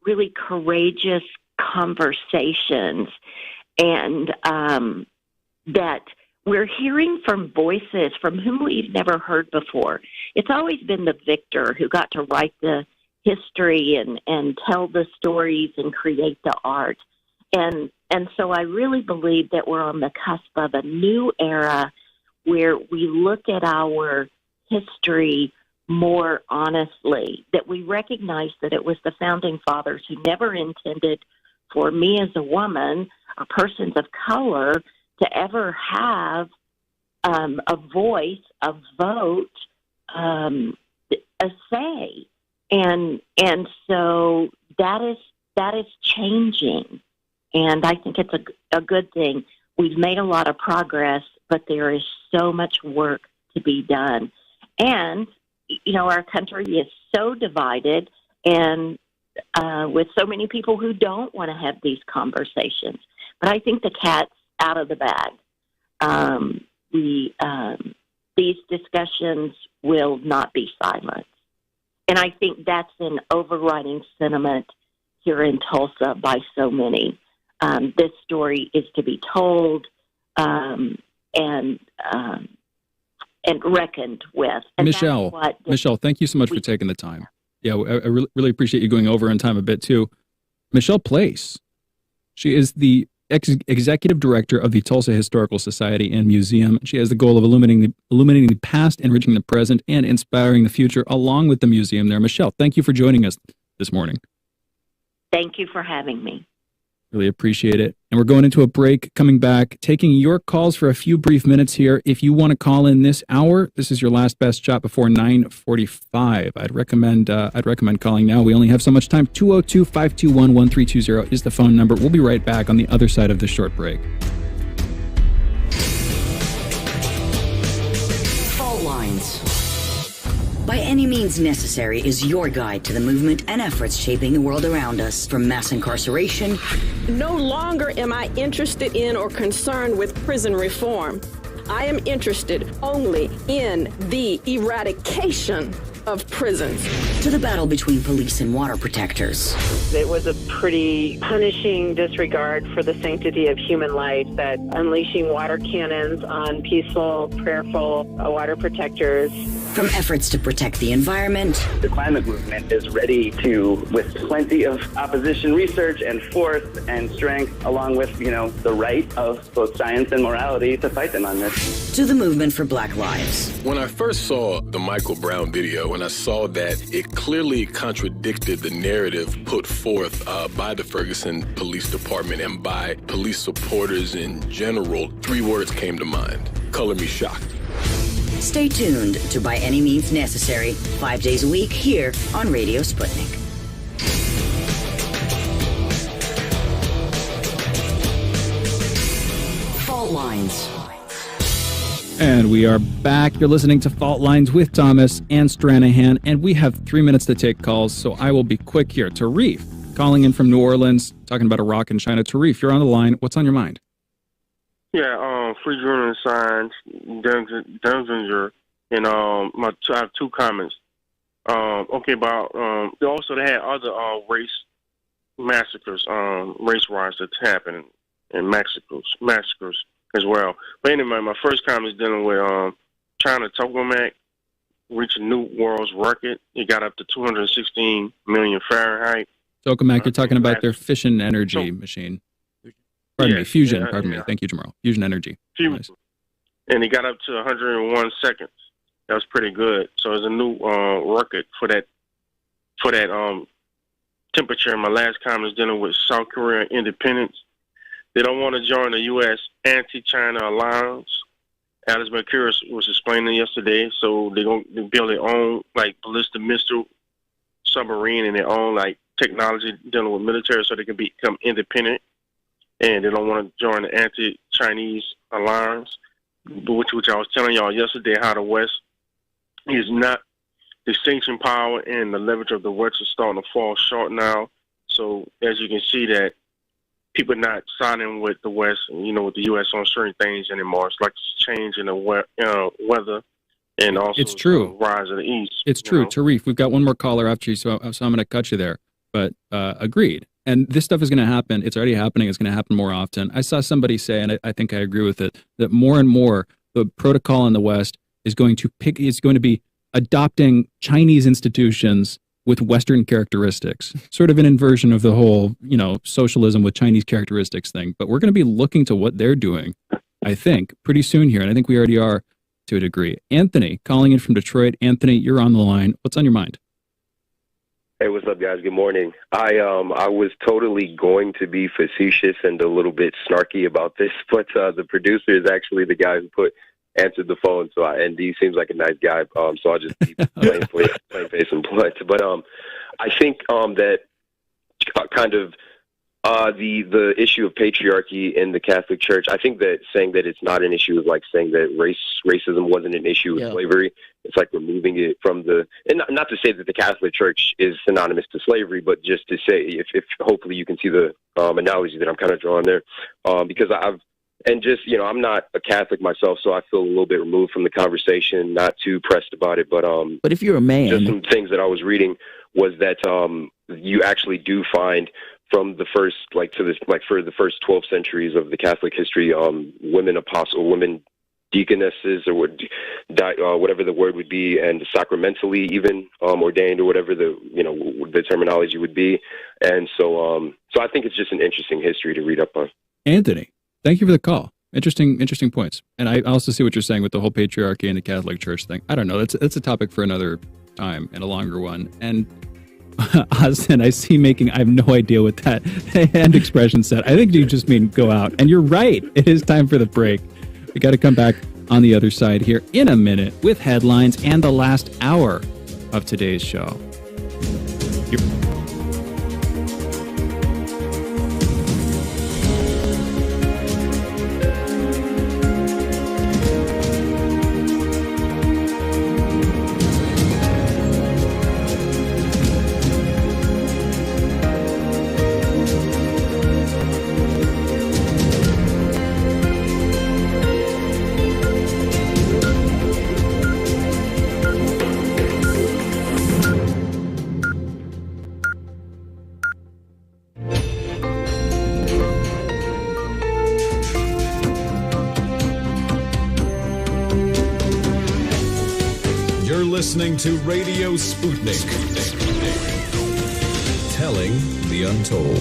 really courageous conversations, and that we're hearing from voices from whom we've never heard before. It's always been the victor who got to write the history and tell the stories and create the art. And so I really believe that we're on the cusp of a new era where we look at our history more honestly, that we recognize that it was the founding fathers who never intended for me as a woman or persons of color to ever have a voice, a vote, a say. And so that is changing. And I think it's a good thing. We've made a lot of progress, but there is so much work to be done. And, you know, our country is so divided, and with so many people who don't want to have these conversations. But I think the cat's out of the bag. These discussions will not be silent. And I think that's an overriding sentiment here in Tulsa by so many. This story is to be told and reckoned with. And Michelle, thank you so much for taking the time. Yeah, I really appreciate you going over in time a bit too. Michelle Place, she is the executive director of the Tulsa Historical Society and Museum. She has the goal of illuminating the past, enriching the present, and inspiring the future along with the museum there. Michelle, thank you for joining us this morning. Thank you for having me. Really appreciate it. And we're going into a break, coming back, taking your calls for a few brief minutes here. If you want to call in this hour, this is your last best shot before 9:45. I'd recommend calling now. We only have so much time. 202-521-1320 is the phone number. We'll be right back on the other side of this short break. By Any Means Necessary is your guide to the movement and efforts shaping the world around us, from mass incarceration. No longer am I interested in or concerned with prison reform. I am interested only in the eradication of prisons. To the battle between police and water protectors. It was a pretty punishing disregard for the sanctity of human life, that unleashing water cannons on peaceful, prayerful water protectors. From efforts to protect the environment. The climate movement is ready to, with plenty of opposition research and force and strength, along with, the right of both science and morality, to fight them on this. To the movement for Black Lives. When I first saw the Michael Brown video, and I saw that it clearly contradicted the narrative put forth by the Ferguson Police Department and by police supporters in general, 3 words came to mind: color me shocked. Stay tuned to By Any Means Necessary, 5 days a week here on Radio Sputnik. Fault Lines. And we are back. You're listening to Fault Lines with Thomas and Stranahan, and we have 3 minutes to take calls, so I will be quick here. Tarif, calling in from New Orleans, talking about Iraq and China. Tarif, you're on the line. What's on your mind? Yeah, free drilling signs, Denzinger, and I have 2 comments. About also they had other race massacres, race riots that's happening, and massacres as well. But anyway, my first comment is dealing with China tokamak reaching new world's record. It got up to 216 million Fahrenheit. Tokamak, you're talking about their fission energy machine. Pardon me, fusion. Pardon me. Thank you, Jamarl. Fusion energy. Fusion. Nice. And it got up to 101 seconds. That was pretty good. So it's a new record for that temperature. My last comment is dealing with South Korea independence. They don't want to join the U.S. anti-China alliance. Alice McCurry was explaining yesterday. So they're going to build their own ballistic missile submarine and their own technology dealing with military, so they can become independent. And they don't want to join the anti-Chinese alliance, which I was telling y'all yesterday, how the West is not the sanctioning power, and the leverage of the West is starting to fall short now. So as you can see, that people are not siding with the West, with the U.S. on certain things anymore. It's like it's change in the weather, and also it's true. The rise of the East. It's true. Tarif, we've got one more caller after you, so I'm going to cut you there. But agreed. And this stuff is going to happen. It's already happening. It's going to happen more often. I saw somebody say, and I think I agree with it, that more and more the protocol in the West is going to be adopting Chinese institutions with Western characteristics, sort of an inversion of the whole, socialism with Chinese characteristics thing. But we're going to be looking to what they're doing, I think, pretty soon here. And I think we already are to a degree. Anthony, calling in from Detroit. Anthony, you're on the line. What's on your mind? Hey, what's up, guys? Good morning. I was totally going to be facetious and a little bit snarky about this, but the producer is actually the guy who answered the phone. And he seems like a nice guy. So I'll just be plain face and blunt. But I think that kind of the issue of patriarchy in the Catholic Church, I think that saying that it's not an issue is like saying that racism wasn't an issue with slavery. It's like removing it from and not to say that the Catholic Church is synonymous to slavery, but just to say, if hopefully you can see the analogy that I'm kind of drawing there, because I'm not a Catholic myself, so I feel a little bit removed from the conversation, not too pressed about it, but if you're a man, just some things that I was reading was that you actually do find from the first, for the first 12 centuries of the Catholic history, women deaconesses, or whatever the word would be, and sacramentally even ordained, or whatever the terminology would be. And so I think it's just an interesting history to read up on. Anthony, thank you for the call. Interesting points. And I also see what you're saying with the whole patriarchy and the Catholic Church thing. I don't know. That's a topic for another time and a longer one. And Austin, I have no idea what that hand expression said. I think you just mean go out. And you're right. It is time for the break. We got to come back on the other side here in a minute with headlines and the last hour of today's show. listening to Radio Sputnik. Telling the untold.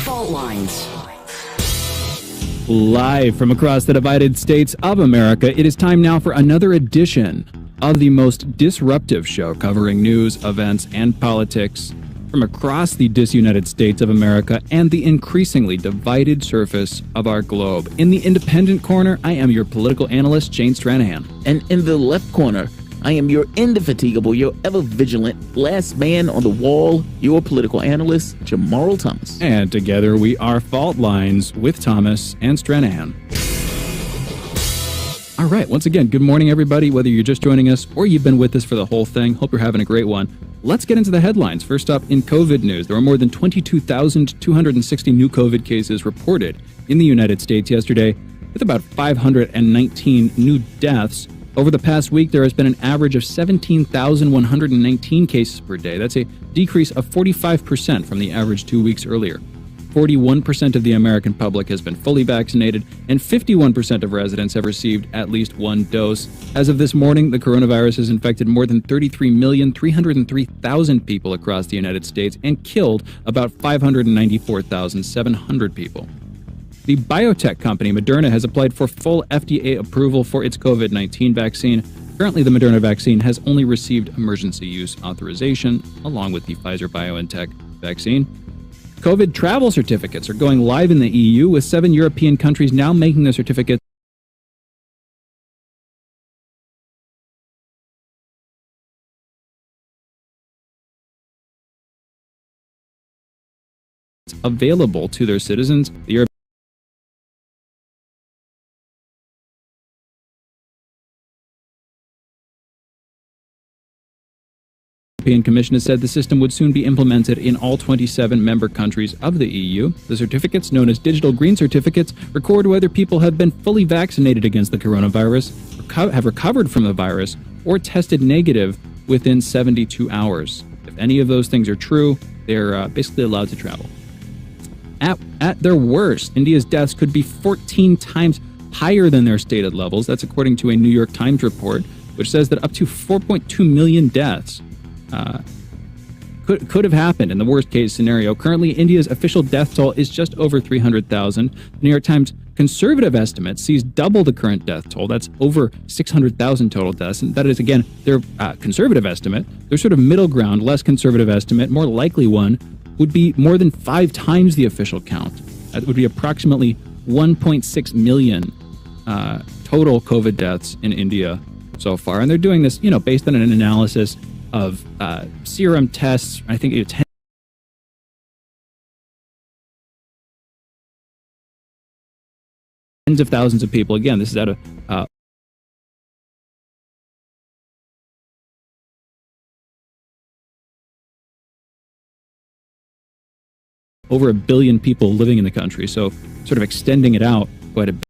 Fault lines. Live from across the divided states of America, it is time now for another edition of the most disruptive show covering news, events, and politics from across the disunited states of America and the increasingly divided surface of our globe. In the independent corner, I am your political analyst, Jane Stranahan. And in the left corner, I am your indefatigable, your ever-vigilant, last man on the wall, your political analyst, Jamarl Thomas. And together we are Fault Lines with Thomas and Stranahan. All right, once again, good morning, everybody, whether you're just joining us or you've been with us for the whole thing. Hope you're having a great one. Let's get into the headlines. First up, in COVID news, there were more than 22,260 new COVID cases reported in the United States yesterday, with about 519 new deaths. Over the past week, there has been an average of 17,119 cases per day. That's a decrease of 45% from the average 2 weeks earlier. 41% of the American public has been fully vaccinated, and 51% of residents have received at least one dose. As of this morning, the coronavirus has infected more than 33,303,000 people across the United States and killed about 594,700 people. The biotech company Moderna has applied for full FDA approval for its COVID-19 vaccine. Currently, the Moderna vaccine has only received emergency use authorization, along with the Pfizer-BioNTech vaccine. COVID travel certificates are going live in the EU, with 7 European countries now making their certificates available to their citizens. The European Commission has said the system would soon be implemented in all 27 member countries of the EU. The certificates, known as digital green certificates, record whether people have been fully vaccinated against the coronavirus, have recovered from the virus, or tested negative within 72 hours. If any of those things are true, they're basically allowed to travel. At their worst, India's deaths could be 14 times higher than their stated levels. That's according to a New York Times report, which says that up to 4.2 million deaths could have happened in the worst case scenario. Currently, India's official death toll is just over 300,000. The New York Times conservative estimate sees double the current death toll. That's over 600,000 total deaths. And that is, again, their conservative estimate. Their sort of middle ground, less conservative estimate, more likely one, would be more than 5 times the official count. That would be approximately 1.6 million total COVID deaths in India so far. And they're doing this, based on an analysis of serum tests. I think it's tens of thousands of people. Again, this is out of over 1 billion people living in the country. So sort of extending it out quite a bit.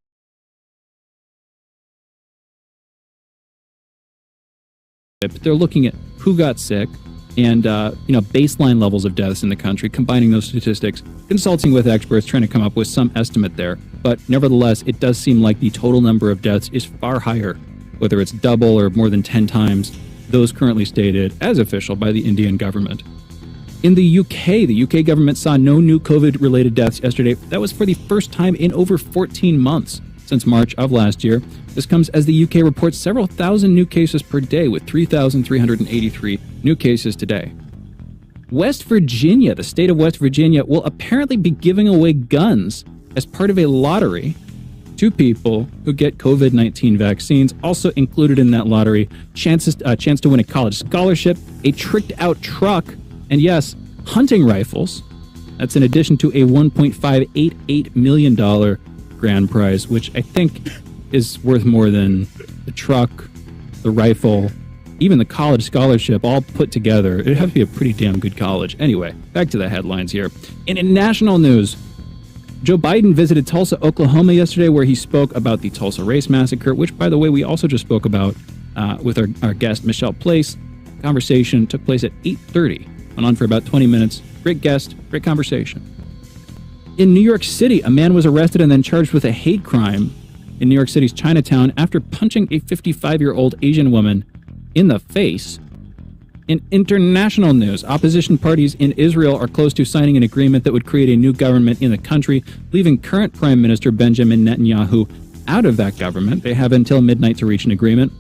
But they're looking at who got sick and, baseline levels of deaths in the country, combining those statistics, consulting with experts, trying to come up with some estimate there. But nevertheless, it does seem like the total number of deaths is far higher, whether it's double or more than 10 times those currently stated as official by the Indian government. In the UK government saw no new COVID-related deaths yesterday. That was for the first time in over 14 months since March of last year. This comes as the UK reports several thousand new cases per day, with 3,383 new cases today. West Virginia, the state of West Virginia, will apparently be giving away guns as part of a lottery to people who get COVID-19 vaccines. Also included in that lottery, chance to win a college scholarship, a tricked-out truck, and yes, hunting rifles. That's in addition to a $1.588 million grand prize, which I think is worth more than the truck, the rifle, even the college scholarship, all put together. It'd have to be a pretty damn good college. Anyway, back to the headlines here. In national news, Joe Biden visited Tulsa, Oklahoma yesterday, where he spoke about the Tulsa race massacre, which, by the way, we also just spoke about with our guest, Michelle Place. Conversation took place at 8:30. Went on for about 20 minutes. Great guest, great conversation. In New York City, a man was arrested and then charged with a hate crime in New York City's Chinatown after punching a 55-year-old Asian woman in the face. In international news, opposition parties in Israel are close to signing an agreement that would create a new government in the country, leaving current Prime Minister Benjamin Netanyahu out of that government. They have until midnight to reach an agreement.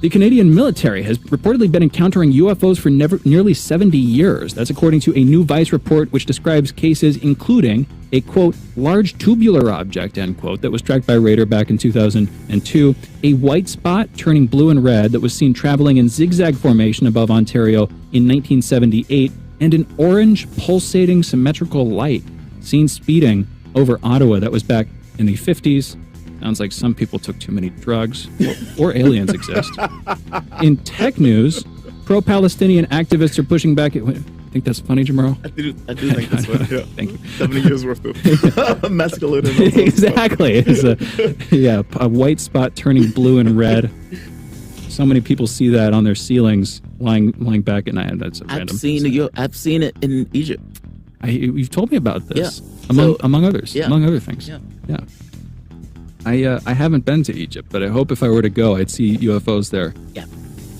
The Canadian military has reportedly been encountering UFOs for nearly 70 years. That's according to a new Vice report, which describes cases including a, quote, large tubular object, end quote, that was tracked by radar back in 2002, a white spot turning blue and red that was seen traveling in zigzag formation above Ontario in 1978, and an orange pulsating symmetrical light seen speeding over Ottawa. That was back in the 50s. Sounds like some people took too many drugs, or aliens exist. In tech news, pro-Palestinian activists are pushing back at... Think that's funny, Jamarl? I do think that's funny. Yeah. Thank you. 70 years worth of masculine. Exactly. It's a white spot turning blue and red. So many people see that on their ceilings, lying back at night. That's random. I've seen it in Egypt. You've told me about this. Yeah. Among others. Yeah. Among other things. Yeah. I haven't been to Egypt, but I hope if I were to go, I'd see UFOs there. Yeah.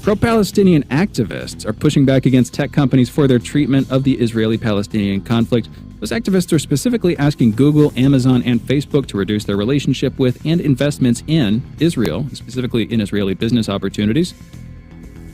Pro-Palestinian activists are pushing back against tech companies for their treatment of the Israeli-Palestinian conflict. Those activists are specifically asking Google, Amazon, and Facebook to reduce their relationship with and investments in Israel, specifically in Israeli business opportunities.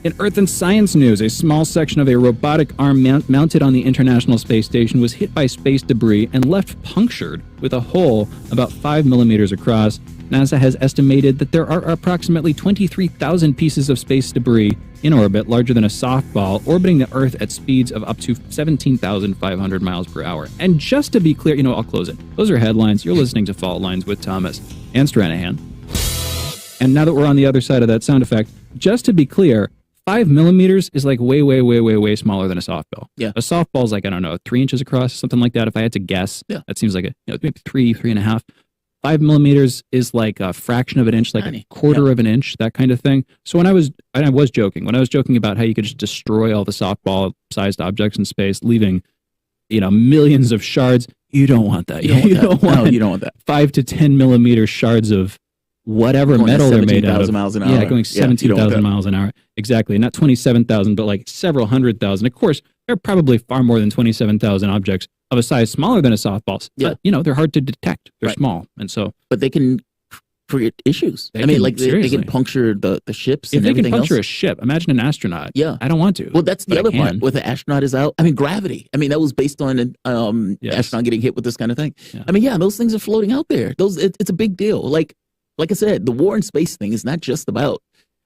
In Earth and Science news, a small section of a robotic arm mounted on the International Space Station was hit by space debris and left punctured with a hole about 5 millimeters across. NASA has estimated that there are approximately 23,000 pieces of space debris in orbit, larger than a softball, orbiting the Earth at speeds of up to 17,500 miles per hour. And just to be clear, I'll close it. Those are headlines. You're listening to Fault Lines with Thomas and Stranahan. And now that we're on the other side of that sound effect, just to be clear, 5 millimeters is like way, way, way, way, way smaller than a softball. Yeah. A softball is like, 3 inches across, something like that. If I had to guess, that seems like maybe 3.5. 5 millimeters is like a fraction of an inch, like a quarter of an inch, that kind of thing. So I was joking about how you could just destroy all the softball-sized objects in space, leaving, millions of shards. You don't want that. You don't want that. 5 to 10 millimeter shards of whatever metal they're made out of. Miles an hour. Yeah, going 17,000 miles an hour. Exactly. Not 27,000, but like several 100,000. Of course, there are probably far more than 27,000 objects of a size smaller than a softball. Yeah. But, they're hard to detect. They're small. And so. But they can create issues. They can puncture the ships and everything else. If they can puncture a ship, imagine an astronaut. Yeah. I don't want to. Well, that's the other part. With the astronaut is out. Gravity. That was based on an astronaut getting hit with this kind of thing. Yeah. Those things are floating out there. It's a big deal. Like I said, the war in space thing is not just about,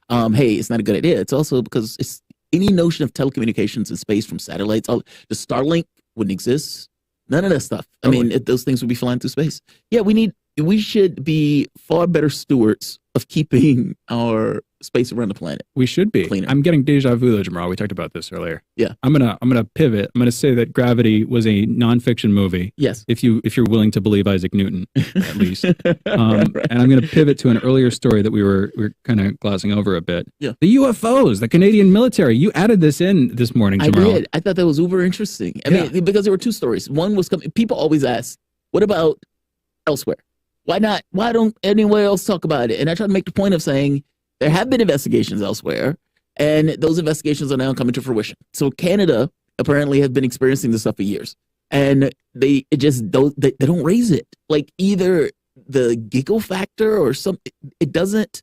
hey, it's not a good idea. It's also because it's any notion of telecommunications in space from satellites. The Starlink wouldn't exist. None of that stuff. Those things would be flying through space. Yeah, we should be far better stewards of keeping our space around the planet. We should be. Cleaner. I'm getting deja vu, though, Jamarl. We talked about this earlier. Yeah. I'm gonna pivot. I'm gonna say that Gravity was a nonfiction movie. Yes. If you're willing to believe Isaac Newton, at least. Right. And I'm gonna pivot to an earlier story that we were kind of glossing over a bit. Yeah. The UFOs, the Canadian military. You added this in this morning, Jamarl. I did. I thought that was uber interesting. Because there were two stories. One was coming. People always ask, "What about elsewhere? Why not? Why don't anywhere else talk about it?" And I try to make the point of saying there have been investigations elsewhere, and those investigations are now coming to fruition. So Canada apparently has been experiencing this stuff for years, and they don't raise it. Like either the giggle factor or it doesn't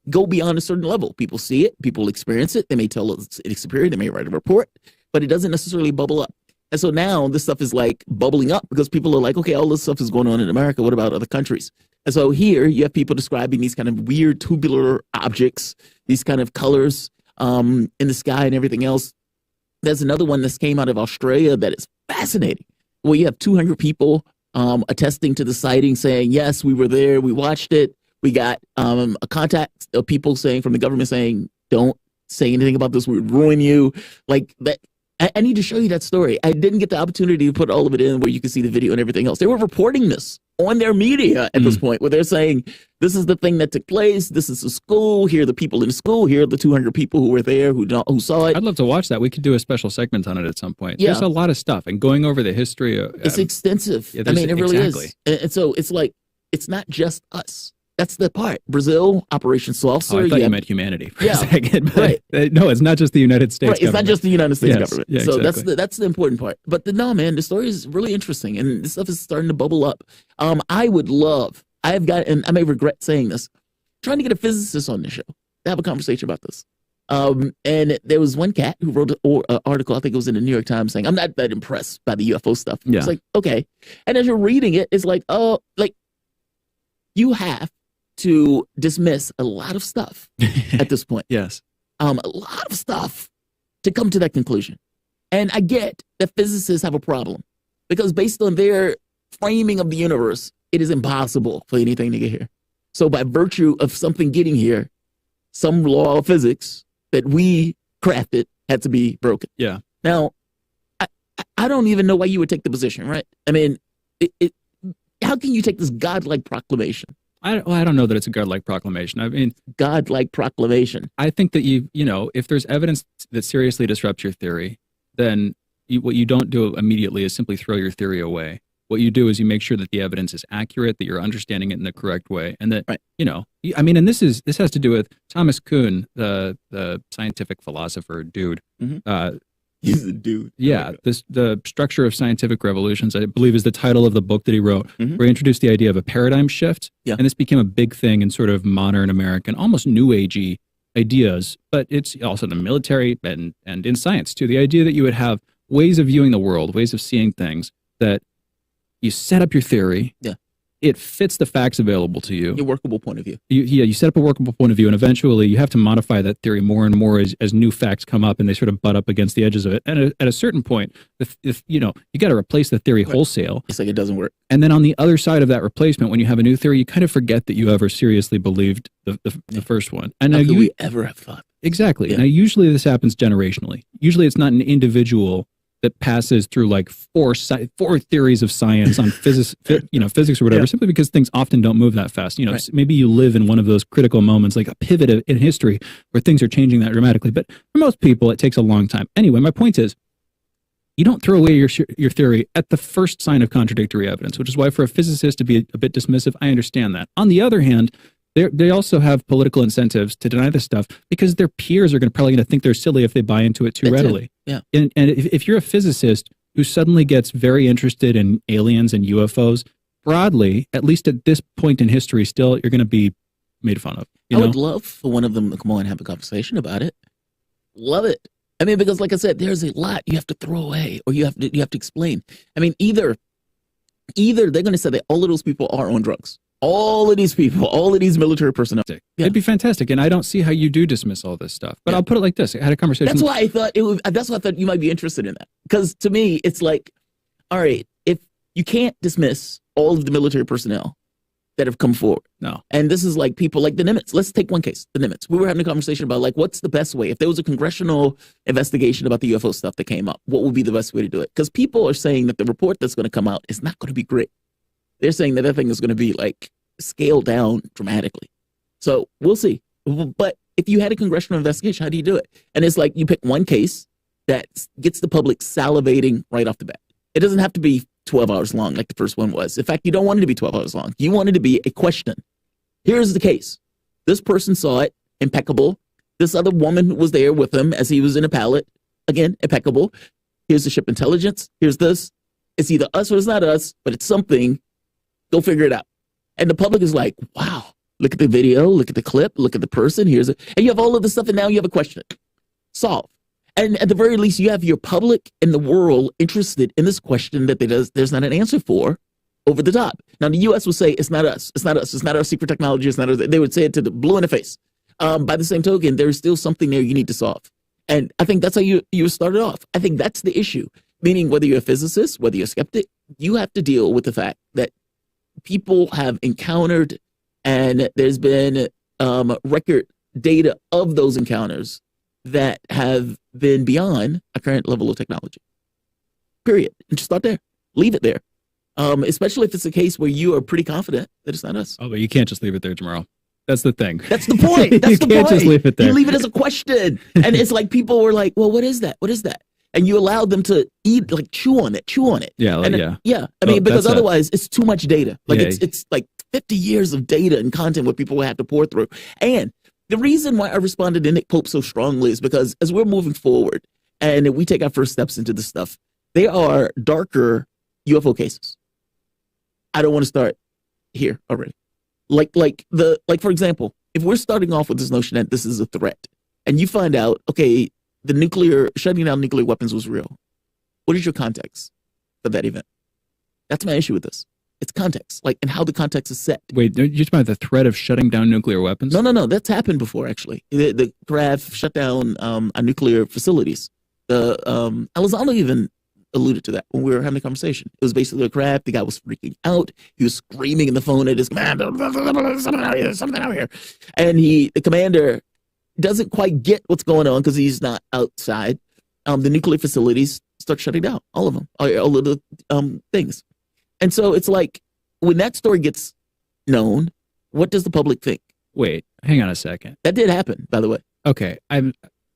go beyond a certain level. People see it, people experience it. They may tell us it's superior, they may write a report, but it doesn't necessarily bubble up. And so now this stuff is like bubbling up because people are like, okay, all this stuff is going on in America. What about other countries? And so here you have people describing these kind of weird tubular objects, these kind of colors in the sky and everything else. There's another one that came out of Australia that is fascinating. Well, you have 200 people attesting to the sighting saying, yes, we were there. We watched it. We got a contact of people saying from the government saying, don't say anything about this. We would ruin you. Like that. I need to show you that story. I didn't get the opportunity to put all of it in where you can see the video and everything else. They were reporting this on their media at this point, where they're saying, this is the thing that took place, this is the school, here are the people in the school, here are the 200 people who were there who saw it. I'd love to watch that. We could do a special segment on it at some point. Yeah. There's a lot of stuff, and going over the history of it's extensive. Yeah, I mean, it really exactly. is. And so it's like, it's not just us. That's the part. Brazil, Operation Saucer. I thought you meant humanity for Yeah, a second. right. No, it's not just the United States Right, it's not government. just the United States Yes, government. yeah, So exactly. that's the important part. But no, man, the story is really interesting, and this stuff is starting to bubble up. I would love. And I may regret saying this, trying to get a physicist on the show to have a conversation about this. And there was one cat who wrote an article, I think it was in the New York Times, saying, I'm not that impressed by the UFO stuff. Yeah. It's like, okay. And as you're reading it, it's like, oh, like, you have to dismiss a lot of stuff at this point. Yes. A lot of stuff to come to that conclusion. And I get that physicists have a problem because based on their framing of the universe, it is impossible for anything to get here. So by virtue of something getting here, some law of physics that we crafted had to be broken. Yeah. Now, I don't even know why you would take the position, right? I mean, how can you take this godlike proclamation? I don't know that it's a godlike proclamation. I mean, godlike proclamation. I think that if there's evidence that seriously disrupts your theory, then what you don't do immediately is simply throw your theory away. What you do is you make sure that the evidence is accurate, that you're understanding it in the correct way, and that I mean, and this has to do with Thomas Kuhn, the scientific philosopher dude. Mm-hmm. He's a dude. Yeah, the Structure of Scientific Revolutions, I believe, is the title of the book that he wrote, Mm-hmm. where he introduced the idea of a paradigm shift. Yeah. And this became a big thing in sort of modern American, almost new agey ideas, but it's also in the military and in science too. The idea that you would have ways of viewing the world, ways of seeing things, that you set up your theory. Yeah. It fits the facts available to you. Your workable point of view. You set up a workable point of view, and eventually you have to modify that theory more and more as new facts come up and they sort of butt up against the edges of it. And at a certain point, if you got to replace the theory wholesale. It's like it doesn't work. And then on the other side of that replacement, when you have a new theory, you kind of forget that you ever seriously believed the first one. And How now could we ever have thought? Exactly. Yeah. Now, usually this happens generationally. Usually it's not an individual that passes through like four theories of science on physics or whatever, simply because things often don't move that fast. Right. Maybe you live in one of those critical moments, like a pivot in history where things are changing that dramatically. But for most people, it takes a long time. Anyway, my point is, you don't throw away your theory at the first sign of contradictory evidence, which is why for a physicist to be a bit dismissive, I understand that. On the other hand, they also have political incentives to deny this stuff because their peers are probably going to think they're silly if they buy into it too readily. Yeah. And if you're a physicist who suddenly gets very interested in aliens and UFOs, broadly, at least at this point in history, still, you're going to be made fun of. I would love for one of them to come on and have a conversation about it. Love it. I mean, because like I said, there's a lot you have to throw away or you have to explain. I mean, either they're going to say that all of those people are on drugs. All of these people, all of these military personnel. Yeah. It'd be fantastic, and I don't see how you do dismiss all this stuff. But I'll put it like this: I had a conversation. That's why I thought that's why I thought you might be interested in that. Because to me, it's like, all right, if you can't dismiss all of the military personnel that have come forward. No. And this is like people like the Nimitz. Let's take one case, the Nimitz. We were having a conversation about like, what's the best way? If there was a congressional investigation about the UFO stuff that came up, what would be the best way to do it? Because people are saying that the report that's going to come out is not going to be great. They're saying that thing is going to be like scaled down dramatically. So we'll see. But if you had a congressional investigation, how do you do it? And it's like you pick one case that gets the public salivating right off the bat. It doesn't have to be 12 hours long like the first one was. In fact, you don't want it to be 12 hours long. You want it to be a question. Here's the case. This person saw it, impeccable. This other woman was there with him as he was in a pallet. Again, impeccable. Here's the ship intelligence. Here's this. It's either us or it's not us, but it's something. Go figure it out. And the public is like, wow, look at the video, look at the clip, look at the person. Here's it. And you have all of this stuff, and now you have a question. Solve. And at the very least, you have your public and the world interested in this question that there's not an answer for over the top. Now, the U.S. will say, it's not us. It's not us. It's not our secret technology. It's not us. They would say it to the blue in the face. By the same token, there's still something there you need to solve. And I think that's how you started off. I think that's the issue. Meaning, whether you're a physicist, whether you're a skeptic, you have to deal with the fact that people have encountered, and there's been record data of those encounters that have been beyond a current level of technology. Period. And just start there. Leave it there. especially if it's a case where you are pretty confident that it's not us. Oh, but you can't just leave it there, Jamarl. That's the thing. That's the point. That's you the can't point. just leave it there. You leave it as a question. And it's like people were like, well, what is that? What is that? And you allowed them to eat, like chew on it. Yeah, and yeah. I mean, because that's otherwise it's too much data. Like Yeah. it's like 50 years of data and content what people will have to pour through. And the reason why I responded to Nick Pope so strongly is because as we're moving forward and we take our first steps into this stuff, they are darker UFO cases. I don't want to start here already. Like for example, if we're starting off with this notion that this is a threat, and you find out, okay, the shutting down nuclear weapons was real. What is your context for that event? That's my issue with this. It's context, and how the context is set. Wait, you're talking about the threat of shutting down nuclear weapons? No. That's happened before, actually. The CRAF shut down our nuclear facilities. Elizondo even alluded to that when we were having a conversation. It was basically a CRAF. The guy was freaking out. He was screaming in the phone at his commander, something out here. And the commander doesn't quite get what's going on because he's not outside. The nuclear facilities start shutting down, all of them, all of the things. And so it's like, when that story gets known, what does the public think? Wait, hang on a second. That did happen, by the way. Okay,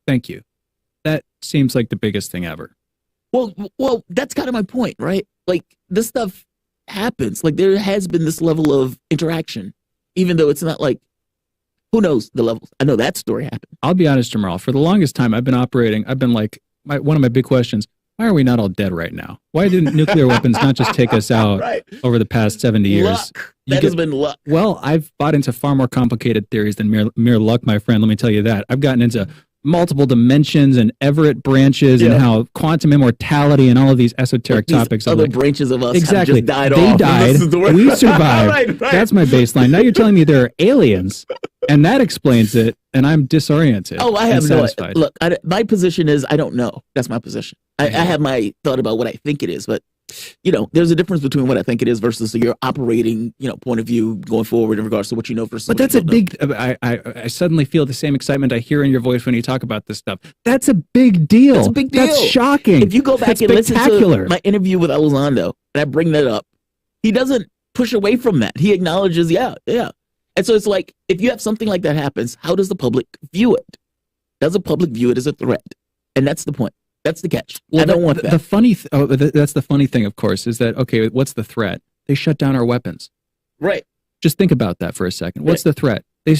thank you. That seems like the biggest thing ever. Well, that's kind of my point, right? Like, this stuff happens. Like, there has been this level of interaction, even though it's not like, who knows the levels? I know that story happened. I'll be honest, Jamarl. For the longest time, I've been like, one of my big questions, why are we not all dead right now? Why didn't nuclear weapons not just take us out over the past 70 years? Luck. That has been luck. Well, I've bought into far more complicated theories than mere luck, my friend. Let me tell you that. I've gotten into multiple dimensions and Everett branches and how quantum immortality and all of these esoteric topics. Other branches of us exactly. have just died they off. Died. We survived. Right. That's my baseline. Now you're telling me there are aliens, and that explains it, and I'm disoriented. Oh, I have no. Look, my position is I don't know. That's my position. I have my thought about what I think it is, but there's a difference between what I think it is versus your operating, point of view going forward in regards to what you know versus. But that's a big. I suddenly feel the same excitement I hear in your voice when you talk about this stuff. That's a big deal. That's a big deal. That's shocking. If you go back and listen to my interview with Elizondo, and I bring that up, he doesn't push away from that. He acknowledges, yeah. And so it's like, if you have something like that happens, how does the public view it? Does the public view it as a threat? And that's the point. That's the catch. Well, I don't want that. That's the funny thing, of course, is that, okay, what's the threat? They shut down our weapons. Right. Just think about that for a second. What's the threat? They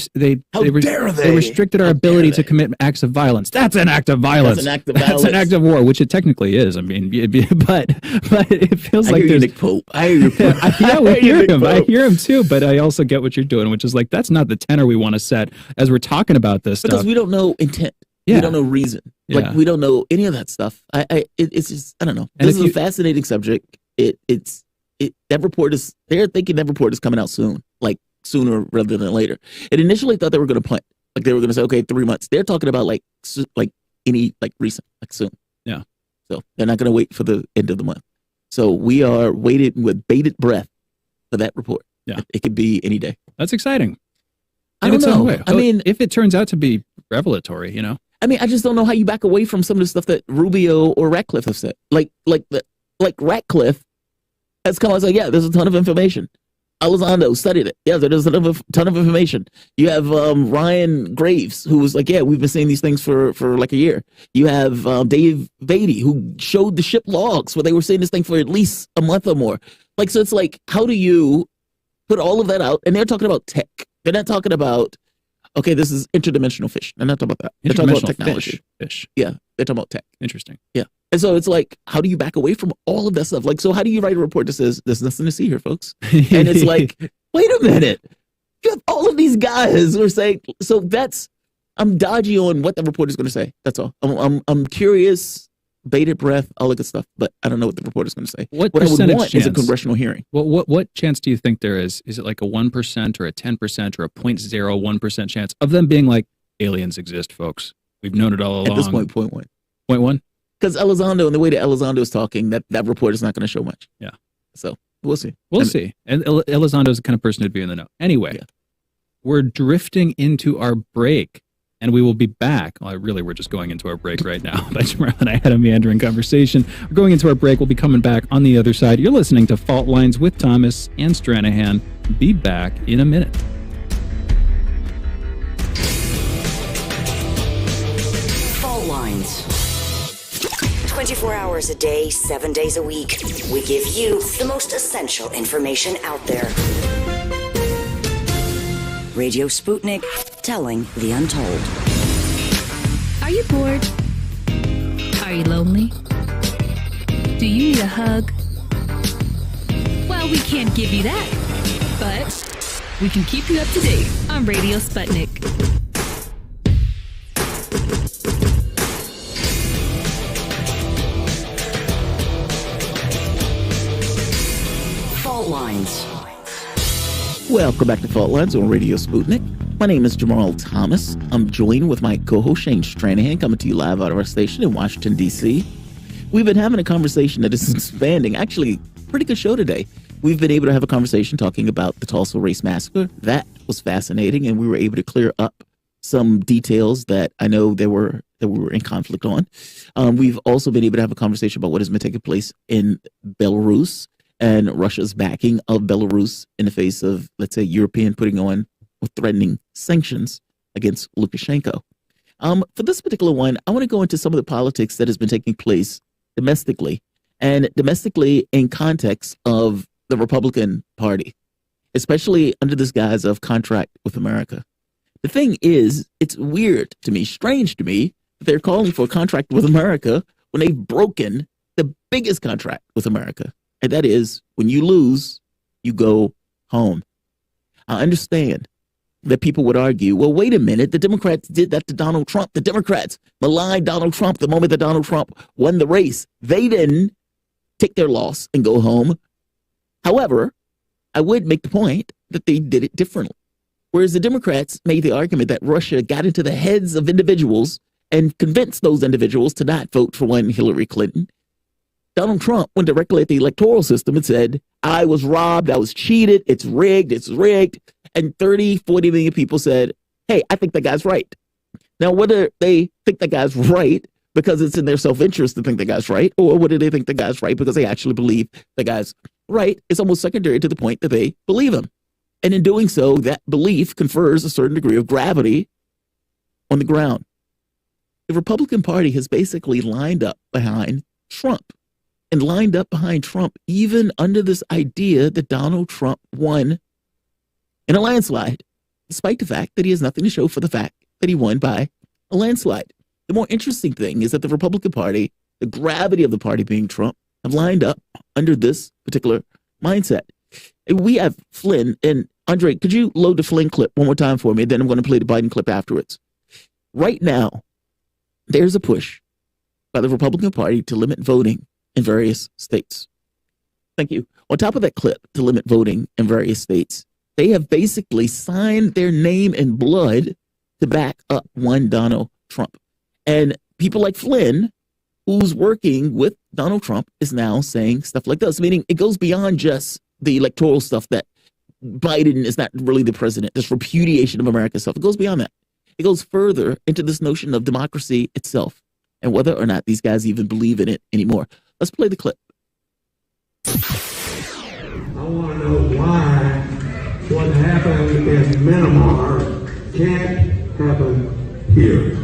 restricted our ability to commit acts of violence. That's an act of violence. That's an act of violence. That's an act of war, which it technically is. I mean, but it feels like there's Nick Pope. I hear you. Yeah, we hear him. I hear him too. But I also get what you're doing, which is like, that's not the tenor we want to set as we're talking about this because stuff. We don't know intent. Yeah. We don't know reason. Like we don't know any of that stuff. It's just, I don't know. This is a fascinating subject. That report is. They're thinking that report is coming out soon, like sooner rather than later. It initially thought they were going to punt, like they were going to say, okay, 3 months. They're talking about like recent, like soon. Yeah. So they're not going to wait for the end of the month. So we are waiting with bated breath for that report. Yeah. It could be any day. That's exciting. I don't know. I mean, if it turns out to be revelatory, I mean, I just don't know how you back away from some of the stuff that Rubio or Ratcliffe have said. Like Ratcliffe has come out and said, yeah, there's a ton of information. Elizondo studied it. Yeah, there's a ton of information. You have Ryan Graves, who was like, yeah, we've been seeing these things for like a year. You have Dave Beatty, who showed the ship logs where they were seeing this thing for at least a month or more. Like, so it's like, how do you put all of that out? And they're talking about tech. They're not talking about, okay, this is interdimensional fish. They're not talking about that. They're talking about technology. Fish. Yeah, they're talking about tech. Interesting. Yeah. And so it's like, how do you back away from all of that stuff? Like, so how do you write a report that says, there's nothing to see here, folks? And it's like, wait a minute. You have all of these guys who are saying, so that's, I'm dodgy on what the report is going to say. That's all. I'm curious, bated breath, all that good stuff, but I don't know what the report is going to say. What I would want is a congressional hearing. What chance do you think there is? Is it like a 1% or a 10% or a 0.01% chance of them being like, aliens exist, folks? We've known it all along. At this point, 0.1. 0.1? Because Elizondo and the way that Elizondo is talking, that report is not going to show much. Yeah. So we'll see. We'll see. And Elizondo is the kind of person who'd be in the know. Anyway, we're drifting into our break. And we will be back. Well, we're just going into our break right now. But Jamarl and I had a meandering conversation. We're going into our break. We'll be coming back on the other side. You're listening to Fault Lines with Thomas and Stranahan. Be back in a minute. Fault Lines. 24 hours a day, 7 days a week. We give you the most essential information out there. Radio Sputnik, telling the untold. Are you bored? Are you lonely? Do you need a hug? Well, we can't give you that, but we can keep you up to date on Radio Sputnik. Fault Lines. Welcome back to Fault Lines on Radio Sputnik. My name is Jamarl Thomas. I'm joined with my co-host Shane Stranahan, coming to you live out of our station in Washington, D.C. We've been having a conversation that is expanding. Actually, pretty good show today. We've been able to have a conversation talking about the Tulsa race massacre. That was fascinating, and we were able to clear up some details that I know we were in conflict on. We've also been able to have a conversation about what has been taking place in Belarus and Russia's backing of Belarus in the face of, let's say, European putting on or threatening sanctions against Lukashenko. For this particular one, I want to go into some of the politics that has been taking place domestically, and domestically in context of the Republican Party, especially under this guise of contract with America. The thing is, it's weird to me, strange to me, that they're calling for a contract with America when they've broken the biggest contract with America. And that is, when you lose, you go home. I understand that people would argue, well, wait a minute, the Democrats did that to Donald Trump. The Democrats maligned Donald Trump the moment that Donald Trump won the race. They didn't take their loss and go home. However, I would make the point that they did it differently. Whereas the Democrats made the argument that Russia got into the heads of individuals and convinced those individuals to not vote for one Hillary Clinton, Donald Trump went directly at the electoral system and said, I was robbed, I was cheated, it's rigged. And 30, 40 million people said, hey, I think that guy's right. Now, whether they think that guy's right because it's in their self-interest to think the guy's right, or whether they think the guy's right because they actually believe the guy's right, it's almost secondary to the point that they believe him. And in doing so, that belief confers a certain degree of gravity on the ground. The Republican Party has basically lined up behind Trump. And lined up behind Trump, even under this idea that Donald Trump won in a landslide, despite the fact that he has nothing to show for the fact that he won by a landslide. The more interesting thing is that the Republican Party, the gravity of the party being Trump, have lined up under this particular mindset. And we have Flynn, and Andre, could you load the Flynn clip one more time for me? Then I'm going to play the Biden clip afterwards. Right now, there's a push by the Republican Party to limit voting in various states. Thank you. On top of that clip to limit voting in various states, they have basically signed their name in blood to back up one Donald Trump. And people like Flynn, who's working with Donald Trump, is now saying stuff like this, meaning it goes beyond just the electoral stuff that Biden is not really the president, this repudiation of America stuff. It goes beyond that. It goes further into this notion of democracy itself and whether or not these guys even believe in it anymore. Let's play the clip. I want to know why what happened in Myanmar can't happen here.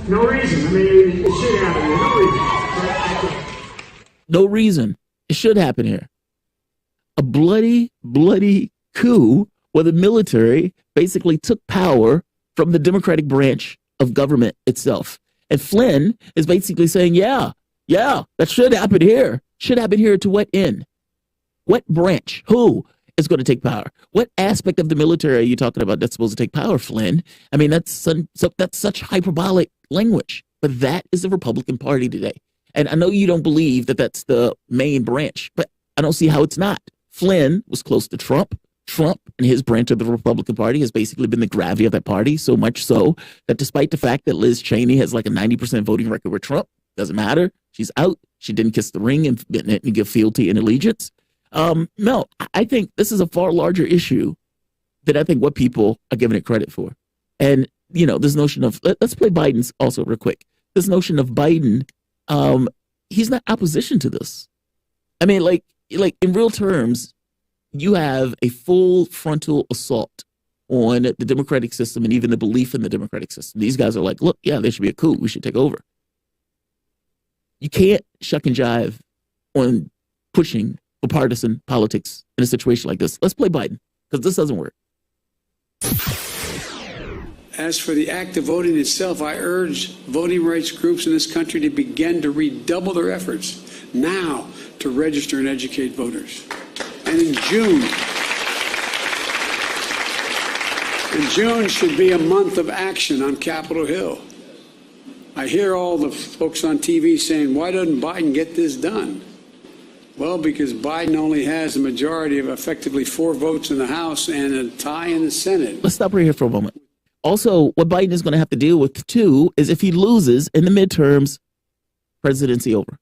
No reason. I mean, it should happen. No reason. It should happen here. A bloody coup where the military basically took power from the Democratic branch of government itself. And Flynn is basically saying, yeah, that should happen here. Should happen here to what end? What branch? Who is going to take power? What aspect of the military are you talking about that's supposed to take power, Flynn? I mean, that's such hyperbolic language. But that is the Republican Party today. And I know you don't believe that that's the main branch, but I don't see how it's not. Flynn was close to Trump. Trump and his branch of the Republican Party has basically been the gravity of that party, so much so that despite the fact that Liz Cheney has like a 90% voting record with Trump, doesn't matter. She's out. She didn't kiss the ring and give fealty and allegiance. Mel, I think this is a far larger issue than I think what people are giving it credit for. And, this notion of, let's play Biden's also real quick. This notion of Biden, he's not opposition to this. I mean, like in real terms, you have a full frontal assault on the democratic system and even the belief in the democratic system. These guys are like, look, yeah, there should be a coup. We should take over. You can't shuck and jive on pushing for partisan politics in a situation like this. Let's play Biden, because this doesn't work. As for the act of voting itself, I urge voting rights groups in this country to begin to redouble their efforts now to register and educate voters. And in June should be a month of action on Capitol Hill. I hear all the folks on TV saying, why doesn't Biden get this done? Well, because Biden only has a majority of effectively 4 votes in the House and a tie in the Senate. Let's stop right here for a moment. Also, what Biden is going to have to deal with, too, is if he loses in the midterms, presidency over.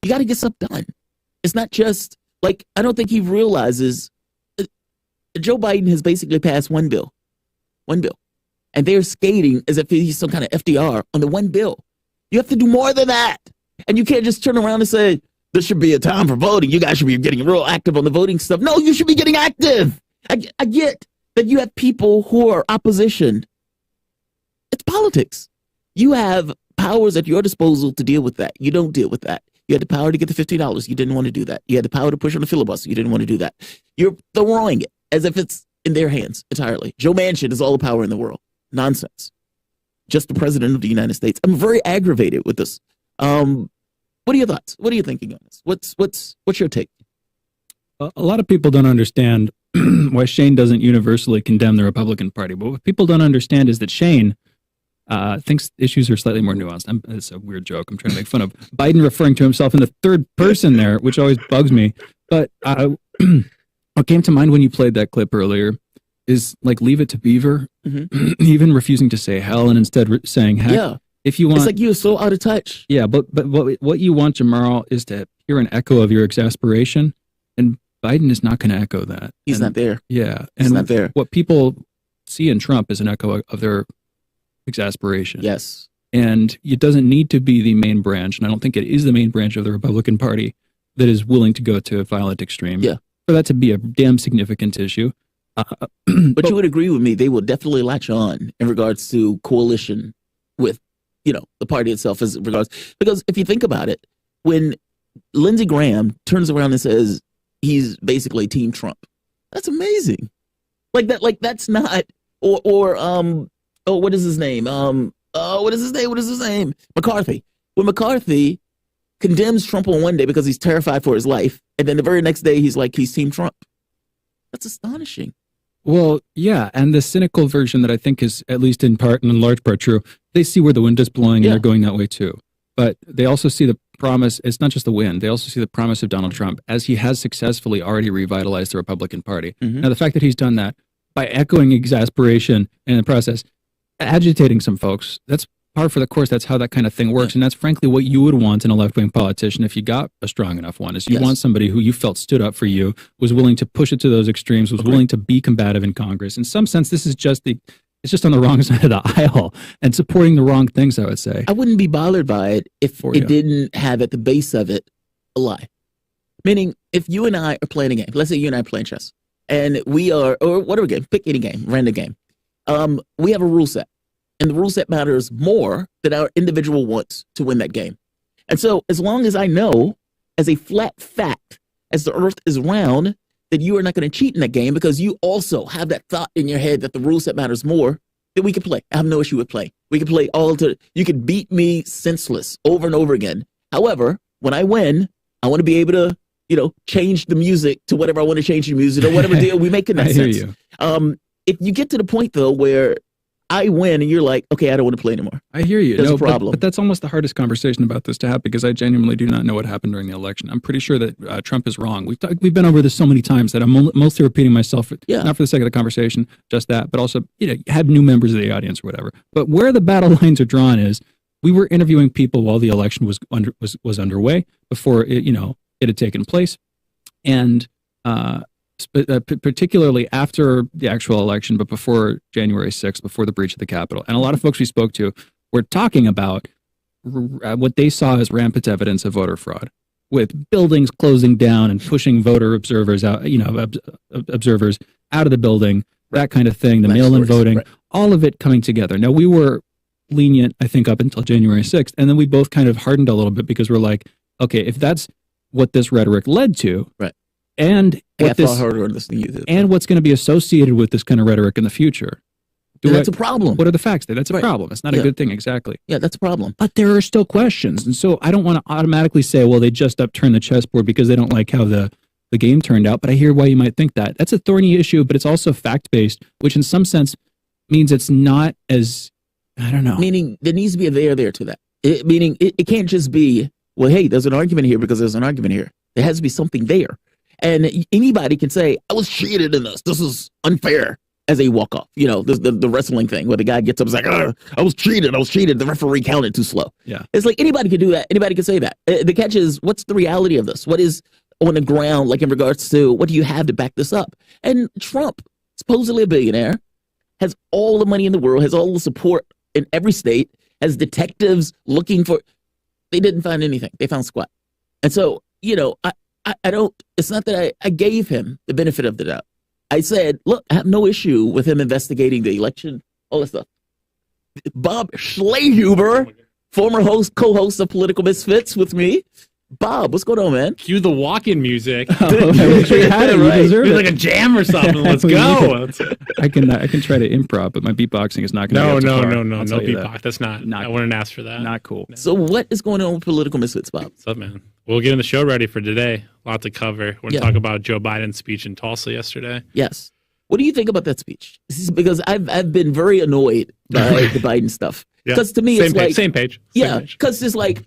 You got to get stuff done. It's not just, I don't think he realizes Joe Biden has basically passed one bill. And they're skating as if he's some kind of FDR on the one bill. You have to do more than that. And you can't just turn around and say, this should be a time for voting. You guys should be getting real active on the voting stuff. No, you should be getting active. I get that you have people who are opposition. It's politics. You have powers at your disposal to deal with that. You don't deal with that. You had the power to get the $50. You didn't want to do that. You had the power to push on the filibuster. You didn't want to do that. You're throwing it as if it's in their hands entirely. Joe Manchin has all the power in the world. Nonsense. Just the president of the United States. I'm very aggravated with this. What are your thoughts? What are you thinking on this? What's your take? A lot of people don't understand why Shane doesn't universally condemn the Republican Party. But what people don't understand is that Shane thinks issues are slightly more nuanced. It's a weird joke. I'm trying to make fun of Biden referring to himself in the third person there, which always bugs me. But what came to mind when you played that clip earlier is Leave It to Beaver, even refusing to say hell and instead saying heck. Yeah. If you want, it's like you're so out of touch. Yeah, but what you want, Jamarl, is to hear an echo of your exasperation, and Biden is not going to echo that. He's not there. Yeah, he's not there. What people see in Trump is an echo of their exasperation. Yes, and it doesn't need to be the main branch, and I don't think it is the main branch of the Republican Party that is willing to go to a violent extreme. Yeah, for that to be a damn significant issue. But you would agree with me; they will definitely latch on in regards to coalition with, the party itself as regards, because if you think about it, when Lindsey Graham turns around and says he's basically Team Trump, that's amazing. That's not, what is his name? What is his name? McCarthy. When McCarthy condemns Trump on one day because he's terrified for his life, and then the very next day he's Team Trump. That's astonishing. Well, yeah, and the cynical version that I think is at least in part and in large part true, they see where the wind is blowing and they're going that way too. But they also see the promise, it's not just the wind, they also see the promise of Donald Trump as he has successfully already revitalized the Republican Party. Now, the fact that he's done that by echoing exasperation in the process, agitating some folks, that's par for the course. That's how that kind of thing works. And that's frankly what you would want in a left-wing politician if you got a strong enough one, is you want somebody who you felt stood up for you, was willing to push it to those extremes, was willing to be combative in Congress. In some sense, this is just it's just on the wrong side of the aisle and supporting the wrong things, I would say. I wouldn't be bothered by it if it didn't have at the base of it a lie. Meaning, if you and I are playing a game, let's say you and I are playing chess, and we are, or whatever game, pick any game, random game. We have a rule set. And the rule set matters more than our individual wants to win that game. And so as long as I know as a flat fact, as the earth is round, that you are not going to cheat in that game because you also have that thought in your head that the rule set matters more, then we can play. I have no issue with play. We can play you can beat me senseless over and over again. However, when I win, I want to be able to, change the music to whatever I want to change the music or whatever deal we make in that sense. I hear you. If you get to the point though, where I win and you're like, okay, I don't want to play anymore. I hear you. There's No, a problem. But that's almost the hardest conversation about this to have because I genuinely do not know what happened during the election. I'm pretty sure that Trump is wrong. We've been over this so many times that I'm mostly repeating myself, not for the sake of the conversation, just that, but also, have new members of the audience or whatever. But where the battle lines are drawn is we were interviewing people while the election was underway before it had taken place. And particularly after the actual election, but before January 6th, before the breach of the Capitol. And a lot of folks we spoke to were talking about what they saw as rampant evidence of voter fraud, with buildings closing down and pushing voter observers out, observers out of the building, that kind of thing, the mail-in voting, all of it coming together. Now, we were lenient, I think, up until January 6th, and then we both kind of hardened a little bit because we're like, okay, if that's what this rhetoric led to, and what's going to be associated with this kind of rhetoric in the future. That's a problem. What are the facts there? That's a problem. It's not a good thing, exactly. Yeah, that's a problem. But there are still questions. And so I don't want to automatically say, well, they just upturned the chessboard because they don't like how the game turned out. But I hear why you might think that. That's a thorny issue, but it's also fact-based, which in some sense means it's not as, I don't know. Meaning there needs to be a there to that. Meaning it can't just be, well, hey, there's an argument here because there's an argument here. There has to be something there. And anybody can say, I was cheated in this. This is unfair as they walk off. The wrestling thing where the guy gets up and is like, I was cheated. The referee counted too slow. Yeah. It's like anybody can do that. Anybody can say that. The catch is, what's the reality of this? What is on the ground, like in regards to what do you have to back this up? And Trump, supposedly a billionaire, has all the money in the world, has all the support in every state, has detectives looking for, they didn't find anything. They found squat. And so, I don't, it's not that I gave him the benefit of the doubt. I said, look, I have no issue with him investigating the election, all this stuff. Bob Schlehuber, former co-host of Political Misfits with me. Bob, what's going on, man? Cue the walk-in music. You had it. You deserve it. Like a jam or something. Let's go. I can try to improv, but my beatboxing is not going to No beatbox. That's not. I wouldn't ask for that. Not cool. So what is going on with Political Misfits, Bob? What's up, man? We'll get in the show ready for today. A lot to cover. We're going to talk about Joe Biden's speech in Tulsa yesterday. Yes. What do you think about that speech? Because I've been very annoyed by the Biden stuff. Because to me, it's like same page. Yeah, because it's like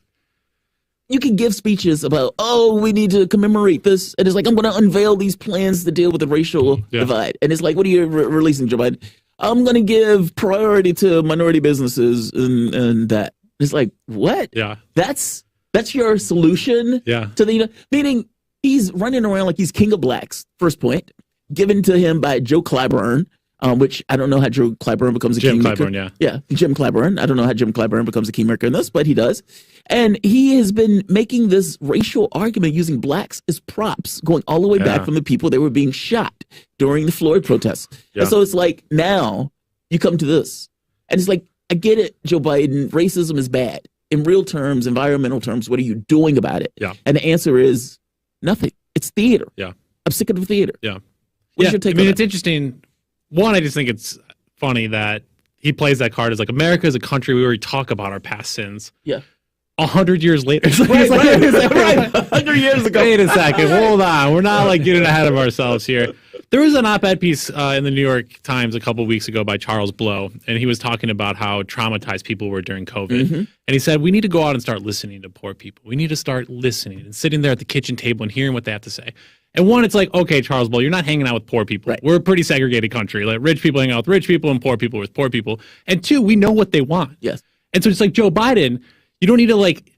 you can give speeches about, we need to commemorate this, and it's like I'm going to unveil these plans to deal with the racial divide, and it's like, what are you releasing, Joe Biden? I'm going to give priority to minority businesses and that. It's like, what? Yeah, that's your solution. Yeah, to the meaning he's running around like he's king of blacks. First point given to him by Joe Clyburn. Which I don't know how Joe Clyburn becomes a kingmaker. Yeah, Jim Clyburn. I don't know how Jim Clyburn becomes a kingmaker in this, but he does. And he has been making this racial argument using blacks as props, going all the way back from the people that were being shot during the Floyd protests. Yeah. And so it's like, now you come to this. And it's like, I get it, Joe Biden, racism is bad. In real terms, environmental terms, what are you doing about it? Yeah. And the answer is nothing. It's theater. Yeah. I'm sick of the theater. Yeah. What's your take on it's interesting. One, I just think it's funny that he plays that card as like, America is a country we already talk about our past sins. Yeah. 100 years later. Right, 100 years ago. Wait a second. Hold on. We're not like getting ahead of ourselves here. There was an op-ed piece in the New York Times a couple of weeks ago by Charles Blow, and he was talking about how traumatized people were during COVID. Mm-hmm. And he said, we need to go out and start listening to poor people. We need to start listening and sitting there at the kitchen table and hearing what they have to say. And one, it's like, okay, Charles Blow, you're not hanging out with poor people. Right. We're a pretty segregated country. Like rich people hang out with rich people and poor people with poor people. And two, we know what they want. Yes. And so it's like Joe Biden, you don't need to like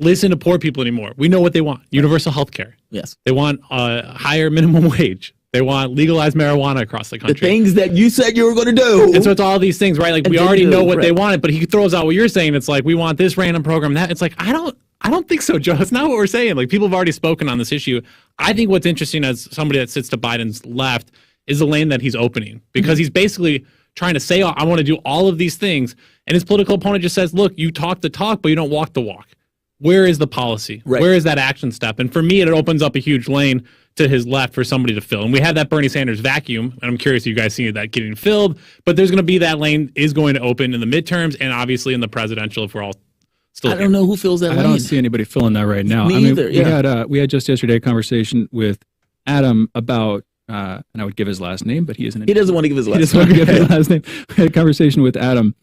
listen to poor people anymore. We know what they want. Universal health care. Yes. They want a higher minimum wage. They want legalized marijuana across the country. The things that you said you were going to do. And so it's all these things, right? Like we already know what they wanted, but he throws out what you're saying. It's like, we want this random program, that. It's like, I don't think so, Joe. That's not what we're saying. Like, people have already spoken on this issue. I think what's interesting as somebody that sits to Biden's left is the lane that he's opening, because he's basically trying to say, I want to do all of these things. And his political opponent just says, look, you talk the talk, but you don't walk the walk. Where is the policy? Right. Where is that action step? And for me, it opens up a huge lane to his left for somebody to fill. And we had that Bernie Sanders vacuum, and I'm curious if you guys see that getting filled. But there's going to be that lane is going to open in the midterms and obviously in the presidential if we're all still I don't know who fills that lane. I don't see anybody filling that right now. Me either, yeah. We had just yesterday a conversation with Adam about and I would give his last name, but he isn't. He doesn't want to give his last name. He doesn't want to give his last name. I had a conversation with Adam,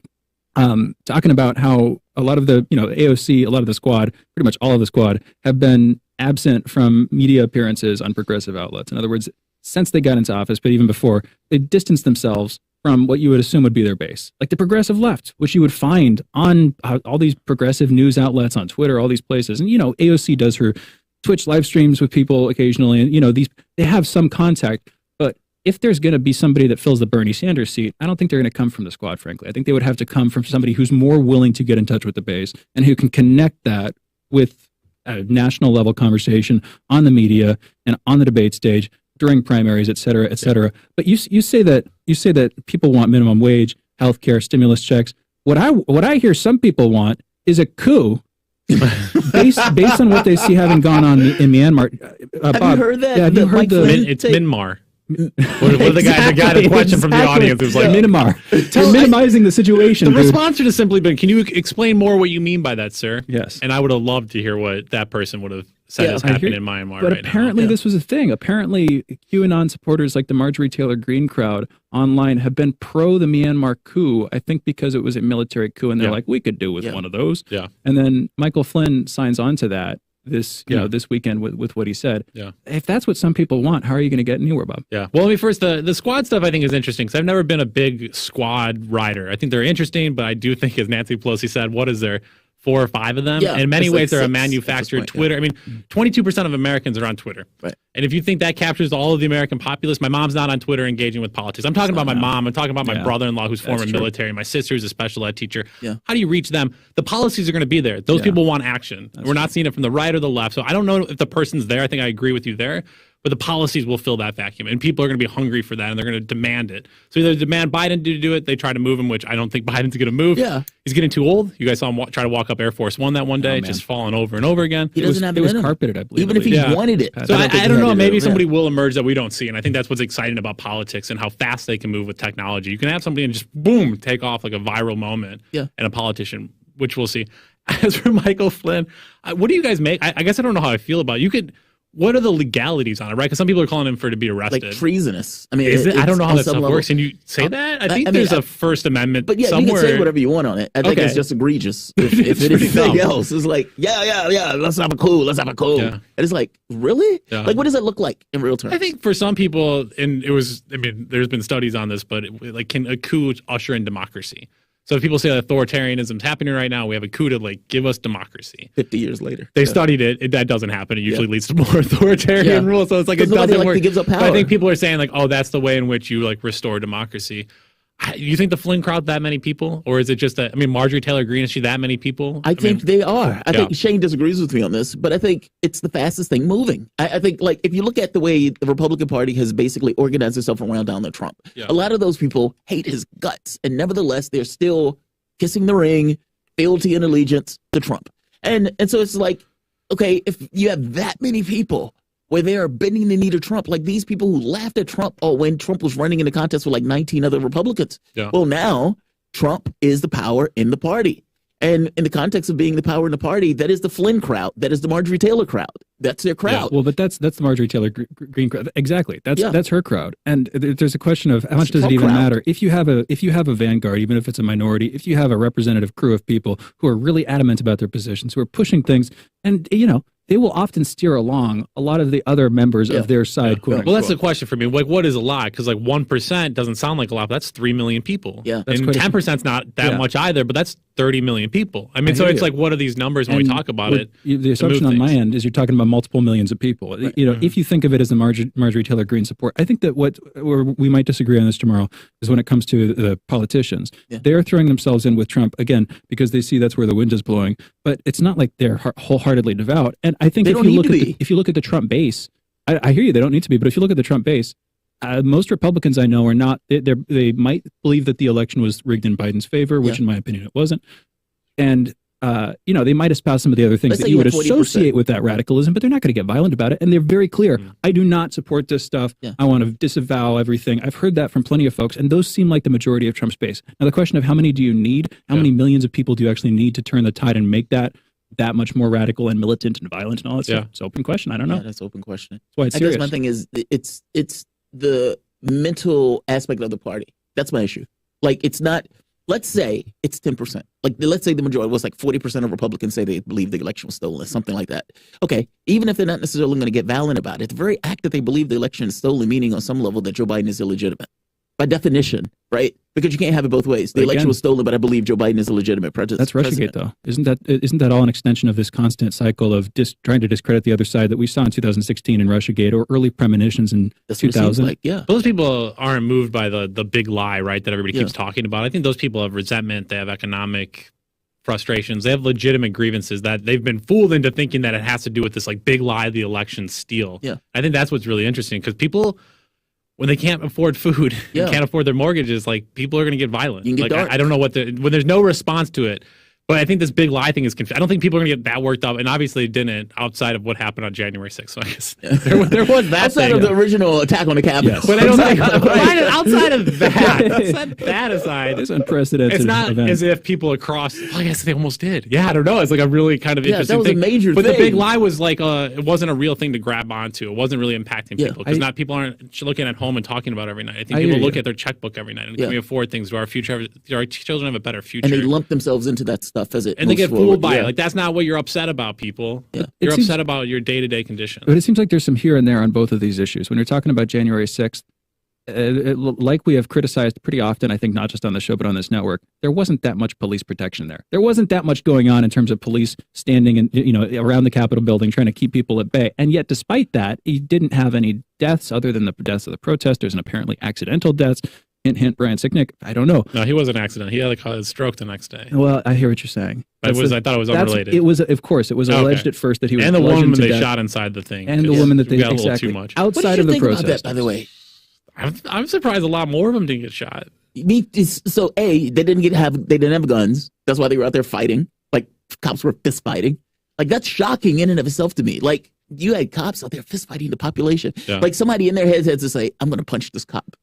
talking about how a lot of the, AOC, a lot of the squad, pretty much all of the squad, have been absent from media appearances on progressive outlets. In other words, since they got into office, but even before, they distanced themselves from what you would assume would be their base, like the progressive left, which you would find on all these progressive news outlets, on Twitter, all these places. And, AOC does her Twitch live streams with people occasionally, and, they have some contact. But if there's going to be somebody that fills the Bernie Sanders seat, I don't think they're going to come from the squad, frankly. I think they would have to come from somebody who's more willing to get in touch with the base and who can connect that with a national level conversation on the media and on the debate stage during primaries, et cetera, et cetera. But you say that people want minimum wage, healthcare, stimulus checks. What I hear some people want is a coup based on what they see having gone on in Myanmar. Have Bob, you heard that? Yeah, have you heard It's Myanmar. What the guy the question from the audience was like, Myanmar. They're minimizing the situation. The dude. response should have simply been, can you explain more what you mean by that, sir? Yes. And I would have loved to hear what that person would have said is happening in Myanmar But right apparently this was a thing. Apparently QAnon supporters like the Marjorie Taylor Greene crowd online have been pro the Myanmar coup, I think because it was a military coup, and they're like, we could do with one of those. Yeah. And then Michael Flynn signs on to that this weekend with what he said. Yeah. If that's what some people want, how are you going to get anywhere, Bob? Yeah. Well, first, the squad stuff I think is interesting because I've never been a big squad rider. I think they're interesting, but I do think, as Nancy Pelosi said, what is there? 4 or 5 of them. Yeah, in many ways, like they're a 6 manufactured at this point, Twitter. I mean, 22% of Americans are on Twitter. Right. And if you think that captures all of the American populace, my mom's not on Twitter engaging with politics. I'm talking about my mom. I'm talking about my brother-in-law who's former military, my sister who's a special ed teacher. Yeah. How do you reach them? The policies are going to be there. Those people want action. We're not seeing it from the right or the left. So I don't know if the person's there. I think I agree with you there. But the policies will fill that vacuum, and people are going to be hungry for that, and they're going to demand it. So either demand Biden to do it, they try to move him, which I don't think Biden's going to move. Yeah. He's getting too old. You guys saw him try to walk up Air Force One that one day, just falling over and over again. He doesn't have it was in him. carpeted, I believe. Even if he wanted it. So I don't know. Maybe somebody will. will emerge that we don't see, and I think that's what's exciting about politics and how fast they can move with technology. You can have somebody and just boom, take off like a viral moment. Yeah. And a politician, which we'll see. As for Michael Flynn, what do you guys make? I guess I don't know how I feel about it. What are the legalities on it, right? Because some people are calling him to be arrested. Like treasonous. I mean, is it? I don't know how that stuff level. works. Can you say that? I think there's a First Amendment But yeah, somewhere. you can say whatever you want on it. I think it's just egregious. If anything else, it's like, yeah, let's have a coup. Yeah. And it's like, really? Yeah. Like, what does that look like in real terms? I think for some people, and there's been studies on this, but can a coup usher in democracy? So if people say that authoritarianism is happening right now, we have a coup to give us democracy. 50 years later. They studied it. That doesn't happen. It usually leads to more authoritarian rule. So it's like it doesn't work. Gives up power. But I think people are saying that's the way in which you restore democracy. You think the Flynn crowd that many people? Or is it just Marjorie Taylor Greene, is she that many people? I think they are. I think Shane disagrees with me on this, but I think it's the fastest thing moving. I think, if you look at the way the Republican Party has basically organized itself around Donald Trump, a lot of those people hate his guts, and nevertheless, they're still kissing the ring, fealty and allegiance to Trump. And so it's like, okay, if you have that many people where they are bending the knee to Trump, like these people who laughed at Trump when Trump was running in the contest with 19 other Republicans. Yeah. Well, now Trump is the power in the party. And in the context of being the power in the party, that is the Flynn crowd. That is the Marjorie Taylor crowd. That's their crowd. Yeah, well, but that's the Marjorie Taylor Greene crowd. Exactly. That's her crowd. And there's a question of how much does it even matter if you have a vanguard, even if it's a minority, if you have a representative crew of people who are really adamant about their positions, who are pushing things, and they will often steer along a lot of the other members of their side. Quote, well, that's the question for me. What is a lot? Because 1% doesn't sound like a lot. But that's 3 million people. Yeah, and 10% is not that much either. But that's 30 million people. I mean, so it's what are these numbers when we talk about it? The assumption on my end is you're talking about multiple millions of people. Right. If you think of it as the Marjorie Taylor Greene support, I think that where we might disagree on this, Jamarl, is when it comes to the politicians. Yeah. They're throwing themselves in with Trump again because they see that's where the wind is blowing. But it's not like they're wholeheartedly devout. And I think if you look at the Trump base, I hear you. They don't need to be. But if you look at the Trump base, most Republicans I know are not. They might believe that the election was rigged in Biden's favor, which in my opinion it wasn't. And they might espouse some of the other things that you would associate with that radicalism, but they're not going to get violent about it. And they're very clear. I do not support this stuff. Yeah. I want to disavow everything. I've heard that from plenty of folks, and those seem like the majority of Trump's base. Now, the question of how many do you need? How many millions of people do you actually need to turn the tide and make that much more radical and militant and violent and all that stuff? It's an open question. I don't know. Yeah, that's an open question. That's why it's serious. I guess my thing is the mental aspect of the party. That's my issue. Like, it's not, let's say it's 10%. Like, let's say the majority was like 40% of Republicans say they believe the election was stolen, something like that. Okay, even if they're not necessarily going to get violent about it, the very act that they believe the election is stolen, meaning on some level that Joe Biden is illegitimate. By definition, right? Because you can't have it both ways. The election was stolen, but I believe Joe Biden is a legitimate president. That's Russiagate, though. Isn't that all an extension of this constant cycle of trying to discredit the other side that we saw in 2016 in Russiagate or early premonitions in 2000? Like, yeah. Those people aren't moved by the big lie, right, that everybody keeps talking about. I think those people have resentment. They have economic frustrations. They have legitimate grievances that they've been fooled into thinking that it has to do with this like big lie the election steal. Yeah. I think that's what's really interesting because people, when they can't afford food, can't afford their mortgages, like people are going to get violent. You can get dark. I don't know when there's no response to it. But I think this big lie thing is confusing. I don't think people are going to get that worked up, and obviously it didn't outside of what happened on January 6th. So I guess there was that outside thing. of the original attack on the Capitol. Yes. But I don't think outside of that, set that aside, it's unprecedented. It's not event. as if people across. Well, I guess they almost did. Yeah, I don't know. It's like a really kind of interesting that was thing. A major but thing. the big lie was like it wasn't a real thing to grab onto. It wasn't really impacting people because people aren't looking at home and talking about it every night. I think people look at their checkbook every night and can we afford things? Do our children have a better future? And they lump themselves into that stuff as it and they get fooled by it. Like that's not what you're upset about, people. Yeah. You're upset about your day-to-day conditions. But it seems like there's some here and there on both of these issues. When you're talking about January 6th, like we have criticized pretty often, I think not just on the show but on this network, there wasn't that much police protection there. There wasn't that much going on in terms of police standing and around the Capitol building trying to keep people at bay. And yet, despite that, he didn't have any deaths other than the deaths of the protesters and apparently accidental deaths. Hint, hint, Brian Sicknick. I don't know. No, he was an accident. He had a stroke the next day. Well, I hear what you're saying. I thought it was unrelated. It was, of course, it was alleged at first that he was and the woman to they death. Shot inside the thing. And the woman that they got a little too much. Outside of the protest. By the way, I'm surprised a lot more of them didn't get shot. So they didn't have guns. That's why they were out there fighting. Like cops were fist fighting. Like that's shocking in and of itself to me. Like you had cops out there fist fighting the population. Yeah. Like somebody in their heads had to say, "I'm going to punch this cop."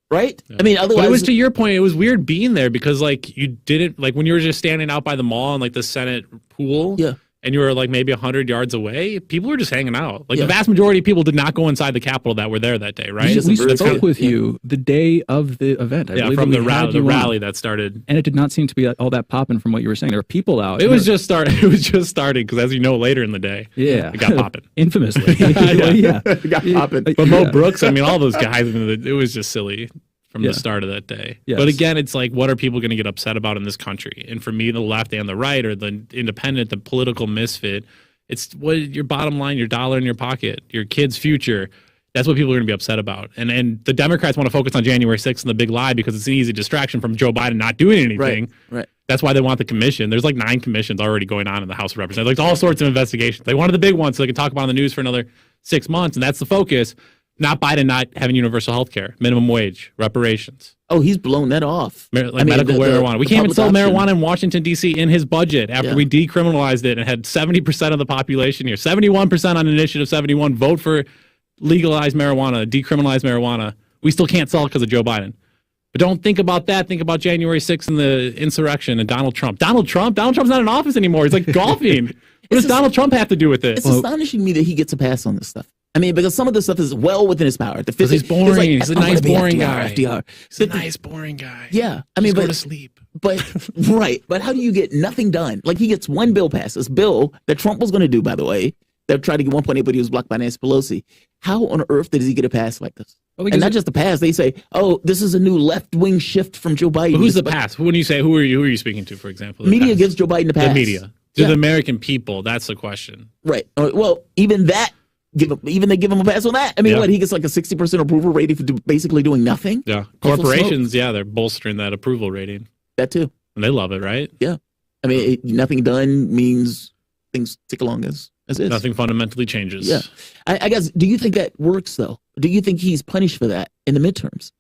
Right? Yeah. I mean, otherwise, but it was to your point. It was weird being there because, like, you didn't like when you were just standing out by the mall and like the Senate pool. Yeah. And you were like maybe 100 yards away. People were just hanging out. Like the vast majority of people did not go inside the Capitol that were there that day, right? We spoke with you the day of the event. I believe from the rally that started, and it did not seem to be all that popping from what you were saying. There were people out. It was just starting because, as you know, later in the day, it got popping infamously. It got popping. But Mo Brooks, I mean, all those guys. It was just silly. From the start of that day. Yes. But again, it's like, what are people going to get upset about in this country? And for me, the left and the right, or the independent, the political misfit, it's what your bottom line, your dollar in your pocket, your kid's future. That's what people are going to be upset about. And the Democrats want to focus on January 6th and the big lie because it's an easy distraction from Joe Biden not doing anything. Right. That's why they want the commission. There's like 9 commissions already going on in the House of Representatives. Like all sorts of investigations. They wanted the big one so they can talk about it on the news for another 6 months. And that's the focus. Not Biden not having universal health care, minimum wage, reparations. Oh, he's blown that off. Medical marijuana. We can't even sell marijuana in Washington, D.C. in his budget after we decriminalized it and had 70% of the population here. 71% on Initiative 71 vote for legalized marijuana, decriminalized marijuana. We still can't sell it because of Joe Biden. But don't think about that. Think about January 6th and the insurrection and Donald Trump. Donald Trump's not in office anymore. He's like golfing. What does Donald Trump have to do with it? It's astonishing me that he gets a pass on this stuff. I mean, because some of this stuff is well within his power. Because he's boring. He's a nice, boring guy. FDR. He's a nice, boring guy. Yeah. I mean, go to sleep. But, right. But how do you get nothing done? Like, he gets one bill passed. This bill that Trump was going to do, by the way, that tried to get 1.8, but he was blocked by Nancy Pelosi. How on earth did he get a pass like this? Well, and not just a pass. They say, oh, this is a new left-wing shift from Joe Biden. But who's the pass? When you say, who are you speaking to, for example? The media gives Joe Biden the pass. The media. To the American people, that's the question. Right. Well, even that. They give him a pass on that. I mean, he gets like a 60% approval rating for basically doing nothing? Yeah. Corporations, they're bolstering that approval rating. That too. And they love it, right? Yeah. I mean, nothing done means things tick along as is. Nothing fundamentally changes. Yeah. I guess, do you think that works, though? Do you think he's punished for that in the midterms?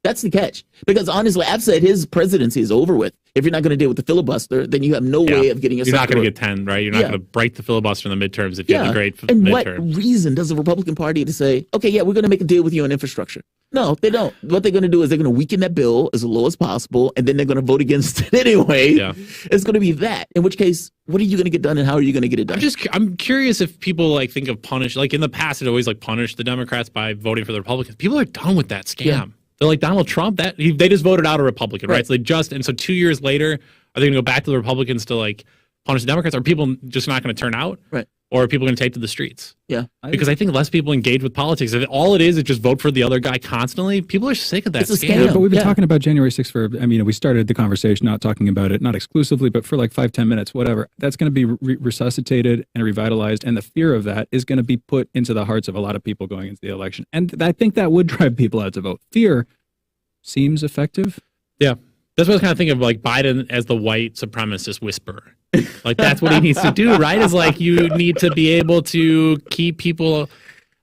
That's the catch. Because honestly, I've said his presidency is over with. If you're not going to deal with the filibuster, then you have no way of getting a You're not going to get 10, right? You're not going to break the filibuster in the midterms if you have a great and midterm. What reason does the Republican Party to say, okay, we're going to make a deal with you on infrastructure? No, they don't. What they're going to do is they're going to weaken that bill as low as possible, and then they're going to vote against it anyway. Yeah. It's going to be that. In which case, what are you going to get done and how are you going to get it done? I'm curious if people like think of punish, like in the past, it always like punished the Democrats by voting for the Republicans. People are done with that scam. Yeah. They're like Donald Trump. They just voted out a Republican, right? So so 2 years later, are they going to go back to the Republicans to like punish the Democrats? Are people just not going to turn out? Right. Or are people going to take to the streets? Yeah. Because I think less people engage with politics. If all it is just vote for the other guy constantly, people are sick of that scam. But we've been talking about January 6th for, we started the conversation not talking about it, not exclusively, but for like 5-10 minutes, whatever. That's going to be resuscitated and revitalized. And the fear of that is going to be put into the hearts of a lot of people going into the election. And I think that would drive people out to vote. Fear seems effective. Yeah. That's what I was kind of thinking of, like Biden as the white supremacist whisperer. Like that's what he needs to do, right? Is like you need to be able to keep people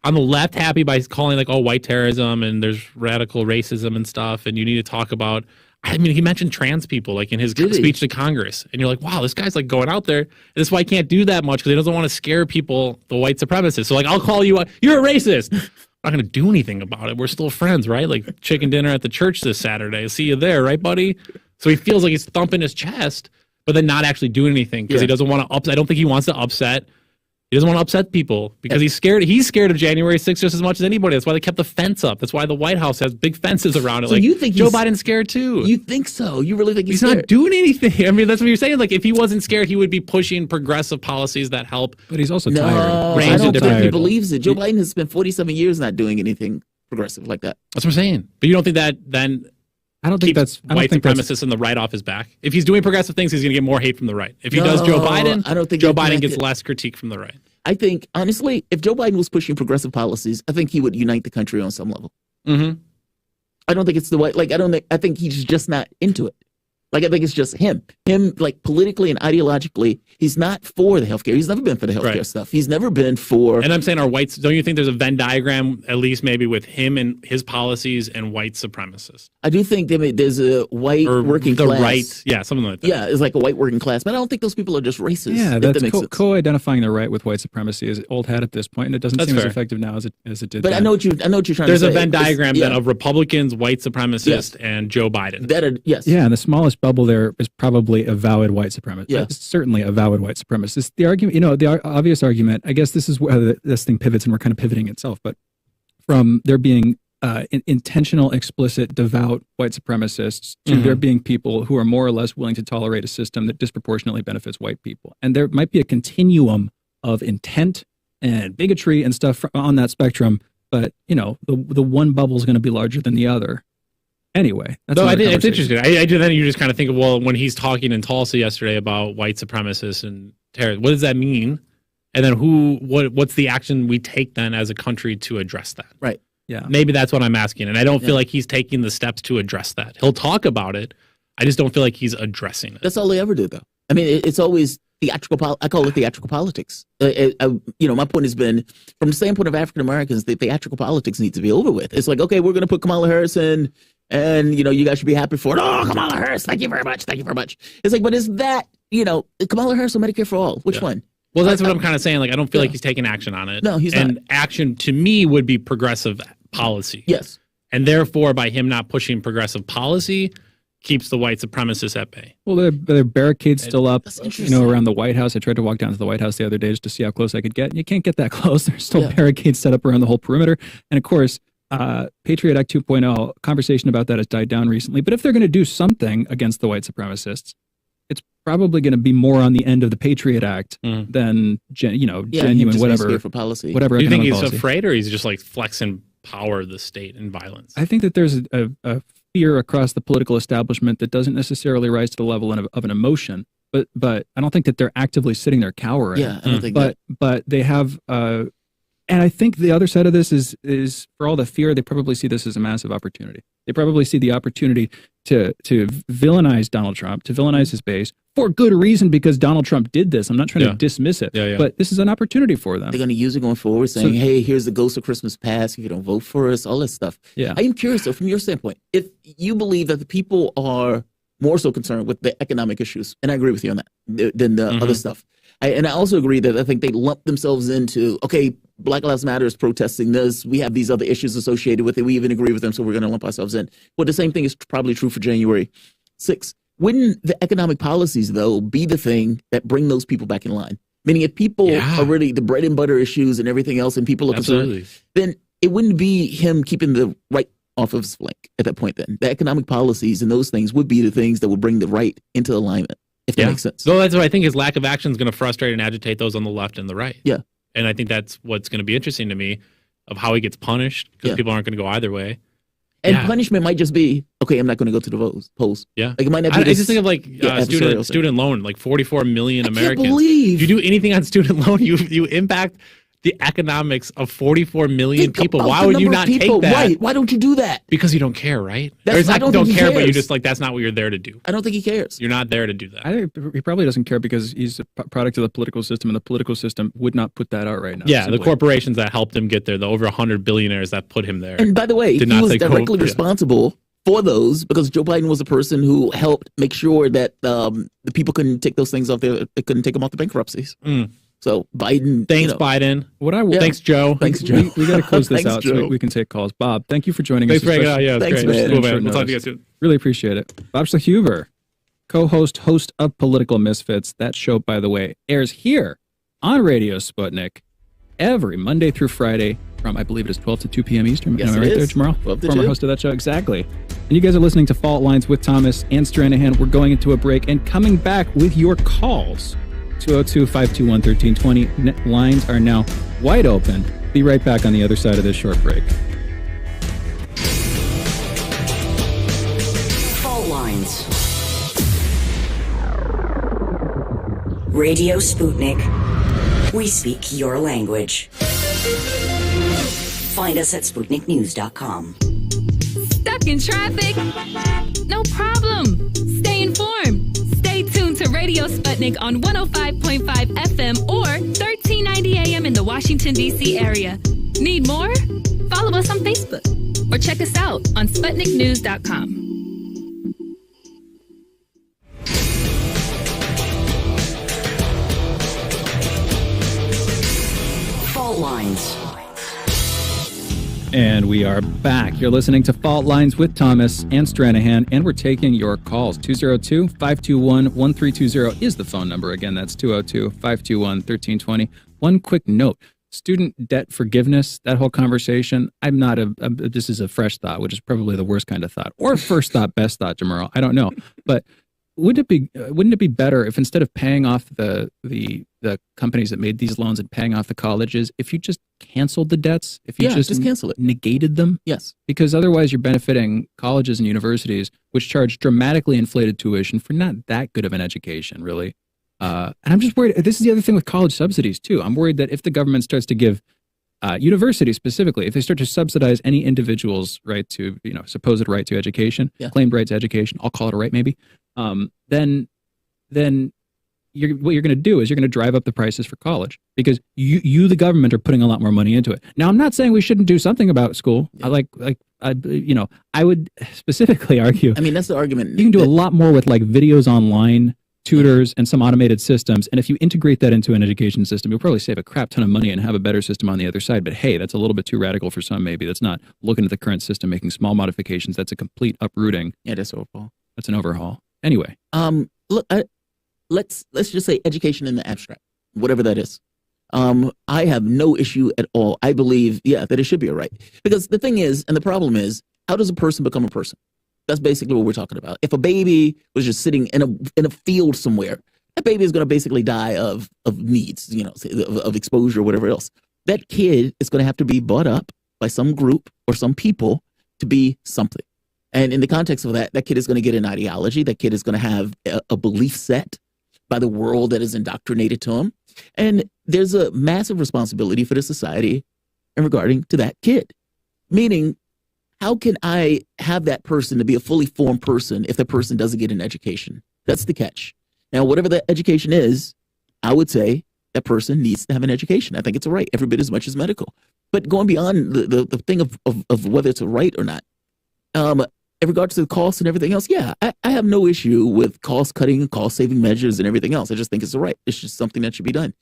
on the left happy by calling like, oh, white terrorism and there's radical racism and stuff. And you need to talk about, he mentioned trans people like in his speech to Congress. And you're like, wow, this guy's like going out there. And this is why he can't do that much because he doesn't want to scare people, the white supremacists. So like, I'll call you, you're a racist. I'm not going to do anything about it. We're still friends, right? Like chicken dinner at the church this Saturday. See you there, right, buddy? So he feels like he's thumping his chest, but then not actually doing anything because he doesn't want to upset. I don't think he wants to upset. He doesn't want to upset people because he's scared. He's scared of January 6th just as much as anybody. That's why they kept the fence up. That's why the White House has big fences around it. So like you think Joe Biden's scared too? You think so? You really think he's scared? not doing anything? I mean, that's what you're saying. Like if he wasn't scared, he would be pushing progressive policies that help. But he's also tired. I don't think he believes it. Joe Biden has spent 47 years not doing anything progressive like that. That's what I'm saying. But you don't think that then? I don't think that's white supremacists and the right off his back. If he's doing progressive things, he's going to get more hate from the right. If he does Joe Biden, I don't think Joe Biden gets less critique from the right. I think, honestly, if Joe Biden was pushing progressive policies, I think he would unite the country on some level. Mm-hmm. I don't think it's the way, I think he's just not into it. Like, I think it's just him. Him, like, politically and ideologically, he's not for the healthcare. He's never been for the healthcare stuff. He's never been for... And I'm saying our whites... Don't you think there's a Venn diagram, at least maybe with him and his policies and white supremacists? I do think there's a white working class... The right... Yeah, something like that. Yeah, it's like a white working class. But I don't think those people are just racist. Yeah, that's co-identifying the right with white supremacy is old hat at this point, and it doesn't seem as effective now as it did But then. I know what you're trying to say. There's a Venn diagram then of Republicans, white supremacists, and Joe Biden. Yes. Yeah, and the smallest bubble there is probably a valid white supremacist. Yeah. Certainly a valid white supremacist. The argument, the obvious argument, I guess this is where this thing pivots and we're kind of pivoting itself, but from there being intentional, explicit, devout white supremacists to there being people who are more or less willing to tolerate a system that disproportionately benefits white people. And there might be a continuum of intent and bigotry and stuff on that spectrum, but the one bubble is going to be larger than the other. Anyway, that's I think it's interesting. Then you just kind of think of, well, when he's talking in Tulsa yesterday about white supremacists and terrorists, what does that mean? And then what's the action we take then as a country to address that? Right. Yeah. Maybe that's what I'm asking. And I don't feel like he's taking the steps to address that. He'll talk about it. I just don't feel like he's addressing it. That's all they ever do, though. I mean, it's always theatrical. I call it theatrical politics. My point has been, from the standpoint of African Americans, the theatrical politics needs to be over with. It's like, okay, we're going to put Kamala Harris in, and you guys should be happy for it. Oh, Kamala Harris, thank you very much, thank you very much. It's like, but is that Kamala Harris or Medicare for all? Which one? Well, that's what I'm kind of saying. Like, I don't feel like he's taking action on it. No, he's not. And action to me would be progressive policy. Yes. And therefore, by him not pushing progressive policy, keeps the white supremacists at bay. Well, there are barricades still up, around the White House. I tried to walk down to the White House the other day just to see how close I could get. And you can't get that close. There's still barricades set up around the whole perimeter. And of course, Patriot Act 2.0, conversation about that has died down recently. But if they're going to do something against the white supremacists, it's probably going to be more on the end of the Patriot Act than genuine whatever for policy. Do you think he's afraid, or he's just like flexing power of the state and violence? I think that there's a fear across the political establishment that doesn't necessarily rise to the level of an emotion, but I don't think that they're actively sitting there cowering. Yeah, I don't think but they have. And I think the other side of this is for all the fear, they probably see this as a massive opportunity. They probably see the opportunity to villainize Donald Trump, to villainize his base for good reason, because Donald Trump did this. I'm not trying to dismiss it, but this is an opportunity for them. They're going to use it going forward, saying, hey, here's the ghost of Christmas past if you don't vote for us, all this stuff. Yeah. I am curious, though, from your standpoint, if you believe that the people are more so concerned with the economic issues, and I agree with you on that, than the other stuff. And I also agree that I think they lump themselves into, okay, Black Lives Matter is protesting this. We have these other issues associated with it. We even agree with them, so we're going to lump ourselves in. Well, the same thing is probably true for January 6th. wouldn't the economic policies, though, be the thing that bring those people back in line? Meaning, if people are really the bread and butter issues and everything else, and people are concerned, then it wouldn't be him keeping the right off of his flank at that point. Then the economic policies and those things would be the things that would bring the right into alignment, if that makes sense. So that's what I think. His lack of action is going to frustrate and agitate those on the left and the right. Yeah, and I think that's what's going to be interesting to me of how he gets punished, because people aren't going to go either way. And punishment might just be, okay, I'm not going to go to the polls. Yeah. Like, it might not be I just think of like student loan, like 44 million Americans. Can't believe. If you do anything on student loan, you impact the economics of 44 million people. Why would you not take that? Right. Why don't you do that? Because you don't care, right? That's, or it's I not don't you don't care, but you cares. just like, that's not what you're there to do. I don't think he cares. You're not there to do that. I think he probably doesn't care because he's a product of the political system, and the political system would not put that out right now. Yeah, simply. the corporations that helped him get there, the over 100 billionaires that put him there. And by the way, did he not was take directly hope. responsible for those, because Joe Biden was the person who helped make sure that the people couldn't take those things off they couldn't take them off the bankruptcies. So Biden, Thanks, Biden. Thanks, Joe. Thanks, Joe. We got to close this Thanks, out Joe. so we can take calls. Bob, thank you for joining Thanks us. for hanging out. Yeah, it was Thanks, great. man. Cool, We'll talk to you guys soon. Really appreciate it. Bob Schlehuber, host of Political Misfits. That show, by the way, airs here on Radio Sputnik every Monday through Friday from, I believe it is 12 to 2 p.m. Eastern. Yes, Am I it right is. there, Jamarl? 12 to Former 2. host of that show. Exactly. And you guys are listening to Fault Lines with Thomas and Stranahan. We're going into a break and coming back with your calls. 202-521-1320. Lines are now wide open. Be right back on the other side of this short break. Fault Lines. Radio Sputnik. We speak your language. Find us at SputnikNews.com. Stuck in traffic? No problem. Stay informed. Stay tuned to Radio Sputnik on 105.5 FM or 1390 AM in the Washington, D.C. area. Need more? Follow us on Facebook or check us out on SputnikNews.com. Fault Lines. And we are back. You're listening to Fault Lines with Thomas and Stranahan, and we're taking your calls. 202-521-1320 is the phone number. Again, that's 202-521-1320. One quick note. Student debt forgiveness, that whole conversation, this is a fresh thought, which is probably the worst kind of thought. Or first thought, best thought, Jamarl. I don't know. But wouldn't it be better if instead of paying off the companies that made these loans and paying off the colleges, if you just canceled the debts, if you just cancel it, negated them? Yes, because otherwise you're benefiting colleges and universities which charge dramatically inflated tuition for not that good of an education, really. And I'm just worried. This is the other thing with college subsidies too. I'm worried that if the government starts to give universities specifically, if they start to subsidize any individual's right to, supposed right to education, claimed right to education, I'll call it a right maybe, then what you're going to do is you're going to drive up the prices for college because you, the government, are putting a lot more money into it. Now, I'm not saying we shouldn't do something about school. I would specifically argue. I mean, that's the argument. You can do a lot more with like videos online, tutors, and some automated systems. And if you integrate that into an education system, you'll probably save a crap ton of money and have a better system on the other side. But hey, that's a little bit too radical for some. Maybe that's not looking at the current system, making small modifications. That's a complete uprooting. Yeah, that's overhaul. That's an overhaul. Anyway, look, let's just say education in the abstract, whatever that is. I have no issue at all. I believe, that it should be a right. Because the thing is, and the problem is, how does a person become a person? That's basically what we're talking about. If a baby was just sitting in a field somewhere, that baby is going to basically die of needs, of exposure, or whatever else. That kid is going to have to be brought up by some group or some people to be something. And in the context of that, that kid is going to get an ideology. That kid is going to have a belief set by the world that is indoctrinated to him. And there's a massive responsibility for the society in regarding to that kid. Meaning, how can I have that person to be a fully formed person if that person doesn't get an education? That's the catch. Now, whatever that education is, I would say that person needs to have an education. I think it's a right, every bit as much as medical. But going beyond the thing of whether it's a right or not, in regards to the cost and everything else, I have no issue with cost cutting and cost saving measures and everything else. I just think it's a right. It's just something that should be done.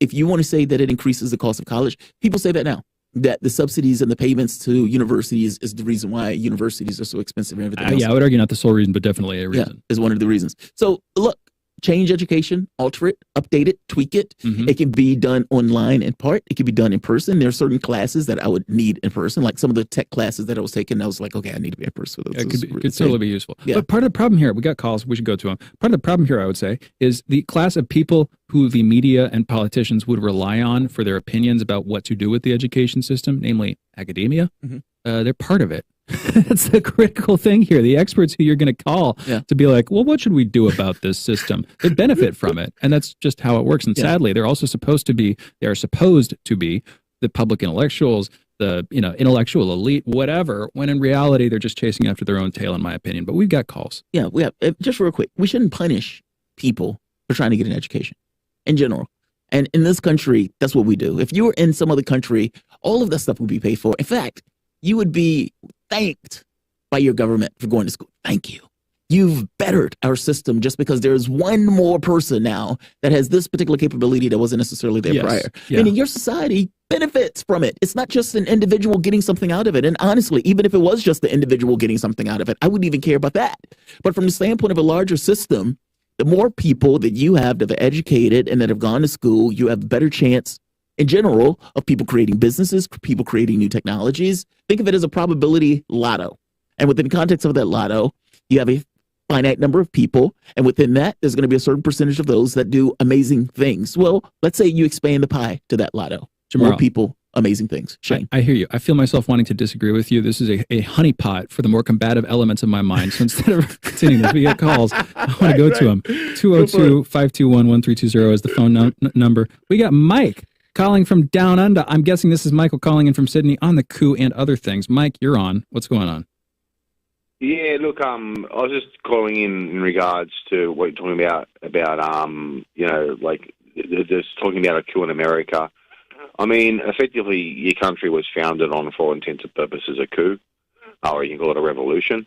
If you want to say that it increases the cost of college, people say that now. that the subsidies and the payments to universities is the reason why universities are so expensive and everything else. Yeah, I would argue not the sole reason, but definitely a reason. Yeah, is one of the reasons. So look, change education, alter it, update it, tweak it. Mm-hmm. It can be done online in part. It can be done in person. There are certain classes that I would need in person, like some of the tech classes that I was taking. I was like, okay, I need to be in person. Yeah, it could totally be useful. Yeah. But part of the problem here, we got calls, we should go to them. Part of the problem here, I would say, is the class of people who the media and politicians would rely on for their opinions about what to do with the education system, namely academia. Mm-hmm. They're part of it. That's the critical thing here. The experts who you're going to call to be like, well, what should we do about this system? They benefit from it. And that's just how it works. And sadly, they're also supposed to be the public intellectuals, the intellectual elite, whatever, when in reality, they're just chasing after their own tail, in my opinion. But we've got calls. Yeah, we have. Just real quick, we shouldn't punish people for trying to get an education in general. And in this country, that's what we do. If you were in some other country, all of that stuff would be paid for. In fact, you would be thanked by your government for going to school. Thank you. You've bettered our system just because there's one more person now that has this particular capability that wasn't necessarily there prior. Yeah. Meaning your society benefits from it. It's not just an individual getting something out of it. And honestly, even if it was just the individual getting something out of it, I wouldn't even care about that. But from the standpoint of a larger system, the more people that you have that are educated and that have gone to school, you have a better chance in general of people creating businesses, people creating new technologies. Think of it as a probability lotto. And within the context of that lotto, you have a finite number of people. And within that, there's going to be a certain percentage of those that do amazing things. Well, let's say you expand the pie to that lotto. Jamarl. More people, amazing things. Shane. I hear you. I feel myself wanting to disagree with you. This is a honeypot for the more combative elements of my mind. So instead of continuing this, we get calls. I want to go to them. 202-521-1320 is the phone number. We got Mike calling from down under. I'm guessing this is Michael calling in from Sydney on the coup and other things. Mike, you're on. What's going on? Yeah, look, I was just calling in regards to what you're talking about, like just talking about a coup in America. I mean, effectively, your country was founded on, for all intents and purposes, a coup, or you can call it a revolution.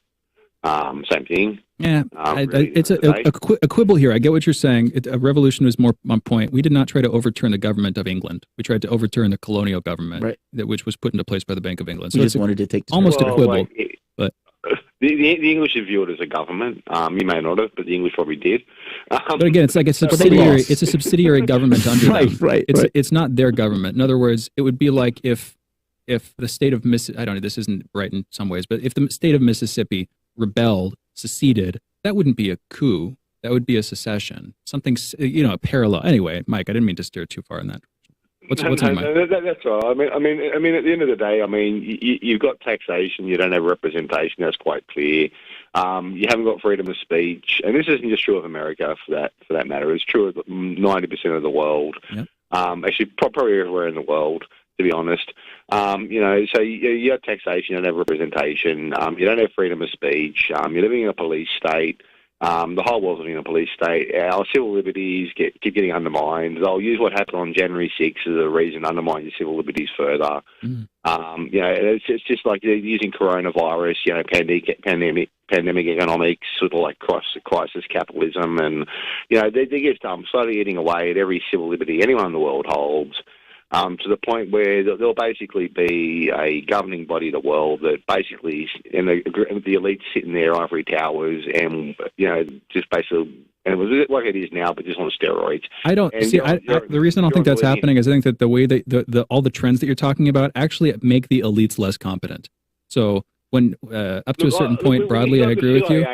Same thing. Yeah, it's a quibble here. I get what you're saying. A revolution was more on point. We did not try to overturn the government of England. We tried to overturn the colonial government, which was put into place by the Bank of England. So we just wanted to take almost a quibble. But the English view it as a government. You may not have, but the English probably did. But again, it's like a subsidiary. It's a subsidiary government under them. Right. It's not their government. In other words, it would be like if the state of Mississippi, I don't know, this isn't right in some ways, but if the state of Mississippi rebelled, seceded, that wouldn't be a coup. That would be a secession. Something, a parallel. Anyway, Mike, I didn't mean to steer too far in that. What's on your mind? That's right. I mean, at the end of the day, you've got taxation. You don't have representation. That's quite clear. You haven't got freedom of speech, and this isn't just true of America for that matter. It's true of 90% of the world. Yep. Actually, probably everywhere in the world, to be honest. So you have taxation, you don't have representation, you don't have freedom of speech, you're living in a police state. The whole world's living in a police state. Our civil liberties keep getting undermined. They'll use what happened on January 6th as a reason to undermine your civil liberties further. It's just like they're using coronavirus, pandemic economics, sort of like crisis capitalism, and they're just slowly eating away at every civil liberty anyone in the world holds. To the point where there'll basically be a governing body of the world that basically, and the elite sit in their ivory towers and, just basically, and it was like it is now, but just on steroids. I don't see. The reason I don't think that's happening is I think that the way that all the trends that you're talking about actually make the elites less competent. So when up to a certain point, broadly, I agree with you.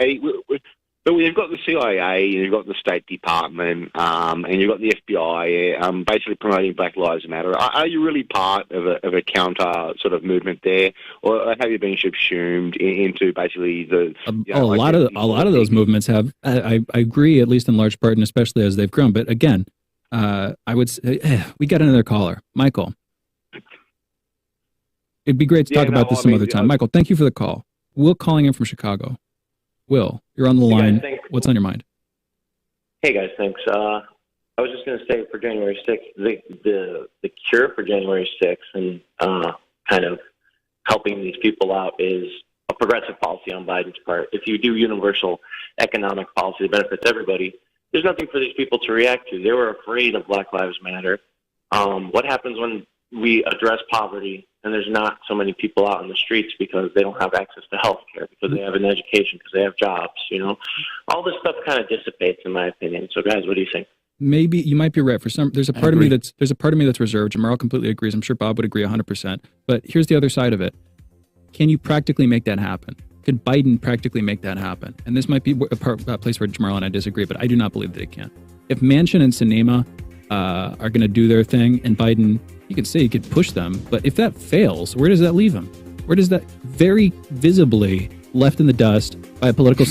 But you've got the CIA, and you've got the State Department, and you've got the FBI, basically promoting Black Lives Matter. Are you really part of a counter sort of movement there, or have you been subsumed into basically the? A lot of those movements have. I agree, at least in large part, and especially as they've grown. But again, I would say we got another caller, Michael. It'd be great to talk about this some other time. Michael, thank you for the call. Will calling in from Chicago. Will, you're on the line. What's on your mind? Hey, guys, thanks. I was just going to say for January 6th, the cure for January 6th and kind of helping these people out is a progressive policy on Biden's part. If you do universal economic policy that benefits everybody, there's nothing for these people to react to. They were afraid of Black Lives Matter. What happens when we address poverty and there's not so many people out in the streets because they don't have access to health care, because they have an education, because they have jobs, all this stuff kind of dissipates in my opinion. So guys, what do you think? Maybe you might be right. For some, there's a part of me that's reserved. Jamarl completely agrees. I'm sure Bob would agree 100%. But here's the other side of it. Can you practically make that happen? Could Biden practically make that happen? And this might be a place where Jamarl and I disagree, but I do not believe that it can. If Manchin and Sinema are going to do their thing, and Biden, you could say he could push them, but if that fails, where does that leave him? Where does that very visibly left in the dust by a political